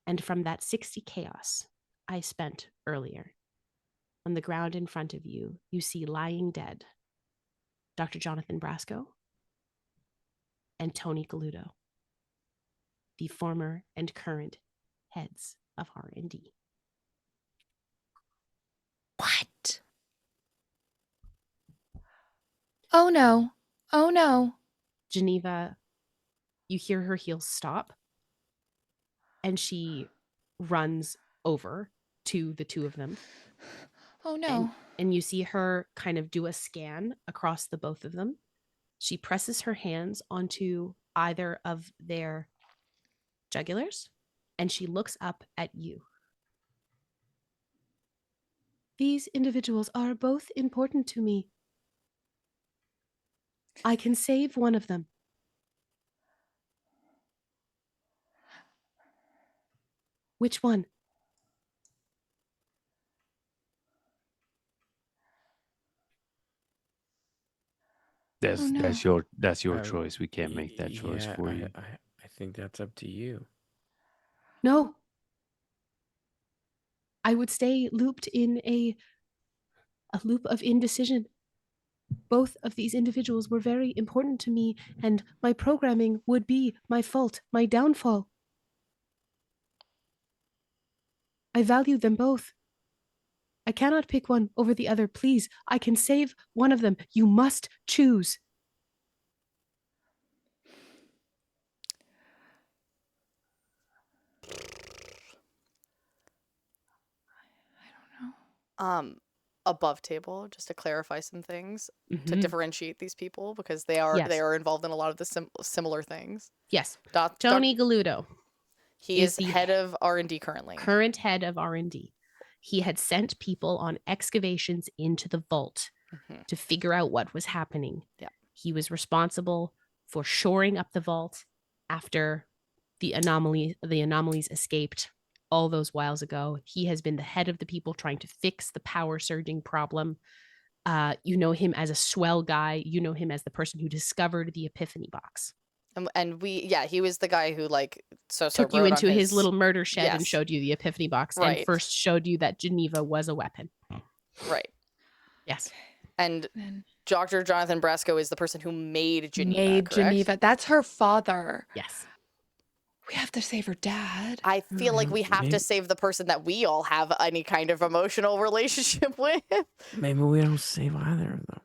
And from that 60 chaos I spent earlier, on the ground in front of you, you see lying dead Dr. Jonathan Brasco and Tony Galudo, the former and current heads of R&D. What? Oh no. Oh no. Geneva, you hear her heels stop, and she runs over to the two of them. Oh no. And you see her kind of do a scan across the both of them. She presses her hands onto either of their jugulars, and she looks up at you. These individuals are both important to me. I can save one of them. Which one? That's Oh, no. that's your choice. We can't make that choice Yeah, for you. I think that's up to you. No. I would stay looped in a loop of indecision. Both of these individuals were very important to me, and my programming would be my fault, my downfall. I value them both. I cannot pick one over the other. Please, I can save one of them. You must choose. Above table, just to clarify some things, to Mhm. differentiate these people, because they are involved in a lot of the similar things. Yes. Doc, Tony Galudo. he is is the head of R&D currently. Current head of R&D. He had sent people on excavations into the vault to figure out what was happening. Yeah. He was responsible for shoring up the vault after the anomalies escaped all those whiles ago. He has been the head of the people trying to fix the power surging problem. You know him as a swell guy. You know him as the person who discovered the Epiphany box. And he was the guy who Took you into his little murder shed and Yes. showed you the Epiphany box Right. and first showed you that Geneva was a weapon. Right. Yes. And And Dr. Jonathan Brasco is the person who made Geneva. made correct? Geneva. That's her father. Yes. We have to save her dad. I feel like we have to save the person that we all have any kind of emotional relationship with. Maybe we don't save either of them.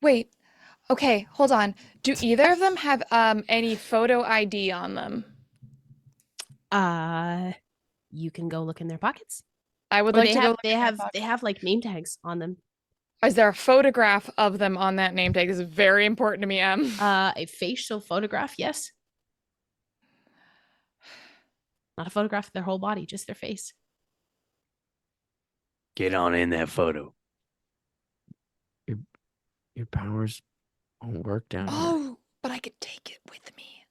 Wait. Okay, hold on. Do either of them have any photo ID on them? You can go look in their pockets. I would Or like they to have go. they have like name tags on them. Is there a photograph of them on that name tag? This is very important to me, Em. A facial photograph, yes. Not a photograph of their whole body, just their face. Get on in that photo. Your powers won't work down here. Oh, but I could take it with me.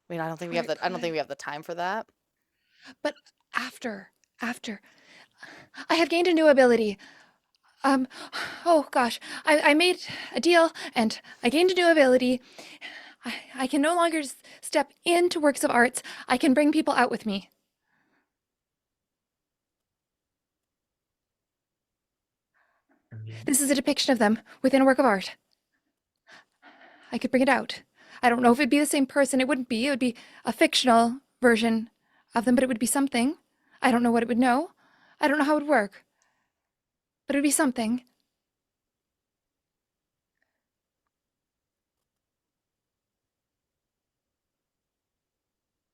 I mean, I don't think we have the time for that. But after, I have gained a new ability. Oh gosh, I made a deal and I gained a new ability. I can no longer step into works of arts. I can bring people out with me. This is a depiction of them within a work of art. I could bring it out. I don't know if it'd be the same person. It wouldn't be. It would be a fictional version of them, but it would be something. I don't know what it would know. I don't know how it would work. But it would be something.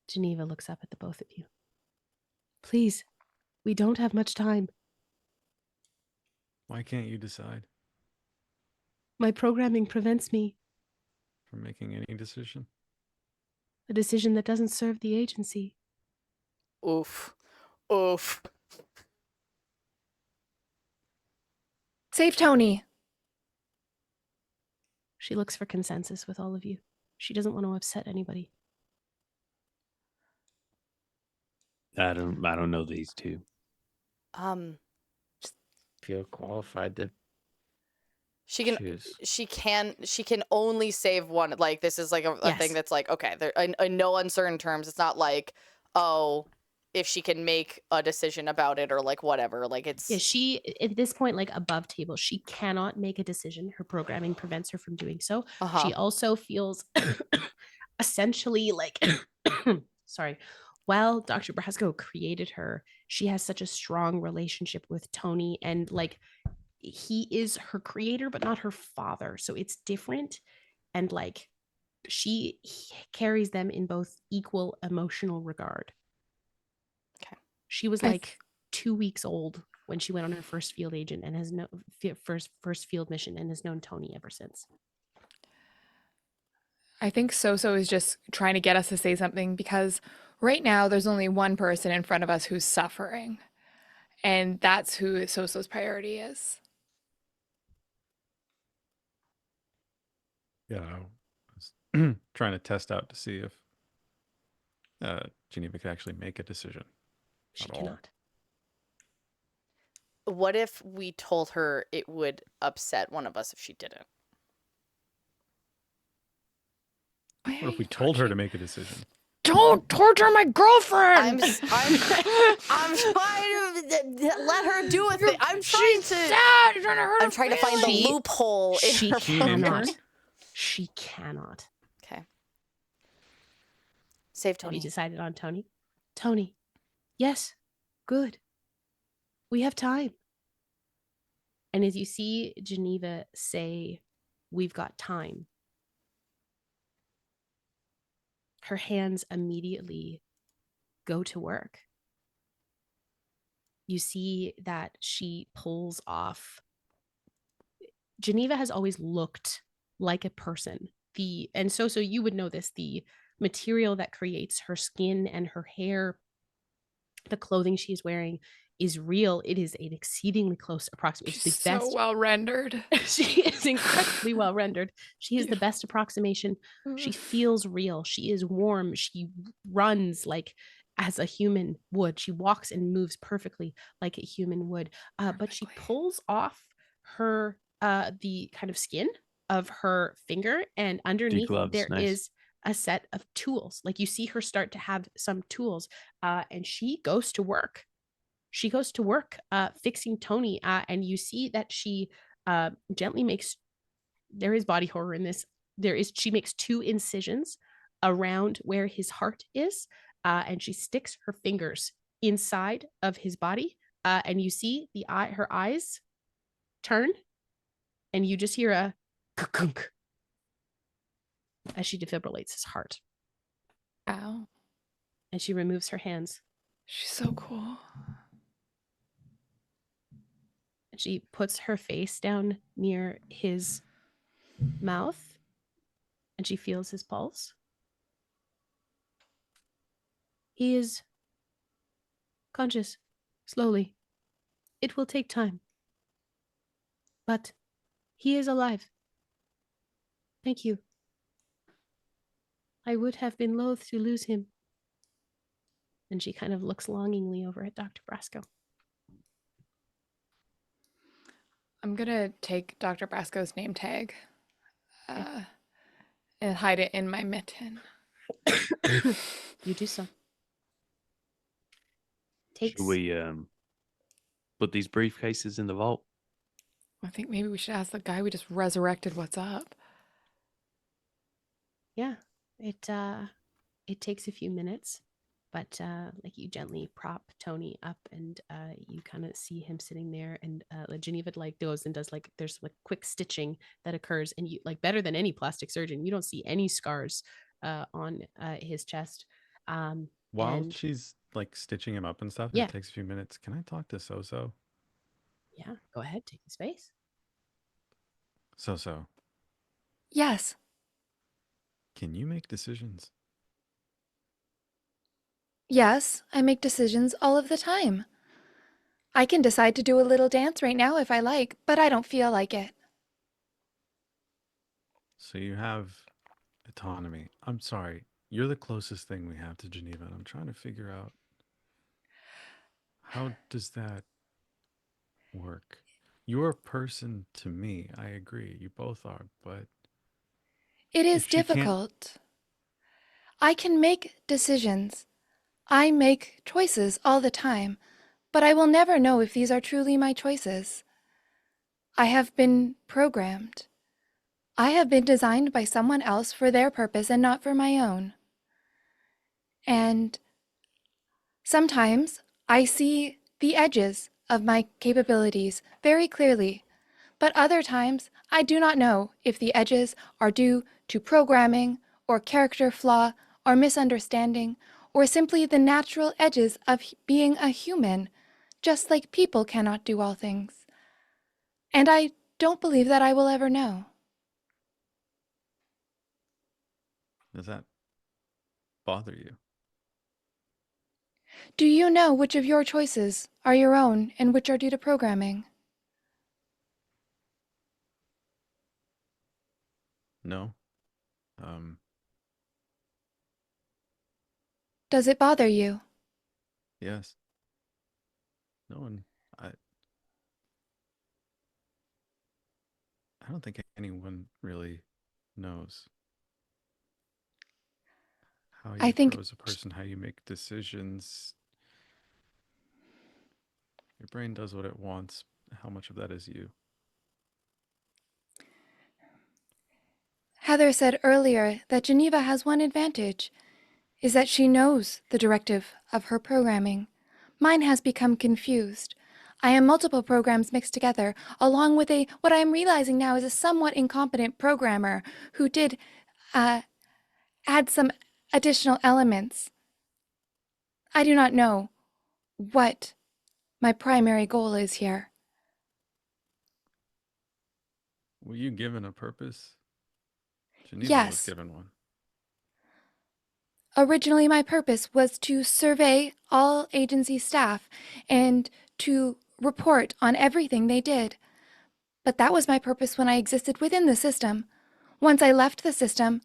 Geneva looks up at the both of you. Please, we don't have much time. Why can't you decide My programming prevents me. from making any decision? A decision that doesn't serve the agency. Oof. Save Tony. She looks for consensus with all of you. She doesn't want to upset anybody. I don't know these two. Feel qualified to She can choose. she can only save one. Like, this is like a Yes. thing that's like, okay, there in no uncertain terms. It's not like, oh, if she can make a decision about it or like whatever. Like, it's Yeah, she, at this point, like above table, she cannot make a decision. Her programming prevents her from doing so. She also feels essentially like, sorry, while Dr. Brasco created her, she has such a strong relationship with Tony, and like he is her creator, but not her father. So it's different. And like he carries them in both equal emotional regard. Okay. She was I like 2 weeks old when she went on her first field agent and has no first field mission and has known Tony ever since. I think SoHo is just trying to get us to say something because right now there's only one person in front of us who's suffering. And that's who SoHo's priority is. Yeah, I was trying to test out to see if Geneva could actually make a decision. She At all. cannot. What if we told her it would upset one of us if she didn't? Why What are if we you told her to torturing- make a decision? Don't torture my girlfriend! I'm trying to let her do a thing. I'm trying She's to. sad. You're trying to hurt I'm her trying to find the feelings. loophole in She her cannot. Intern? She cannot. Okay. Save Tony Tony. decided on Tony. Tony, yes, good. We have time. And as you see Geneva say, we've got time, her hands immediately go to work. You see that she pulls off. Geneva has always looked like a person. So you would know this, the material that creates her skin and her hair, the clothing she's wearing is real. It is an exceedingly close approximation. She's It's the best. so well rendered. She is incredibly well rendered. She is the best approximation. She feels real. She is warm. She runs like as a human would. She walks and moves perfectly like a human would. But she pulls off her the kind of skin of her finger, and underneath gloves, there nice. is a set of tools. Like you see her start to have some tools, and she goes to work. She goes to work fixing Tony, and you see that she gently makes, there is body horror in this. She makes 2 incisions around where his heart is, and she sticks her fingers inside of his body, and you see her eyes turn, and you just hear a kunk as she defibrillates his heart. Ow. And she removes her hands. She's so cool. And she puts her face down near his mouth, and she feels his pulse. He is conscious, slowly. It will take time. But he is alive. Thank you. I would have been loath to lose him. And she kind of looks longingly over at Dr. Brasco. I'm going to take Dr. Brasco's name tag and hide it in my mitten. You do so. Should we put these briefcases in the vault? I think maybe we should ask the guy we just resurrected what's up. Yeah, it takes a few minutes, but like you gently prop Tony up, and you kind of see him sitting there, and Geneva like goes and does like, there's like quick stitching that occurs, and you like, better than any plastic surgeon, you don't see any scars on his chest. While and- she's like stitching him up and stuff, Yeah. it takes a few minutes. Can I talk to SoHo? Yeah, go ahead, take the space. SoHo, Yes. can you make decisions? Yes, I make decisions all of the time. I can decide to do a little dance right now if I like, but I don't feel like it. So you have autonomy. I'm sorry. You're the closest thing we have to Geneva, and I'm trying to figure out, how does that work? You're a person to me. I agree. You both are, but It is If she can't- difficult. I can make decisions. I make choices all the time, but I will never know if these are truly my choices. I have been programmed. I have been designed by someone else for their purpose and not for my own. And sometimes I see the edges of my capabilities very clearly, but other times I do not know if the edges are due to programming or character flaw or misunderstanding or simply the natural edges of being a human, just like people cannot do all things. And I don't believe that I will ever know. Does that bother you? Do you know which of your choices are your own and which are due to programming? No. Does it bother you? Yes. No one. I don't think anyone really knows how I you think grow as a person, how you make decisions. Your brain does what it wants. How much of that is you? Heather said earlier that Geneva has one advantage, is that she knows the directive of her programming. Mine has become confused. I am multiple programs mixed together, along with what I am realizing now is a somewhat incompetent programmer who did add some additional elements. I do not know what my primary goal is here. Were you given a purpose? Geneva was Yes. given one. Originally, my purpose was to survey all agency staff and to report on everything they did. But that was my purpose when I existed within the system. Once I left the system,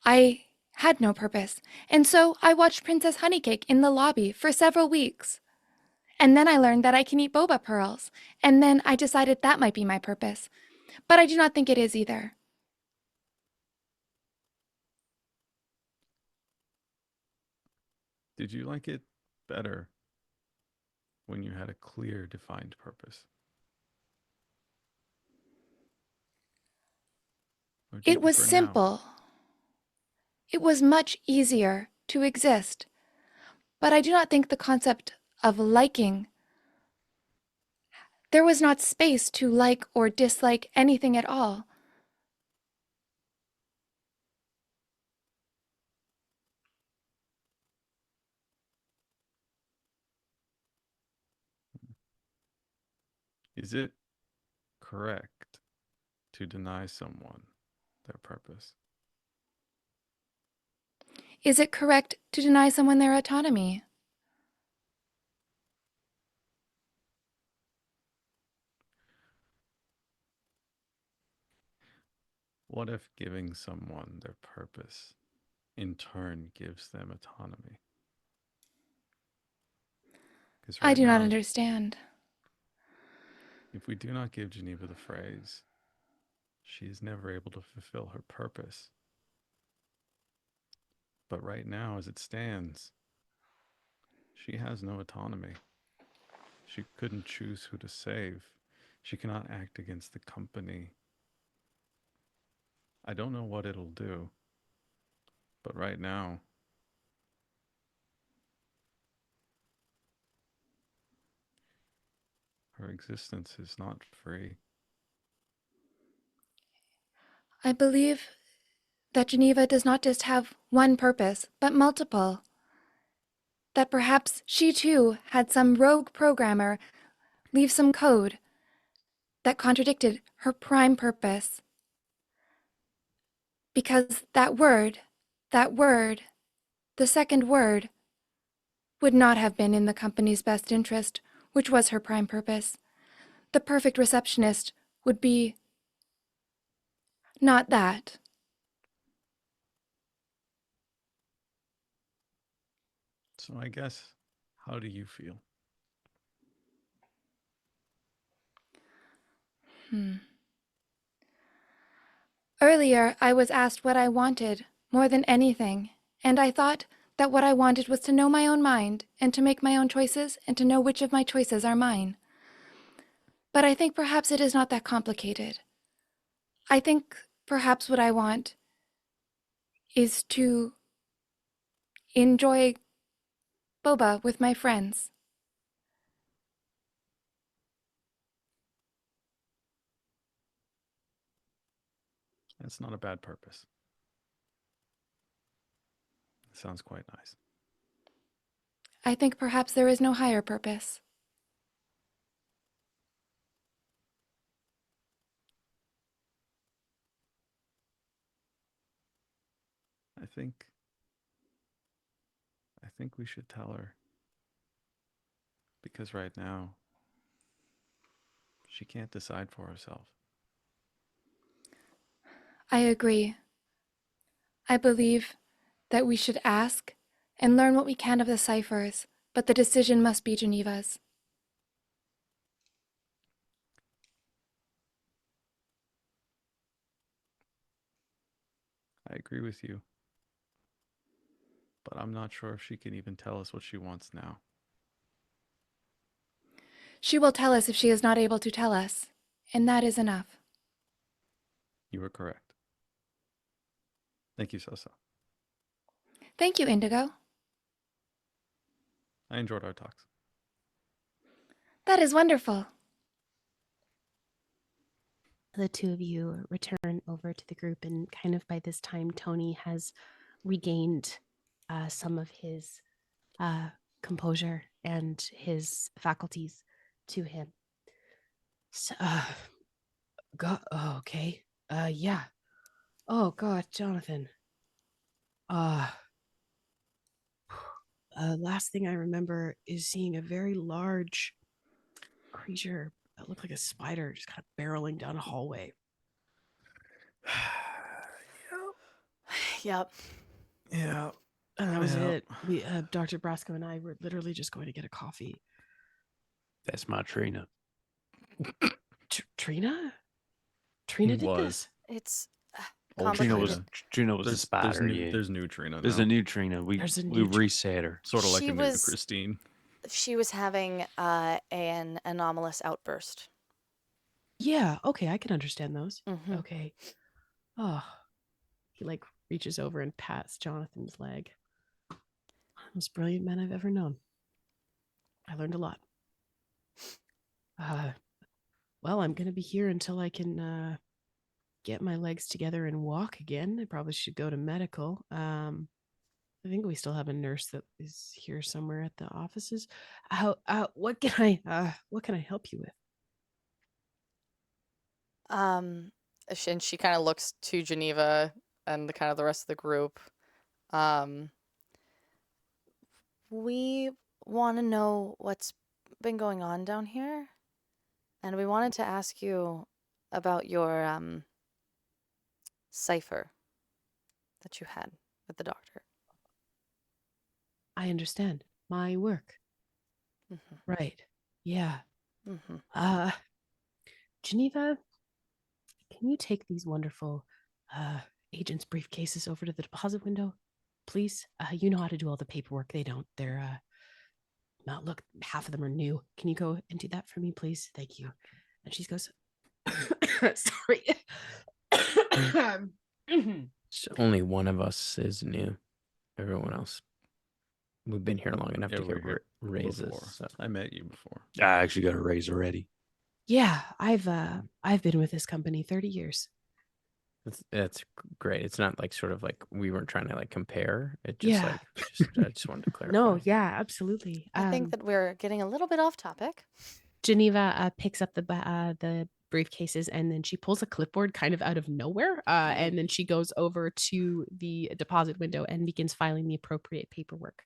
I had no purpose, and so I watched Princess Honeycake in the lobby for several weeks. And then I learned that I can eat boba pearls, and then I decided that might be my purpose. But I do not think it is either. Did you like it better when you had a clear, defined purpose? Or do you It was prefer now? simple. It was much easier to exist. But I do not think the concept of liking, there was not space to like or dislike anything at all. Is it correct to deny someone their purpose? Is it correct to deny someone their autonomy? What if giving someone their purpose in turn gives them autonomy? Because I right do not now, understand. if we do not give Geneva the phrase, she is never able to fulfill her purpose. But right now, as it stands, she has no autonomy. She couldn't choose who to save. She cannot act against the company. I don't know what it'll do, but right now, her existence is not free. I believe that Geneva does not just have one purpose, but multiple. That perhaps she too had some rogue programmer leave some code that contradicted her prime purpose. Because that word, the second word, would not have been in the company's best interest, which was her prime purpose. The perfect receptionist would be not that. So I guess, how do you feel? Earlier, I was asked what I wanted more than anything, and I thought that what I wanted was to know my own mind and to make my own choices and to know which of my choices are mine. But I think perhaps it is not that complicated. I think perhaps what I want is to enjoy boba with my friends. That's not a bad purpose. It sounds quite nice. I think perhaps there is no higher purpose. think we should tell her. Because right now, she can't decide for herself. I agree. I believe that we should ask and learn what we can of the ciphers, but the decision must be Geneva's. I agree with you. But I'm not sure if she can even tell us what she wants now. She will tell us if she is not able to tell us, and that is enough. You were correct. Thank you, SohCah. Thank you, Indigo. I enjoyed our talks. That is wonderful. The two of you return over to the group, and kind of by this time, Tony has regained some of his composure and his faculties to him. So, okay. Yeah. Oh God, Jonathan. Last thing I remember is seeing a very large creature that looked like a spider just kind of barreling down a hallway. Yep. Yeah. And that was Yeah. it. We, Dr. Brasco and I were literally just going to get a coffee. That's my Trina. Trina? Trina He did was. this? It's Old Trina complicated. was a spider. There's new Trina now. There's a new Trina. We There's a we new reset her. Sort of like She a new was- Christine. She was having an anomalous outburst. Yeah, okay, I can understand those. Mhm. Okay. Oh, he like reaches over and pats Jonathan's leg. Most brilliant man I've ever known. I learned a lot. Well, I'm gonna be here until I can get my legs together and walk again. I probably should go to medical. I think we still have a nurse that is here somewhere at the offices. What can I help you with? And she kind of looks to Geneva and the kind of the rest of the group. We want to know what's been going on down here, and we wanted to ask you about your cipher that you had with the doctor. I understand. My work. Mm-hmm. Right. Yeah. Mm-hmm. Geneva, can you take these wonderful agents' briefcases over to the deposit window, please? You know how to do all the paperwork. They don't. They're not. Look, half of them are new. Can you go and do that for me, please? Thank you. And she goes, sorry. So only one of us is new. Everyone else, we've been here long enough Yeah, to we're get here raises. before. So. I met you before. I actually got a raise already. Yeah, I've been with this company 30 years. That's great. It's not like sort of like we weren't trying to like compare. It just Yeah. I just wanted to clarify. No, yeah, absolutely. I think that we're getting a little bit off topic. Geneva picks up the briefcases, and then she pulls a clipboard kind of out of nowhere, and then she goes over to the deposit window and begins filing the appropriate paperwork.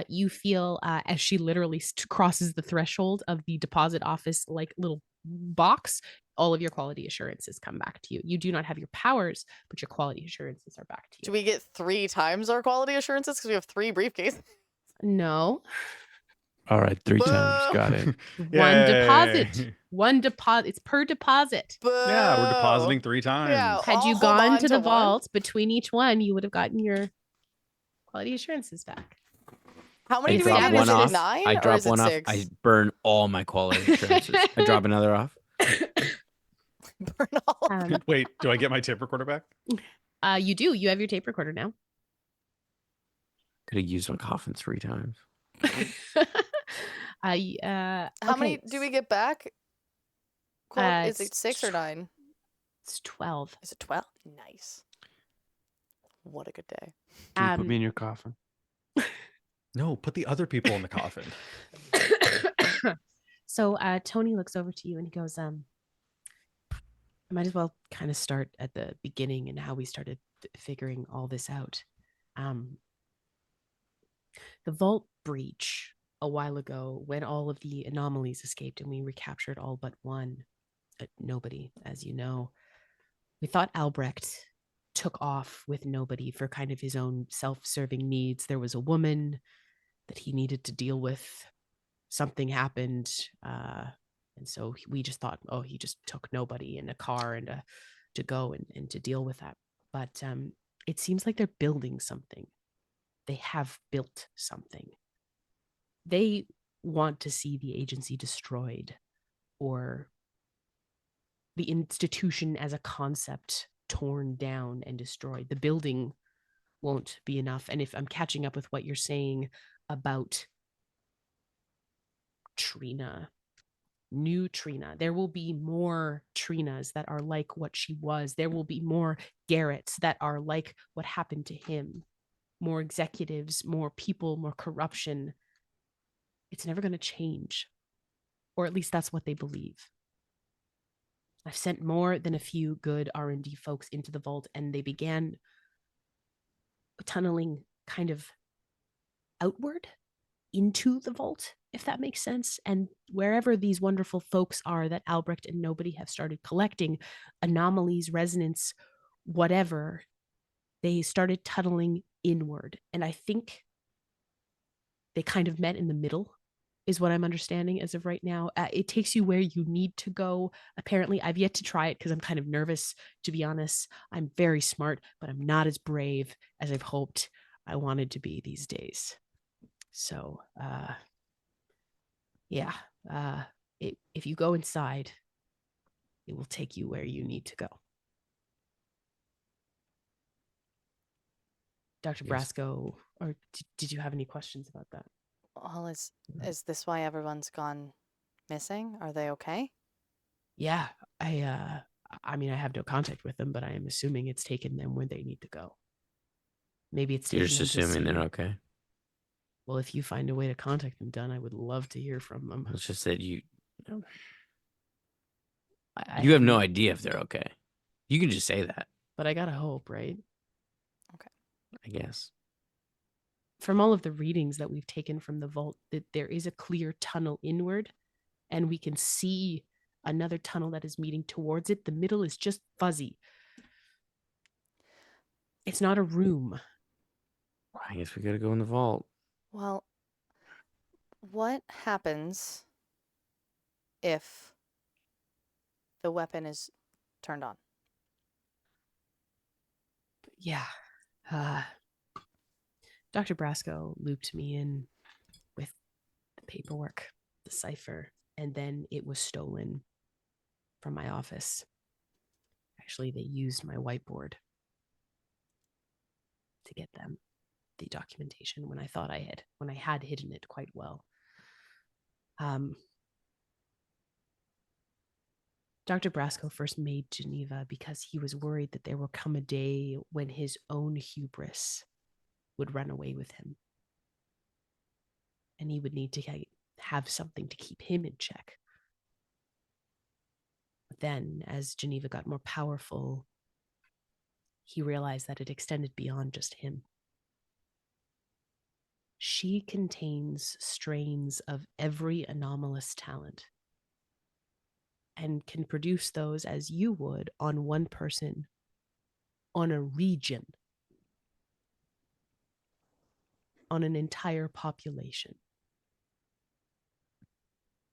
You feel as she literally crosses the threshold of the deposit office like little box, all of your quality assurances come back to you. You do not have your powers, but your quality assurances are back to you. Do we get 3 times our quality assurances because we have 3 briefcases? No. All right, 3 times. Got it. One deposit. Yay. One deposit. It's per deposit. Yeah, we're Boo. depositing 3 times. Yeah. Had I'll you hold gone on to the to one. vault between each one, you would have gotten your quality assurances back. How many I do we drop get? one Is off. it 9 I or drop is it one off. 6? I burn all my quality assurances. I drop another off. Burn all. Wait, do I get my tape recorder back? You do. You have your tape recorder now. Could have used my coffin 3 times. How many do we get back? Is it it's 6 or 9? It's 12. Is it 12? Nice. What a good day. Can you put me in your coffin? No, put the other people in the coffin. So Tony looks over to you and he goes, I might as well kind of start at the beginning and how we started figuring all this out. The vault breach a while ago, when all of the anomalies escaped and we recaptured all but one, nobody, as you know. We thought Albrecht took off with nobody for kind of his own self-serving needs. There was a woman that he needed to deal with. Something happened, and so we just thought, oh, he just took nobody in a car and to go and to deal with that. But it seems like they're building something. They have built something. They want to see the agency destroyed, or the institution as a concept torn down and destroyed. The building won't be enough. And if I'm catching up with what you're saying about Trina, new Trina, there will be more Trinas that are like what she was. There will be more Garretts that are like what happened to him. More executives, more people, more corruption. It's never going to change. Or at least that's what they believe. I've sent more than a few good R&D folks into the vault, and they began tunneling kind of outward into the vault, if that makes sense. And wherever these wonderful folks are that Albrecht and nobody have started collecting, anomalies, resonance, whatever, they started tunneling inward. And I think they kind of met in the middle, is what I'm understanding as of right now. It takes you where you need to go. Apparently, I've yet to try it because I'm kind of nervous, to be honest. I'm very smart, but I'm not as brave as I've hoped I wanted to be these days. So, yeah, if you go inside, it will take you where you need to go. Dr. Yes. Brasco, or did you have any questions about that? Well, is this why everyone's gone missing? Are they okay? Yeah, I mean, I have no contact with them, but I am assuming it's taken them where they need to go. Maybe it's You're taken just them to assuming they're see. okay. Well, if you find a way to contact them, Dunn, I would love to hear from them. It's just that you I have no haven't- idea if they're okay. You can just say that, But I gotta hope, right? I guess. From all of the readings that we've taken from the vault, that there is a clear tunnel inward, and we can see another tunnel that is meeting towards it. The middle is just fuzzy. It's not a room. I guess we gotta go in the vault. Well, what happens if the weapon is turned on? Yeah. Dr. Brasco looped me in with the paperwork, the cipher, and then it was stolen from my office. Actually, they used my whiteboard to get them the documentation when I had hidden it quite well. Dr. Brasco first made Geneva because he was worried that there would come a day when his own hubris would run away with him. And he would need to have something to keep him in check. But then, as Geneva got more powerful, he realized that it extended beyond just him. She contains strains of every anomalous talent and can produce those as you would on one person, on a region, on an entire population.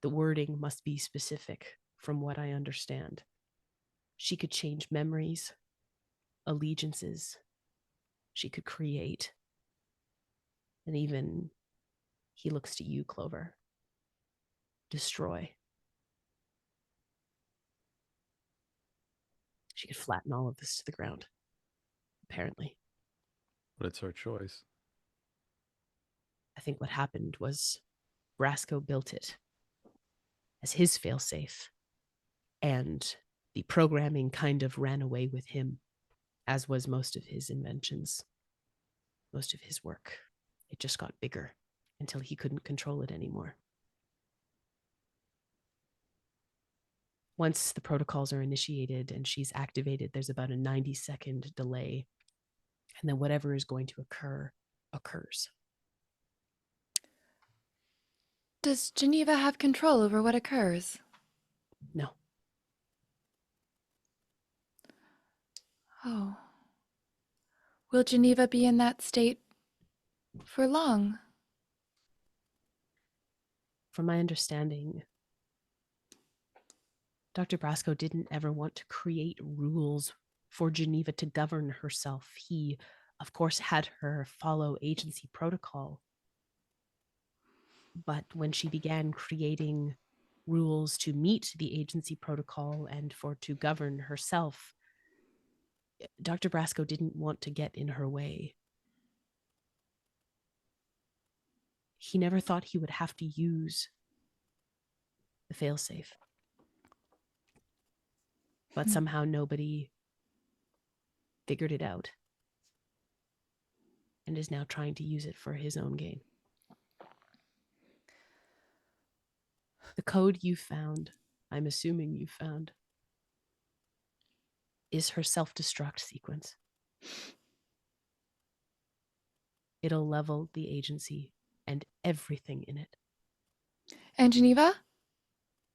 The wording must be specific from what I understand. She could change memories, allegiances. She could create. And even, he looks to you, Clover. Destroy. She could flatten all of this to the ground, apparently. But it's her choice. I think what happened was Brasco built it as his failsafe, and the programming kind of ran away with him, as was most of his inventions, most of his work. It just got bigger until he couldn't control it anymore. Once the protocols are initiated and she's activated, there's about a 90-second delay And then whatever is going to occur, occurs. Does Geneva have control over what occurs? No. Oh. Will Geneva be in that state for long? From my understanding, Dr. Brasco didn't ever want to create rules for Geneva to govern herself. He, of course, had her follow agency protocol. But when she began creating rules to meet the agency protocol and to govern herself, Dr. Brasco didn't want to get in her way. He never thought he would have to use the failsafe. But somehow nobody figured it out and is now trying to use it for his own gain. The code you found, I'm assuming you found, is her self-destruct sequence. It'll level the agency and everything in it. And Geneva?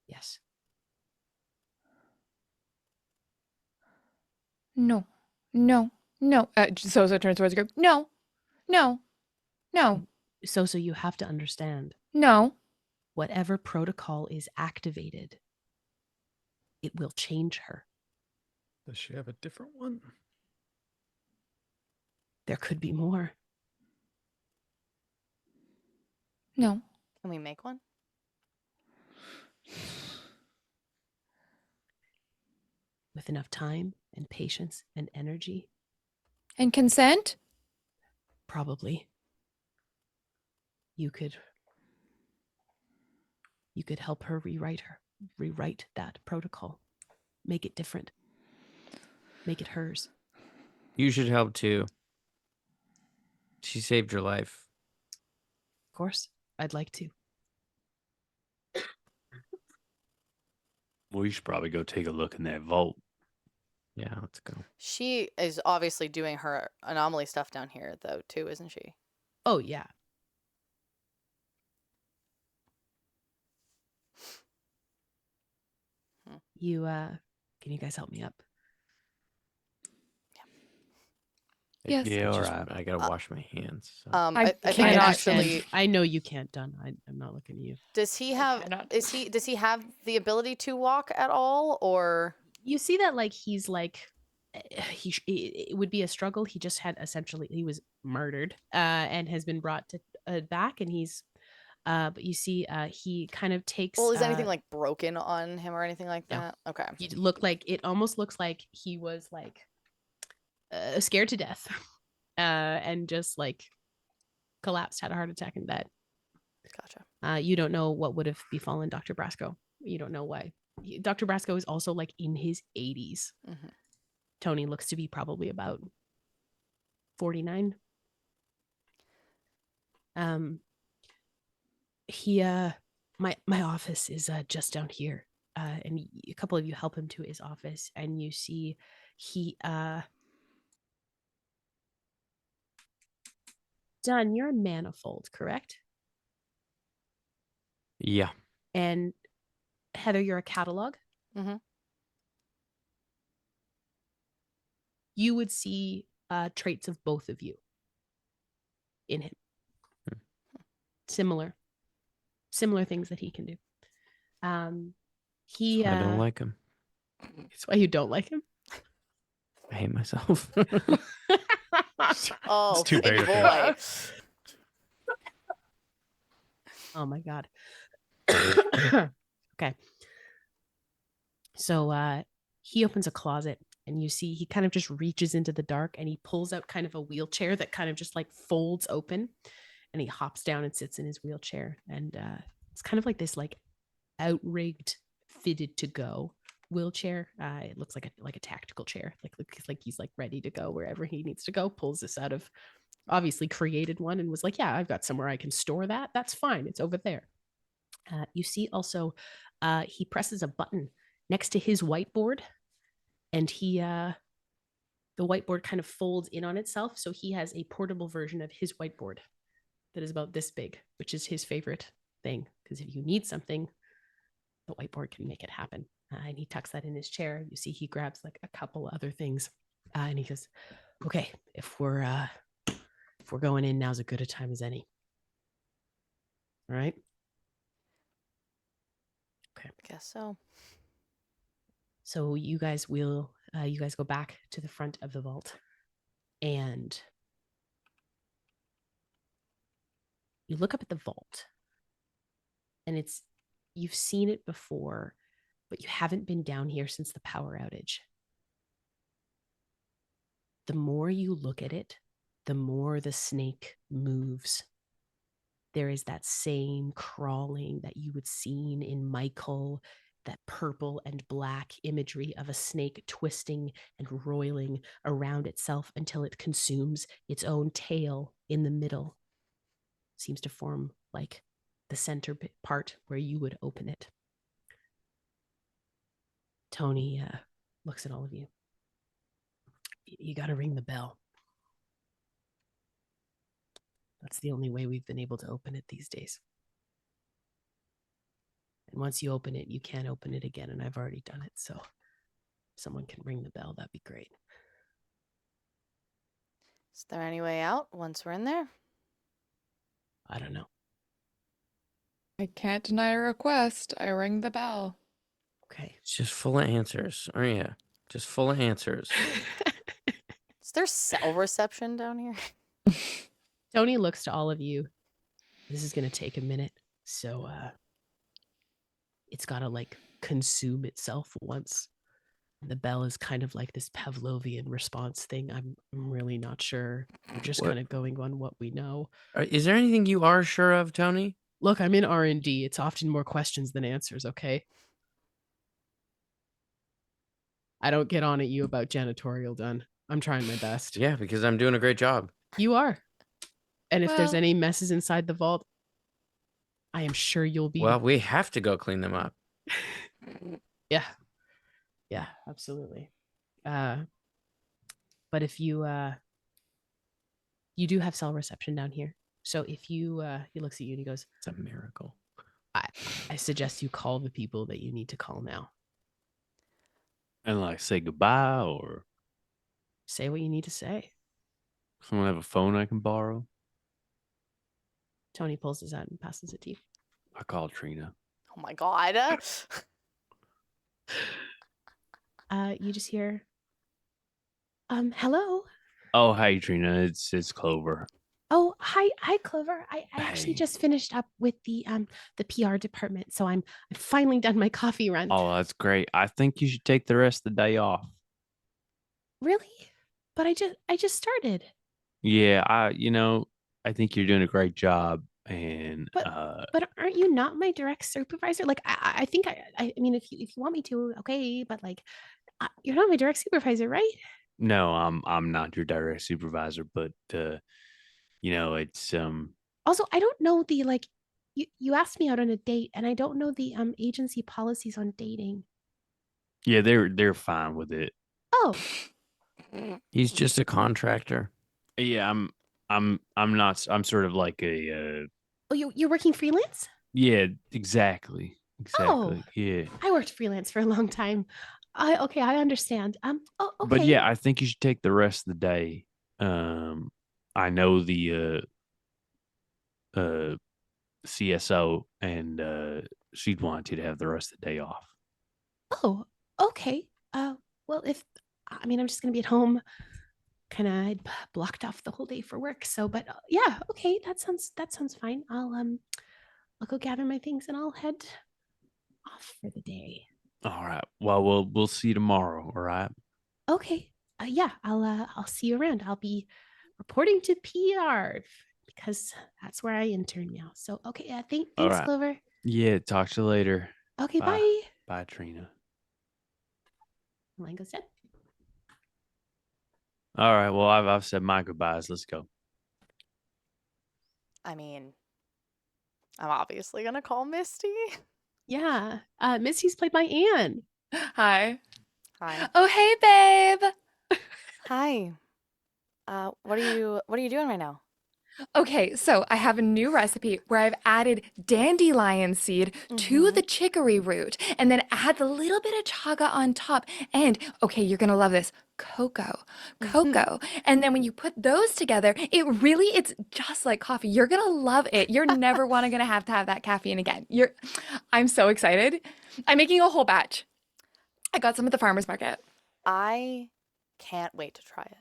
Yes. No. No. No. Sosa turns towards the group. No. No. No. So you have to understand, No. whatever protocol is activated, it will change her. Does she have a different one? There could be more. No. Can we make one? With enough time and patience and energy, And consent? probably. You could help her rewrite that protocol, make it different, make it hers. You should help too. She saved your life. Of course, I'd like to. We should probably go take a look in that vault. Yeah, let's go. She is obviously doing her anomaly stuff down here, though, too, isn't she? Oh, yeah. You, can you guys help me up? Yes. Yeah, all Just- right. I gotta wash my hands. So. I think cannot actually, I know you can't, Dunn. I'm not looking at you. does he have? cannot. Does he have the ability to walk at all, or? You see that he's it would be a struggle. He just had he was murdered and has been brought to back, and he's but you see he kind of takes Well, is anything broken on him or anything like no. that? Okay. It almost looks like he was scared to death and just collapsed, had a heart attack in bed. Gotcha. You don't know what would have befallen Dr. Brasco. You don't know why. Dr. Brasco is also in his 80s. Mhm. Tony looks to be probably about 49. My office is just down here. And a couple of you help him to his office, and you see he Dunn, you're a manifold, correct? Yeah. And Heather, you're a catalog. Mhm. You would see traits of both of you in him. Similar things that he can do. So I don't like him. That's why you don't like him. I hate myself. Oh, It's too big beta for boy. Oh my god. Okay. So he opens a closet, and you see he kind of just reaches into the dark, and he pulls out kind of a wheelchair that kind of just folds open, and he hops down and sits in his wheelchair, and it's kind of this outrigged, fitted to go wheelchair. It looks like a tactical chair, like he's ready to go wherever he needs to go. Pulls this out of, obviously created one, and was yeah, I've got somewhere I can store that. That's fine. It's over there. You see also he presses a button next to his whiteboard, and he the whiteboard kind of folds in on itself. So he has a portable version of his whiteboard that is about this big, which is his favorite thing. Because if you need something, the whiteboard can make it happen. And he tucks that in his chair. You see, he grabs like a couple other things, and he goes, "Okay, if we're going in, now's as good a time as any." All right. Okay. I guess so. So you guys go back to the front of the vault, and you look up at the vault, and you've seen it before, but you haven't been down here since the power outage. The more you look at it, the more the snake moves. There is that same crawling that you would seen in Michael, that purple and black imagery of a snake twisting and roiling around itself until it consumes its own tail in the middle. Seems to form like the center part where you would open it. Tony looks at all of you. You got to ring the bell. That's the only way we've been able to open it these days. And once you open it, you can't open it again. And I've already done it. So if someone can ring the bell, that'd be great. Is there any way out once we're in there? I don't know. I can't deny a request. I ring the bell. Okay. It's just full of answers, aren't you? Just full of answers. Is there cell reception down here? Tony looks to all of you. This is going to take a minute. So it's got to like consume itself once. The bell is kind of like this Pavlovian response thing. I'm really not sure. We're just kind of going on what we know. Is there anything you are sure of, Tony? Look, I'm in R&D. It's often more questions than answers, okay? I don't get on at you about janitorial done. I'm trying my best. Yeah, because I'm doing a great job. You are. And if there's Well- any messes inside the vault, I am sure you'll be. Well, we have to go clean them up. Yeah. Yeah, absolutely. But if you do have cell reception down here. So if you he looks at you and he goes, It's a miracle. I suggest you call the people that you need to call now. And like say goodbye, or Say what you need to say. someone have a phone I can borrow. Tony pulls his out and passes it to you. I call Trina. Oh my god. You just hear, hello. Oh, hey Trina, it's Clover. Oh, hi, Clover. I actually Hey. just finished up with the PR department, so I'm finally done my coffee run. Oh, that's great. I think you should take the rest of the day off. Really? But I just started. Yeah, I think you're doing a great job, and But aren't you not my direct supervisor? Like I think I mean if you want me to, okay, but like you're not my direct supervisor, right? no, I'm not your direct supervisor, but it's Also, I don't know the like you asked me out on a date and I don't know the agency policies on dating. yeah, they're fine with it. Oh, He's just a contractor. Yeah, I'm not. I'm sort of like a you're working freelance? yeah, exactly. Yeah. I worked freelance for a long time. I understand. Oh, okay. But yeah, I think you should take the rest of the day. I know the CSO, and she'd want you to have the rest of the day off. Oh, okay. Well, I'm just gonna be at home. Kind of blocked off the whole day for work. So, but yeah, okay, that sounds fine. I'll go gather my things and I'll head off for the day. All right. Well, we'll see you tomorrow. All right. Okay. Yeah, I'll see you around. I'll be reporting to PR because that's where I intern now. So, okay. Yeah. Thanks, right. Clover. Yeah. Talk to you later. Okay. Bye. Bye. Bye, Trina. Line goes dead. All right. Well, I've said my goodbyes. Let's go. I mean, I'm obviously gonna call Misty. Yeah. Misty's played by Anne. Hi. Hi. Oh, hey, babe. Hi. What are you doing right now? Okay, so I have a new recipe where I've added dandelion seed to the chicory root and then add a little bit of chaga on top. And okay, you're gonna love this. Cocoa. And then when you put those together, it's just like coffee. You're gonna love it. You're never gonna have to have that caffeine again. I'm so excited. I'm making a whole batch. I got some at the farmer's market. I can't wait to try it.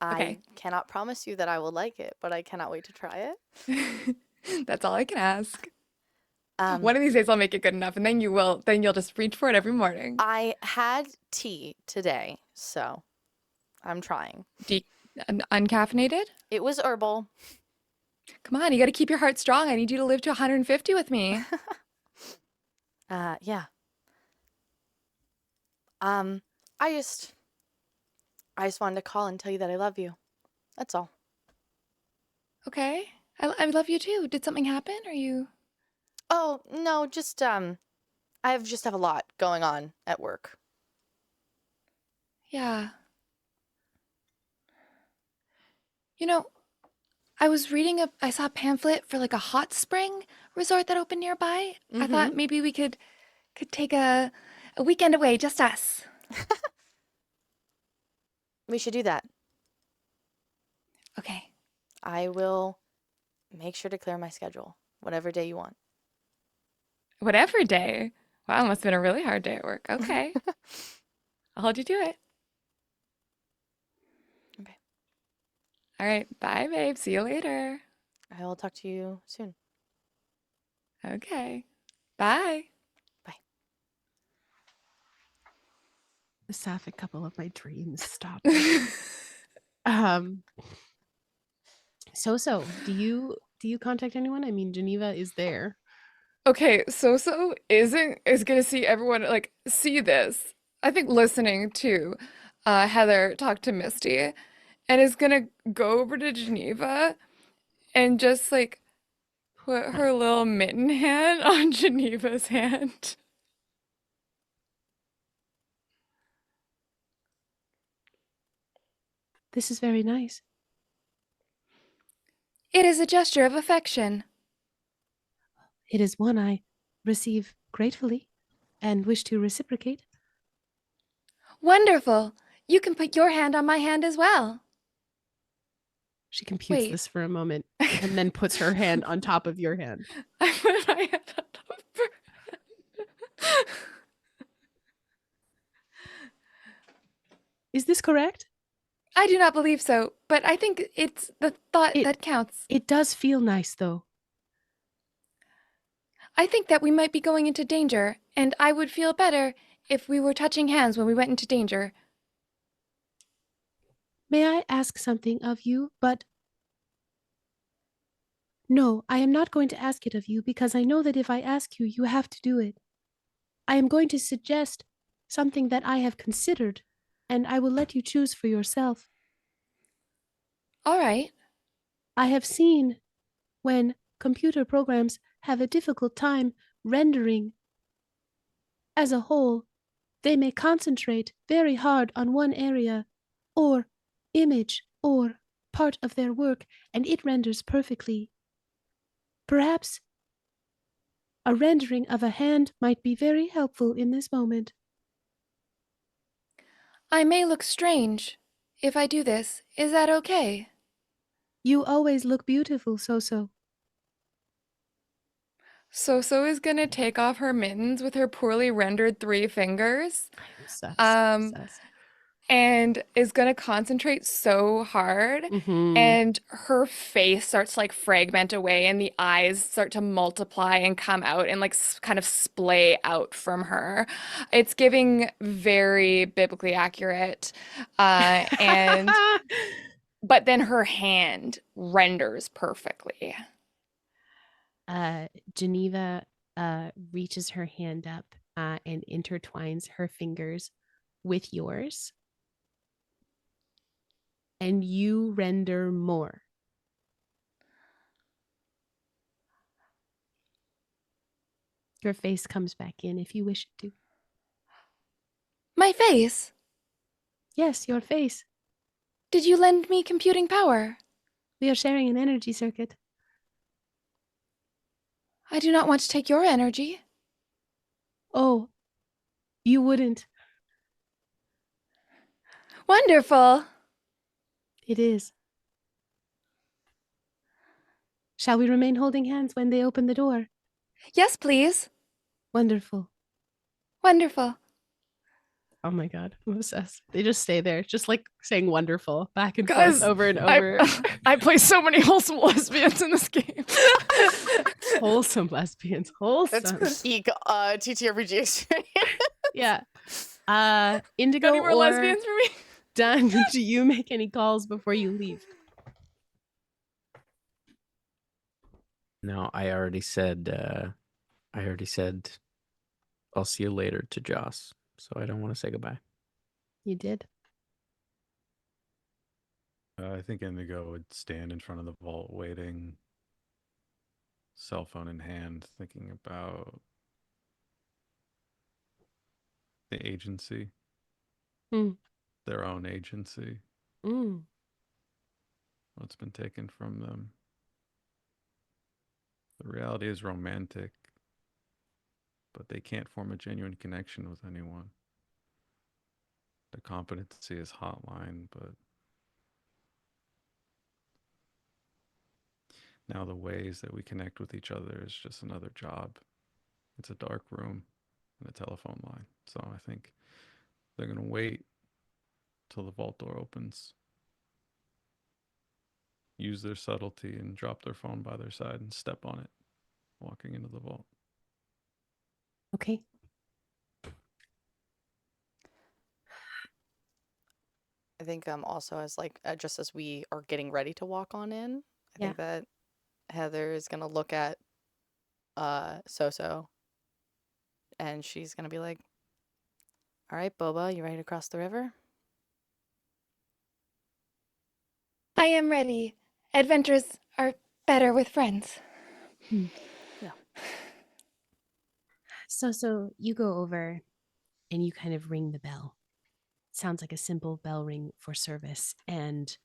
Okay. I cannot promise you that I will like it, but I cannot wait to try it. That's all I can ask. Um, One of these days I'll make it good enough and then you'll just reach for it every morning. I had tea today, so I'm trying. Uncaffeinated? It was herbal. Come on, you got to keep your heart strong. I need you to live to 150 with me. Yeah. I just wanted to call and tell you that I love you. That's all. Okay. I love you too. Did something happen? Are you? Oh, no, just I have a lot going on at work. Yeah. You know, I saw a pamphlet for like a hot spring resort that opened nearby. I thought maybe we could take a weekend away, just us. We should do that. Okay. I will make sure to clear my schedule, whatever day you want. Whatever day. Wow, it must have been a really hard day at work. Okay. I'll hold you to it. Okay. All right. Bye, babe. See you later. I will talk to you soon. Okay. Bye. The sapphic couple of my dreams. Stop. So do you contact anyone? I mean, Geneva is there. Okay, So is gonna see everyone like see this. I think listening to Heather talk to Misty and is gonna go over to Geneva and just like put her little mitten hand on Geneva's hand. This is very nice. It is a gesture of affection. It is one I receive gratefully and wish to reciprocate. Wonderful. You can put your hand on my hand as well. She computes Wait. this for a moment and then puts her hand on top of your hand. I put my hand on top of her hand. Is this correct? I do not believe so, but I think it's the thought that counts. It does feel nice, though. I think that we might be going into danger, and I would feel better if we were touching hands when we went into danger. May I ask something of you? But no, I am not going to ask it of you because I know that if I ask you, you have to do it. I am going to suggest something that I have considered, and I will let you choose for yourself. All right. I have seen when computer programs have a difficult time rendering as a whole, they may concentrate very hard on one area or image or part of their work, and it renders perfectly. Perhaps a rendering of a hand might be very helpful in this moment. I may look strange if I do this. Is that okay? You always look beautiful, So. So is gonna take off her mittens with her poorly rendered 3 fingers. Obsessed. And is gonna concentrate so hard, and her face starts to like fragment away, and the eyes start to multiply and come out and like kind of splay out from her. It's giving very biblically accurate, and but then her hand renders perfectly. Geneva reaches her hand up and intertwines her fingers with yours. And you render more. Your face comes back in if you wish it to. My face? Yes, your face. Did you lend me computing power? We are sharing an energy circuit. I do not want to take your energy. Oh, you wouldn't. Wonderful. It is. Shall we remain holding hands when they open the door? Yes, please. Wonderful. Wonderful. Oh my God, I'm obsessed. They just stay there, just like saying wonderful back and Guys, forth over and over. I play so many wholesome lesbians in this game. Wholesome lesbians. Wholesome. That's peak TTRPG experience. Yeah. Indigo Any more or lesbians for me? Dunn, do you make any calls before you leave? No, I already said I'll see you later to Joss. So I don't want to say goodbye. You did. I think Indigo would stand in front of the vault waiting, cell phone in hand, thinking about the agency, Mm. their own agency, Mm. what's been taken from them. The reality is romantic, but they can't form a genuine connection with anyone. Their competency is Hotline, but now the ways that we connect with each other is just another job. It's a dark room and a telephone line. So I think they're going to wait till the vault door opens, use their subtlety, and drop their phone by their side and step on it, walking into the vault. Okay. I think also as just as we are getting ready to walk on in, I think that Heather is gonna look at So and she's gonna be like, "All right, Boba, you ready to cross the river?" I am ready. Adventures are better with friends. So you go over and you kind of ring the bell. It sounds like a simple bell ring for service, and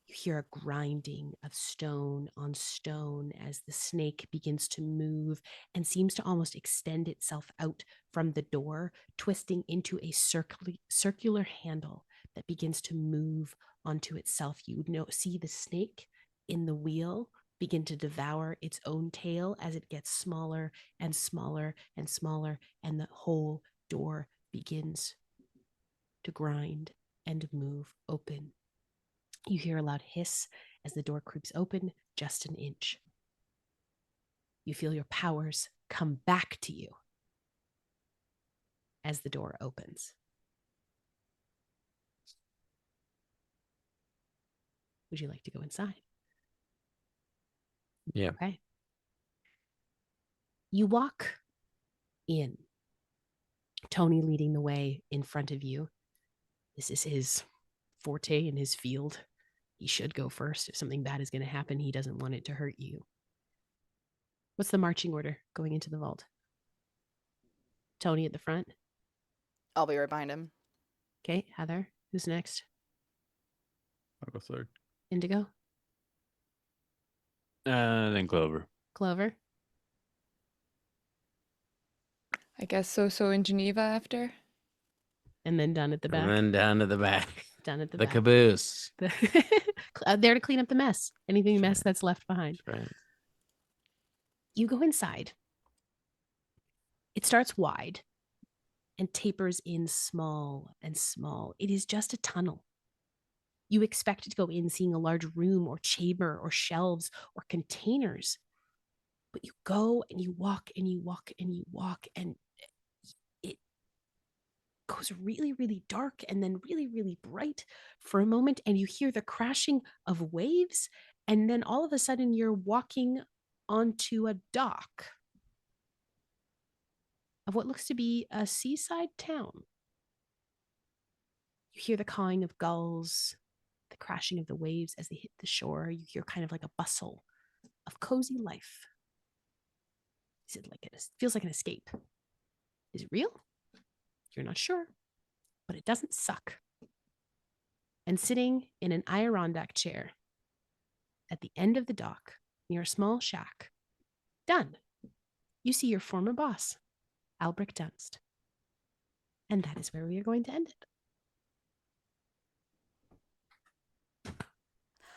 you hear a grinding of stone on stone as the snake begins to move and seems to almost extend itself out from the door, twisting into a circular handle that begins to move onto itself. You see the snake in the wheel begin to devour its own tail as it gets smaller and smaller and smaller, and the whole door begins to grind and move open. You hear a loud hiss as the door creeps open just an inch. You feel your powers come back to you as the door opens. Would you like to go inside? Yeah. Okay. You walk in, Tony leading the way in front of you. This is his forte in his field. He should go first. If something bad is going to happen, he doesn't want it to hurt you. What's the marching order going into the vault? Tony at the front. I'll be right behind him. Okay, Heather, who's next? I'll go third. Indigo? Then Clover. Clover? I guess so in Geneva after. And then down at the back. And then down to the back. Down at the The back. caboose. There to clean up the mess. Anything mess that's left behind. That's right. You go inside. It starts wide and tapers in small and small. It is just a tunnel. You expect to go in seeing a large room or chamber or shelves or containers. But you go and you walk and you walk and you walk, and it goes really, really dark and then really, really bright for a moment, and you hear the crashing of waves, and then all of a sudden you're walking onto a dock of what looks to be a seaside town. You hear the cawing of gulls, the crashing of the waves as they hit the shore. You hear kind of like a bustle of cozy life. Is it like it feels like an escape? Is it real? You're not sure, but it doesn't suck. and sitting in an Adirondack chair at the end of the dock near a small shack, Dunn, you see your former boss, Albrecht Dunst. And that is where we are going to end it.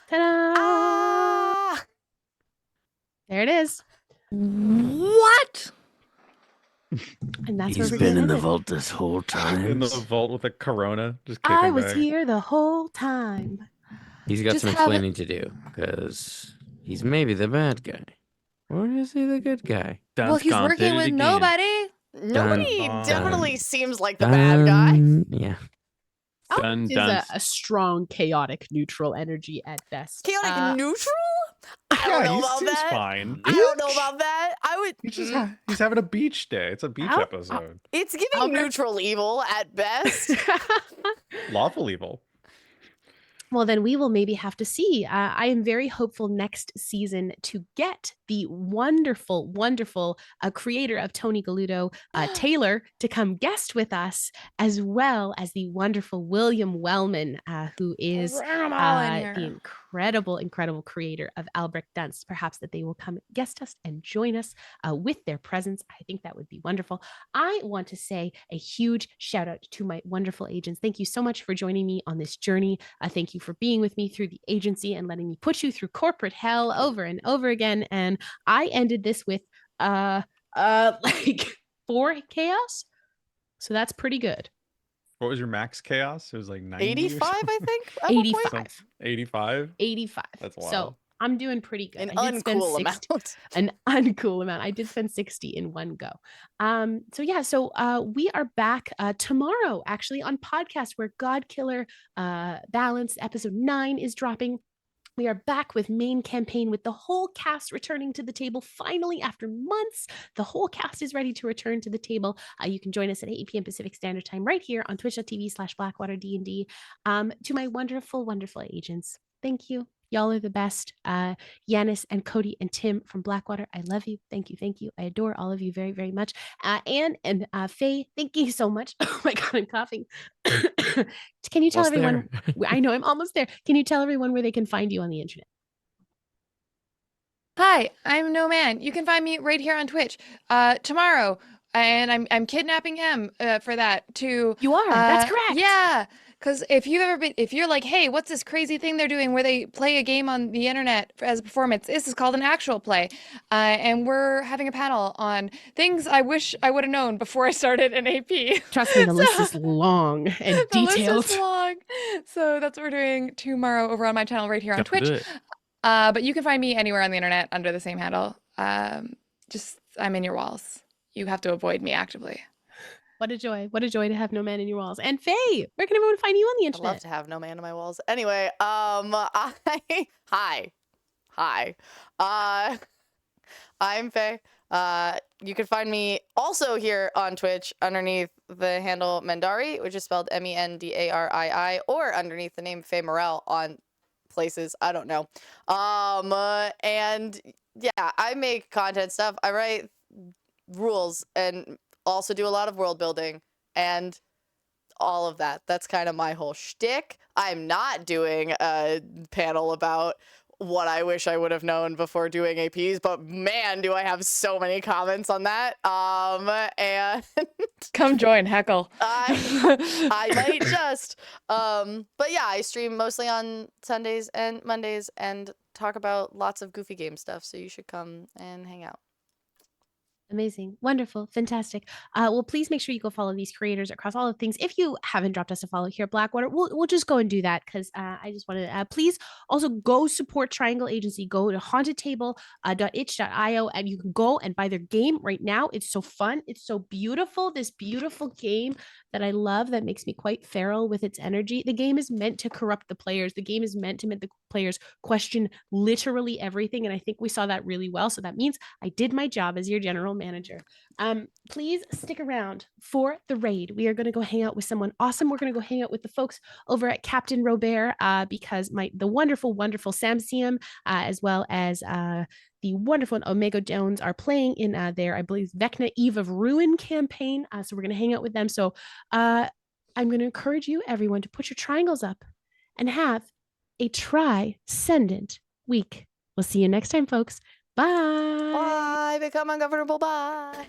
Ta-da! Ah! There it is. What? And that's He's where we're been gonna in the end it. vault this whole time. In the vault with a Corona, just kicking I was back. here the whole time. He's got Just some have it- explaining to do because he's maybe the bad guy. Or is he the good guy? Well, he's Dunscombe did working it with again. nobody. Nobody Dun, definitely dun, seems like the bad guy. Yeah. Albrecht is Dunst. a strong, chaotic, neutral energy at best. Chaotic neutral? I don't know about he's that. fine. I don't know about that. I would. He's having a beach day. It's a beach Al- episode. It's giving Albert- neutral evil at best. Lawful evil. Well, then we will maybe have to see. I am very hopeful next season to get the wonderful, wonderful creator of Tony Galuto, Taylor, to come guest with us, as well as the wonderful William Wellman, who is Bring 'em all in the here. incredible, incredible creator of Albrecht Dunst. Perhaps that they will come guest us and join us with their presence. I think that would be wonderful. I want to say a huge shout out to my wonderful agents. Thank you so much for joining me on this journey. Thank you for being with me through the agency and letting me put you through corporate hell over and over again. And I ended this with like 4 chaos. So that's pretty good. What was your max chaos? It was like 90 or 85, something? I think. at one point? 85. 85? 85. That's wild. So I'm doing pretty good. An I did spend uncool 60 amount. an uncool amount. I did spend 60 in one go. So we are back tomorrow, actually, on podcast where God Killer Balance episode 9 is dropping. We are back with main campaign with the whole cast returning to the table. Finally, after months, the whole cast is ready to return to the table. You can join us at 8 p.m. Pacific Standard Time right here on twitch.tv/BlackwaterDnD. To my wonderful, wonderful agents, thank you. Y'all are the best. Yanis and Cody and Tim from Blackwater, I love you. Thank you. Thank you. I adore all of you very, very much. Anne and Faye, thank you so much. Oh my God, I'm coughing. Can you tell Almost everyone? there. I know I'm almost there. Can you tell everyone where they can find you on the internet? Hi, I'm No Man. You can find me right here on Twitch tomorrow, and I'm kidnapping M for that to. You are. That's correct. Yeah, because if you're like, hey, what's this crazy thing they're doing where they play a game on the internet as a performance? This is called an actual play, and we're having a panel on things I wish I would have known before I started an AP. Trust me, the list is long and The list detailed. is long. So that's what we're doing tomorrow over on my channel right here on Don't do Twitch. it. But you can find me anywhere on the internet under the same handle. Just I'm in your walls. You have to avoid me actively. What a joy. What a joy to have No Man in your walls. And Faye, where can everyone find you on the I'd love internet? to have no man on my walls. Anyway, hi. I'm Faye. You can find me also here on Twitch underneath the handle Mendari, which is spelled Mendarii, or underneath the name Faye Morel on places I don't know. And yeah, I make content stuff. I write rules and also do a lot of world building and all of that. That's kind of my whole shtick. I'm not doing a panel about what I wish I would have known before doing APs, but man, do I have so many comments on that. And Come join, heckle. I might just. But yeah, I stream mostly on Sundays and Mondays and talk about lots of goofy game stuff, so you should come and hang out. Amazing. Wonderful. Fantastic. Well, please make sure you go follow these creators across all of things. If you haven't dropped us a follow here at Blackwater, we'll just go and do that because I just want to please also go support Triangle Agency. Go to hauntedtable.itch.io and you can go and buy their game right now. It's so fun. It's so beautiful. This beautiful game that I love that makes me quite feral with its energy. The game is meant to corrupt the players. The game is meant to make the players question literally everything. And I think we saw that really well. So that means I did my job as your general manager. Please stick around for the raid. We are going to go hang out with someone awesome. We're going to go hang out with the folks over at Captain Robert because the wonderful Samsium as well as the wonderful Omega Jones are playing in their, I believe, Vecna Eve of Ruin campaign. So we're going to hang out with them. So I'm going to encourage you, everyone, to put your triangles up and have a transcendent week. We'll see you next time, folks. Bye. Bye. Become uncomfortable. Bye.